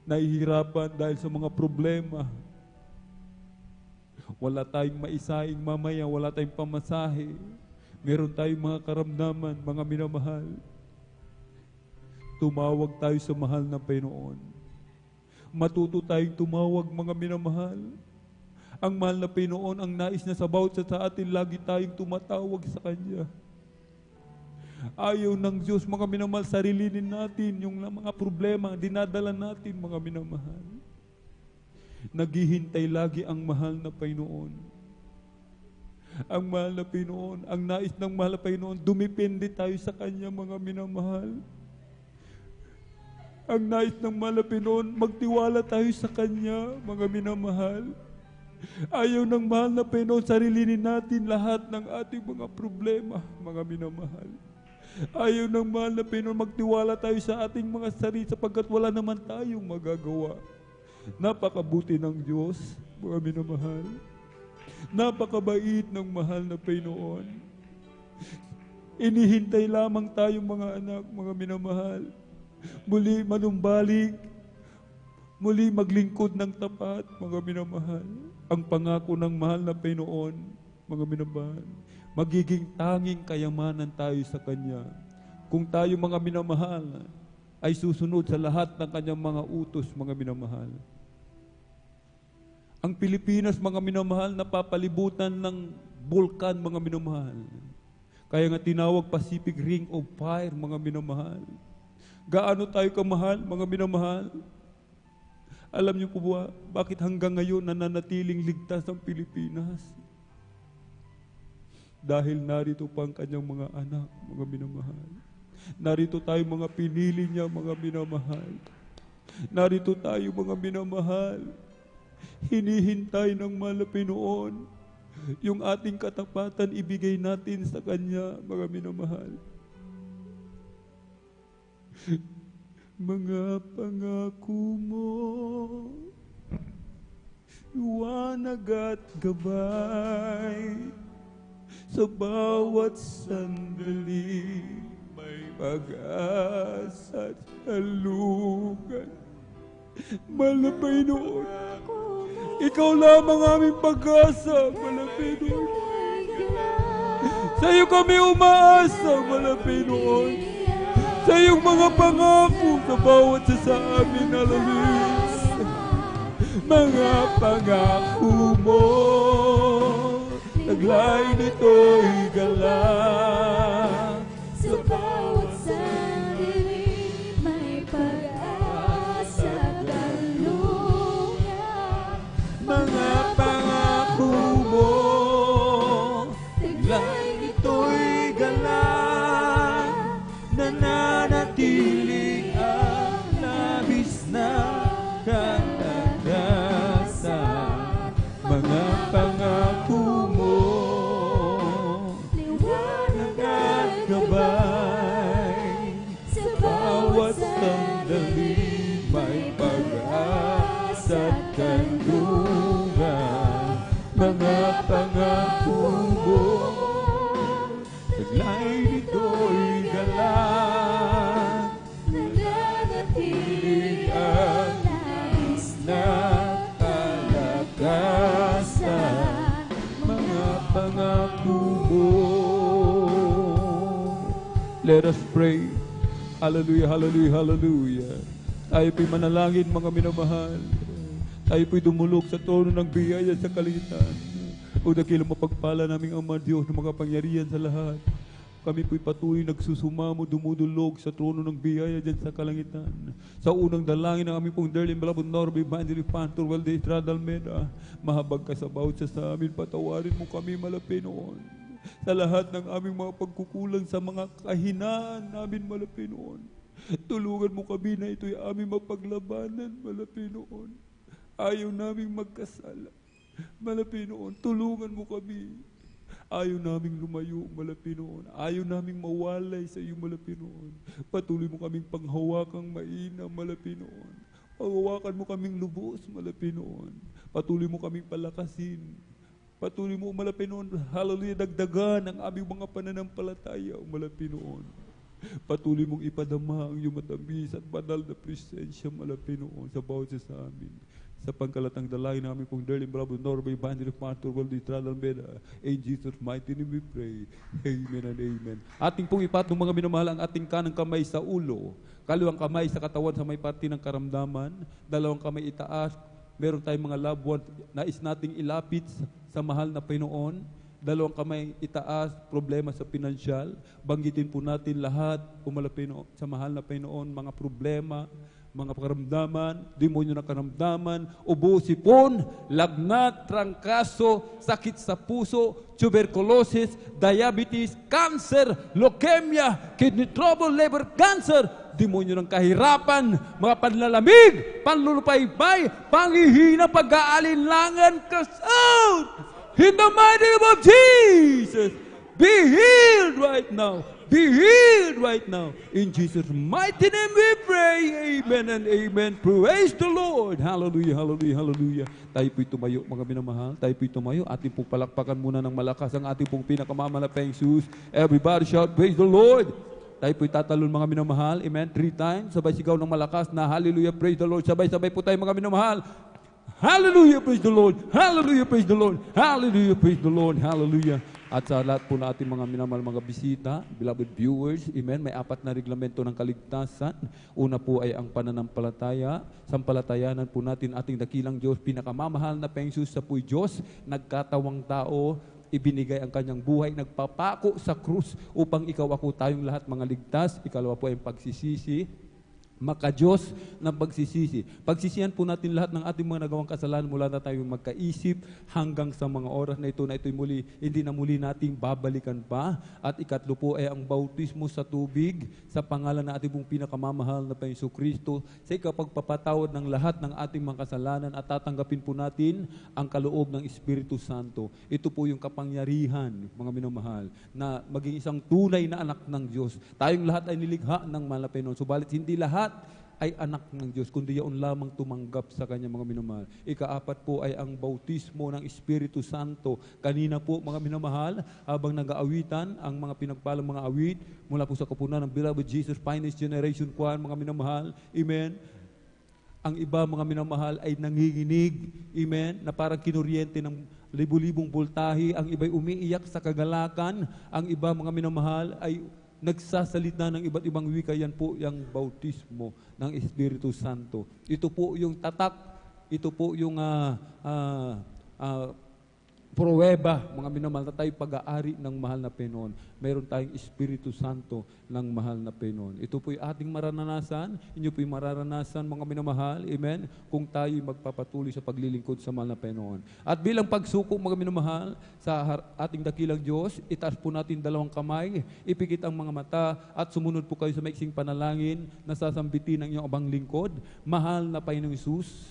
S3: Nahihirapan dahil sa mga problema. Wala tayong maisaing mamaya, wala tayong pamasahe. Meron tayong mga karamdaman, mga minamahal. Tumawag tayo sa mahal na Panginoon. Matuto tayong tumawag, mga minamahal. Ang mahal na Panginoon, ang nais na sa bawat sa atin, lagi tayong tumatawag sa Kanya. Ayaw ng Diyos, mga minamahal, sarilinin natin yung mga problema, dinadala natin, mga minamahal. Naghihintay lagi ang mahal na Panginoon. Ang mahal na Panginoon, ang nais ng mahal na Panginoon, dumipende tayo sa Kanya, mga minamahal. Ang nais ng mahal na Panginoon, magtiwala tayo sa Kanya, mga minamahal. Ayaw ng mahal na Panginoon, sarilinin natin lahat ng ating mga problema, mga minamahal. Ayaw ng mahal na Panginoon, magtiwala tayo sa ating mga sarili sapagkat wala naman tayong magagawa. Napakabuti ng Diyos, mga minamahal. Napakabait ng mahal na Panginoon. Inihintay lamang tayong mga anak, mga minamahal. Muli manumbalik, muli maglingkod ng tapat, mga minamahal. Ang pangako ng mahal na Panginoon, mga minamahal, magiging tanging kayamanan tayo sa Kanya. Kung tayo, mga minamahal, ay susunod sa lahat ng Kanyang mga utos, mga minamahal. Ang Pilipinas, mga minamahal, napapalibutan ng bulkan, mga minamahal. Kaya nga tinawag Pacific Ring of Fire, mga minamahal. Gaano tayo kamahal, mga minamahal? Alam niyo po ba, bakit hanggang ngayon nananatiling ligtas ang Pilipinas? Dahil narito pa ang kanyang mga anak, mga minamahal. Narito tayo mga pinili niya, mga minamahal. Narito tayo mga minamahal. Hinihintay ng mahal na Pinoon yung ating katapatan ibigay natin sa Kanya, mga minamahal. Mga pangako mo, liwanag at gabay, sa bawat sandali, may pag-asa at halugan. Mahal na Panginoon, Ikaw lamang aming pag-asa, mahal na Panginoon. Sa iyo kami umaasa, mahal na Panginoon. Sa iyong mga pangako sa bawat isa sa amin, hallelujah. Mga pangako mo, taglay nito'y galang.
S13: Sa bawat sandali, may pag-asa at kaluluyan.
S3: Mga pangako mo, taglay nito'y galang. Nananatili ang labis na kalagasan. Mga pangako mo, liwanag at gabay, sa bawat sandali may pag-asa at kanlungan. Mga pangako mo, taglay nito'y galang. Nananatili ang labis na kalagasan. Mga pangako mo. Let us pray. Hallelujah, hallelujah, hallelujah. Tayo po'y manalangin, mga minamahal. Tayo po'y dumulog sa trono ng biyaya sa kalangitan. O dakilang mapagpala naming Ama Diyos na makapangyarihan sa lahat. Kami po'y patuloy nagsusumamo, dumudulog sa trono ng biyaya dyan sa kalangitan. Sa unang dalangin ng aming pong dearly beloved Norby Evangelist Pastor Walde Estrada Almeida, mahabag ka sa bawat sa amin, patawarin mo kami, Malapinoon. Sa lahat ng aming mga pagkukulang sa mga kahinaan namin, Malapinoon. Tulungan mo kami na ito'y aming mapaglabanan, Malapinoon. Ayaw naming magkasala, Malapinoon. Tulungan mo kami. Ayaw naming lumayo, Malapinoon. Ayaw naming mawalay sa iyo, Malapinoon. Patuloy mo kaming panghawakang mainam, Malapinoon. Panghawakan mo kaming lubos, Malapinoon. Patuloy mo kaming palakasin. Patuloy mo, Malapinoon, hallelujah, dagdagan ang aming mga pananampalataya, Malapinoon. Patuloy mong ipadama ang iyong matamis at banal na presensya, Malapinoon, sa bawat isa sa amin. Sa pangkalatang dalangin namin pong dearly brother Norby Evangelist Pastor Walde Estrada Almeida. In Jesus' mighty name we pray. Amen and amen. Ating pong ipatong mga minamahal ang ating kanang kamay sa ulo, kaliwang kamay sa katawan sa may parte ng karamdaman, dalawang kamay itaas. Meron tayong mga loved ones nais nating ilapit sa mahal na Panginoon. Dalawang kamay itaas, problema sa pinansyal. Banggitin po natin lahat, Panginoon, sa mahal na Panginoon, mga problema, mga karamdaman, demonyo na karamdaman, ubo, sipon, lagnat, trangkaso, sakit sa puso, tuberculosis, diabetes, cancer, leukemia, kidney trouble, liver cancer, demonyo ng kahirapan, mga panlalamig, panlulupaybay, panghihina, pag-aalinlangan, cast out! In the mighty name of Jesus, be healed right now. Be healed right now. In Jesus' mighty name we pray. Amen and amen. Praise the Lord. Hallelujah, hallelujah, hallelujah. Tayo po'y tumayo, mga minamahal. Tayo po'y tumayo. Ating pong palakpakan muna ng malakas ang ating pong pinakamamalang Jesus. Everybody shout, praise the Lord. Tayo po'y tatalon, mga minamahal. Amen. 3 times. Sabay sigaw ng malakas na hallelujah, praise the Lord. Sabay-sabay po tayo, mga minamahal. Hallelujah, praise the Lord. Hallelujah, praise the Lord. Hallelujah, praise the Lord. Hallelujah. At sa lahat po na ating mga minamahal, mga bisita, beloved viewers, amen, may 4 na reglamento ng kaligtasan. Una po ay ang pananampalataya. Sampalatayanan po natin ating dakilang Diyos, pinakamamahal na Panginoon sa pu'y Diyos, nagkatawang tao, ibinigay ang kanyang buhay, nagpapako sa krus upang ikaw ako tayong lahat mga ligtas. Ikalawa po ay ang pagsisisi.
S2: Maka-Diyos ng pagsisisi. Pagsisihan po natin lahat ng ating mga nagawang kasalanan mula na tayong magkaisip hanggang sa mga oras na ito'y muli, hindi na muli nating babalikan pa. At ikatlo po ay ang bautismo sa tubig sa pangalan ng ating pong pinakamamahal na Panginoong Kristo sa ikapagpapatawad ng lahat ng ating mga kasalanan at tatanggapin po natin ang kaloob ng Espiritu Santo. Ito po yung kapangyarihan, mga minamahal, na maging isang tunay na anak ng Diyos. Tayong lahat ay nilikha ng mahal na Panginoon. Subalit hindi lahat ay anak ng Diyos, kundi yaon lamang tumanggap sa Kanya, mga minamahal. Ikaapat po ay ang bautismo ng Espiritu Santo. Kanina po, mga minamahal, habang nag-aawitan ang mga pinagpalang mga awit mula po sa kapunan ng Beloved Jesus Finest Generation Choir, mga minamahal, amen. Ang iba, mga minamahal, ay nanginginig, amen, na parang kinuryente ng libu-libong voltahe. Ang iba'y umiiyak sa kagalakan. Ang iba, mga minamahal, ay nagsasalita ng iba't ibang wika. Yan po yung bautismo ng Espiritu Santo. Ito po yung tatak, ito po yung pruweba, mga minamahal, na tayo pag-aari ng mahal na Panginoon. Meron tayong Espiritu Santo ng mahal na Panginoon. Ito po yung ating mararanasan, inyo po yung mararanasan, mga minamahal, amen, kung tayo magpapatuloy sa paglilingkod sa mahal na Panginoon. At bilang pagsuko, mga minamahal, sa ating dakilang Diyos, itaas po natin dalawang kamay, ipikit ang mga mata, at sumunod po kayo sa maiksing panalangin na sasambitin ng inyong abang lingkod. Mahal na Panginoong Hesus,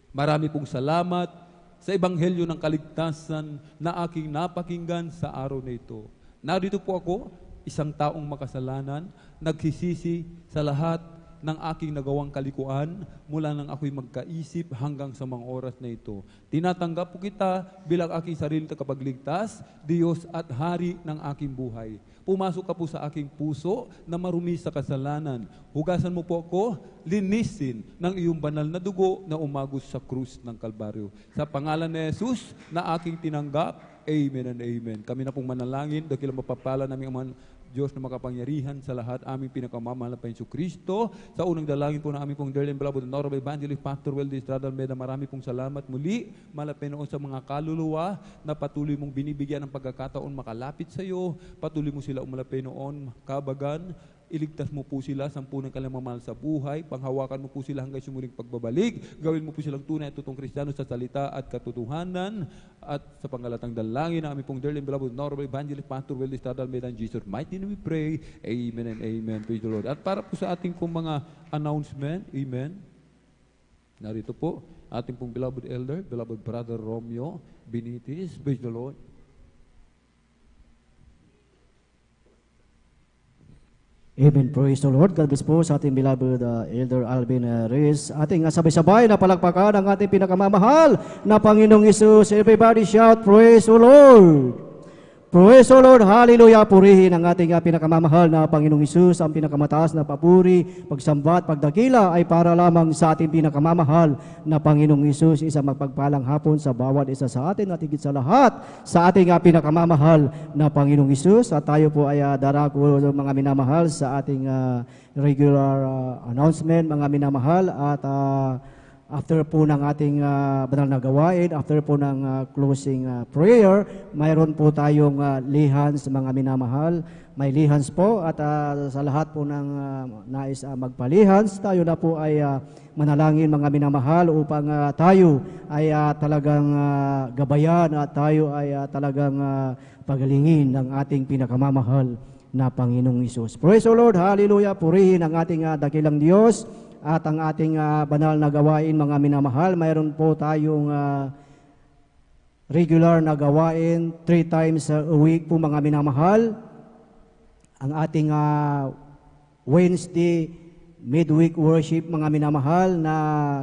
S2: marami pong salamat sa ebanghelyo ng kaligtasan na aking napakinggan sa araw na ito. Narito po ako, isang taong makasalanan, nagsisisi sa lahat ng aking nagawang kalikuan mula nang ako'y magkaisip hanggang sa mga oras na ito. Tinatanggap po kita bilang aking sariling tagapagligtas, Diyos at Hari ng aking buhay. Pumasok ka po sa aking puso na marumi sa kasalanan. Hugasan mo po ako, linisin ng iyong banal na dugo na umagos sa krus ng Kalbaryo. Sa pangalan ni Jesus na aking tinanggap, amen and amen. Kami na pong manalangin, dahil mapapala namin ang Diyos na makapangyarihan sa lahat, aming pinakamamahal na Panginoon Kristo. Sa unang dalangin po na aming pong dearly and beloved Honorable Evangelist Pastor Weldy Estrada Almeida, marami pong salamat muli, mahal na Panginoon, sa mga kaluluwa na patuloy mong binibigyan ng pagkakataon makalapit sa iyo. Patuloy mo sila, mahal na Panginoon, kabagan. Iligtas mo po sila sa punang kalamamahal sa buhay. Panghawakan mo po sila hanggang sa muling pagbabalik. Gawin mo po silang tunay at totoong Kristiyano sa salita at katotohanan. At sa pangalatang dalangin na aming pong dearly and beloved Honorable Evangelist Pastor Weldy Estrada Almeida, in Jesus' mighty name we pray. Amen and amen. Praise the Lord. At para po sa ating pong mga announcement, amen. Narito po, ating pong beloved elder, beloved brother Romeo Benitez. Praise the Lord.
S11: Amen. Praise the Lord. God bless po sa ating beloved Elder Alvin Reyes. Ating sabay-sabay na palakpakan ang ating pinakamamahal na Panginoong Hesus. Everybody shout, praise the Lord. Praise the Lord. Hallelujah. Purihin ang ating pinakamamahal na Panginoong Hesus. Ang pinakamataas na papuri, pagsamba at pagdakila ay para lamang sa ating pinakamamahal na Panginoong Hesus. Isang magpagpalang hapon sa bawat isa sa atin at higit sa lahat sa ating pinakamamahal na Panginoong Hesus. At tayo po ay darako, mga minamahal, sa ating regular announcement, mga minamahal. At after po ng ating banal na gawain, after po ng closing prayer, mayroon po tayong lihans, mga minamahal. May lihans po at sa lahat po ng nais magpalihans, tayo na po ay manalangin, mga minamahal, upang tayo ay talagang gabayan at tayo ay talagang pagalingin ng ating pinakamamahal na Panginoong Hesus. Praise the Lord, hallelujah, purihin ang ating dakilang Diyos. At ang ating banal na gawain, mga minamahal, mayroon po tayong regular na gawain 3 times a week po, mga minamahal. Ang ating Wednesday midweek worship, mga minamahal, na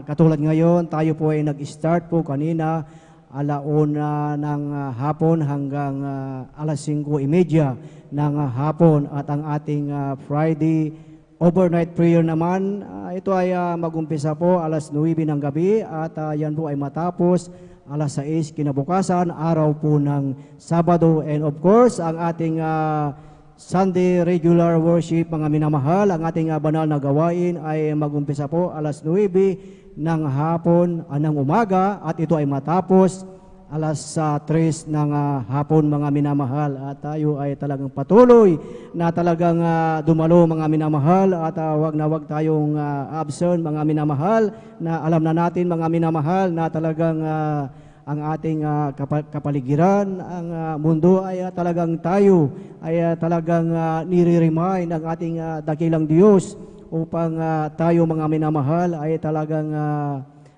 S11: katulad ngayon, tayo po ay nag-start po kanina 1:00 ng hapon hanggang 5:30 ng hapon. At ang ating Friday overnight prayer naman, ito ay mag-umpisa po 9:00 ng gabi at yan po ay matapos 6:00 kinabukasan, araw po ng Sabado. And of course, ang ating Sunday regular worship, mga minamahal, ang ating banal na gawain ay mag-umpisa po 9:00 ng hapon ng umaga at ito ay matapos alas 3 ng hapon mga minamahal, at tayo ay talagang patuloy na talagang dumalo mga minamahal, at wag na wag tayong absent mga minamahal, na alam na natin mga minamahal na talagang ang ating kapaligiran, ang mundo ay talagang tayo ay talagang nire-remind ng ating dakilang Diyos upang tayo mga minamahal ay talagang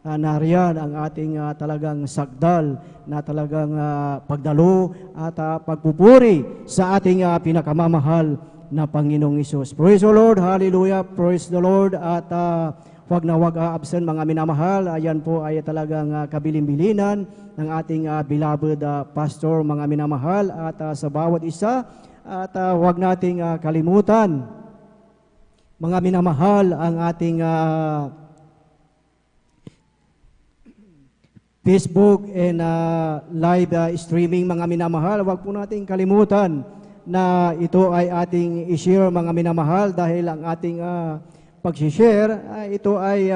S11: nariyan ang ating talagang sagdal na talagang pagdalo at pagpupuri sa ating pinakamamahal na Panginoong Hesus. Praise the Lord, hallelujah, praise the Lord. At wag na wag absent mga minamahal, ayan po ay talagang kabilin-bilinan ng ating beloved pastor mga minamahal, at sa bawat isa, at wag nating kalimutan mga minamahal ang ating Facebook and live streaming mga minamahal. Wag po nating kalimutan na ito ay ating i-share mga minamahal, dahil ang ating pag-share, ito ay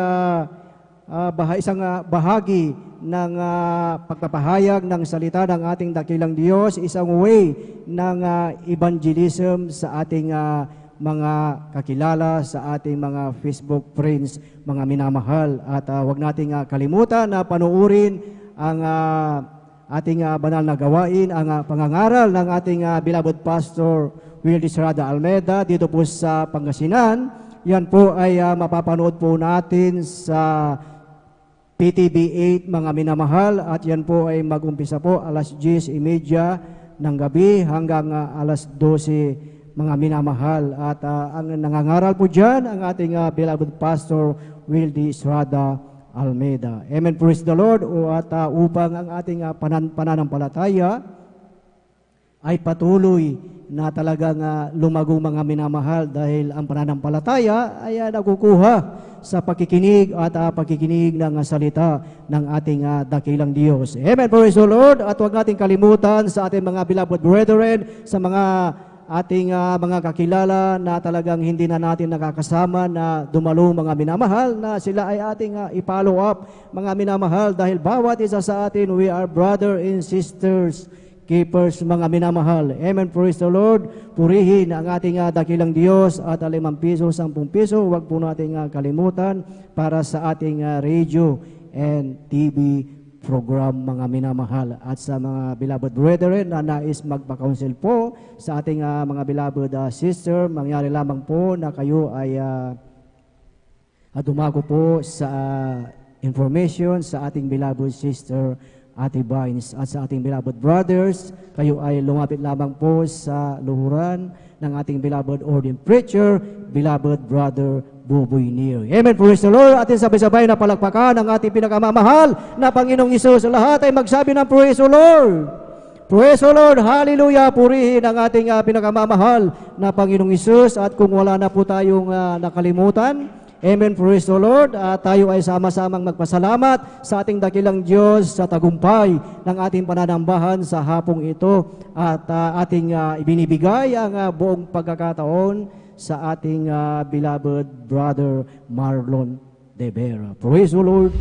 S11: isang bahagi ng pagpapahayag ng salita ng ating dakilang Diyos, isang way ng evangelism sa ating mga kakilala, sa ating mga Facebook friends, mga minamahal. At wag nating kalimutan na panuurin ang ating banal na gawain, ang pangangaral ng ating beloved Pastor Will Estrada Almeida dito po sa Pangasinan. Yan po ay mapapanood po natin sa PTV 8 mga minamahal, at yan po ay mag-umpisa po alas 10:30 ng gabi hanggang alas 12 mga minamahal. At ang nangangaral po dyan ang ating beloved Pastor Will D. Estrada Almeida. Amen, praise the Lord. At upang ang ating pananampalataya ay patuloy na talagang lumago mga minamahal, dahil ang pananampalataya ay nakukuha sa pakikinig at pakikinig ng salita ng ating dakilang Diyos. Amen, praise the Lord. At huwag nating kalimutan sa ating mga beloved brethren, sa mga ating mga kakilala na talagang hindi na natin nakakasama na dumalo mga minamahal, na sila ay ating i-follow up mga minamahal, dahil bawat isa sa atin, we are brother and sisters keepers mga minamahal. Amen, praise the Lord. Purihin ang ating dakilang Diyos, at 5 piso, 10 piso, huwag po nating kalimutan para sa ating radio and TV program mga minamahal. At sa mga beloved brethren na nais magpa-counsel po sa ating mga beloved sister, mangyari lamang po na kayo ay dumago po sa information sa ating beloved sister Ate Vines, at sa ating beloved brothers, kayo ay lumapit lamang po sa luhuran ng ating beloved ordained preacher, beloved brother Buboy Neer. Amen, praise the Lord. Atin sabay-sabay na palakpakan ang ating pinakamamahal na Panginoong Hesus. Lahat ay magsabi ng praise the Lord. Praise the Lord, hallelujah. Purihin ang ating pinakamamahal na Panginoong Hesus. At kung wala na po tayong nakalimutan, amen, praise the Lord. Tayo ay sama-samang magpasalamat sa ating dakilang Diyos sa tagumpay ng ating pananambahan sa hapong ito, at ating ibinibigay ang buong pagkakataon sa ating beloved brother Marlon De Vera. Praise the Lord.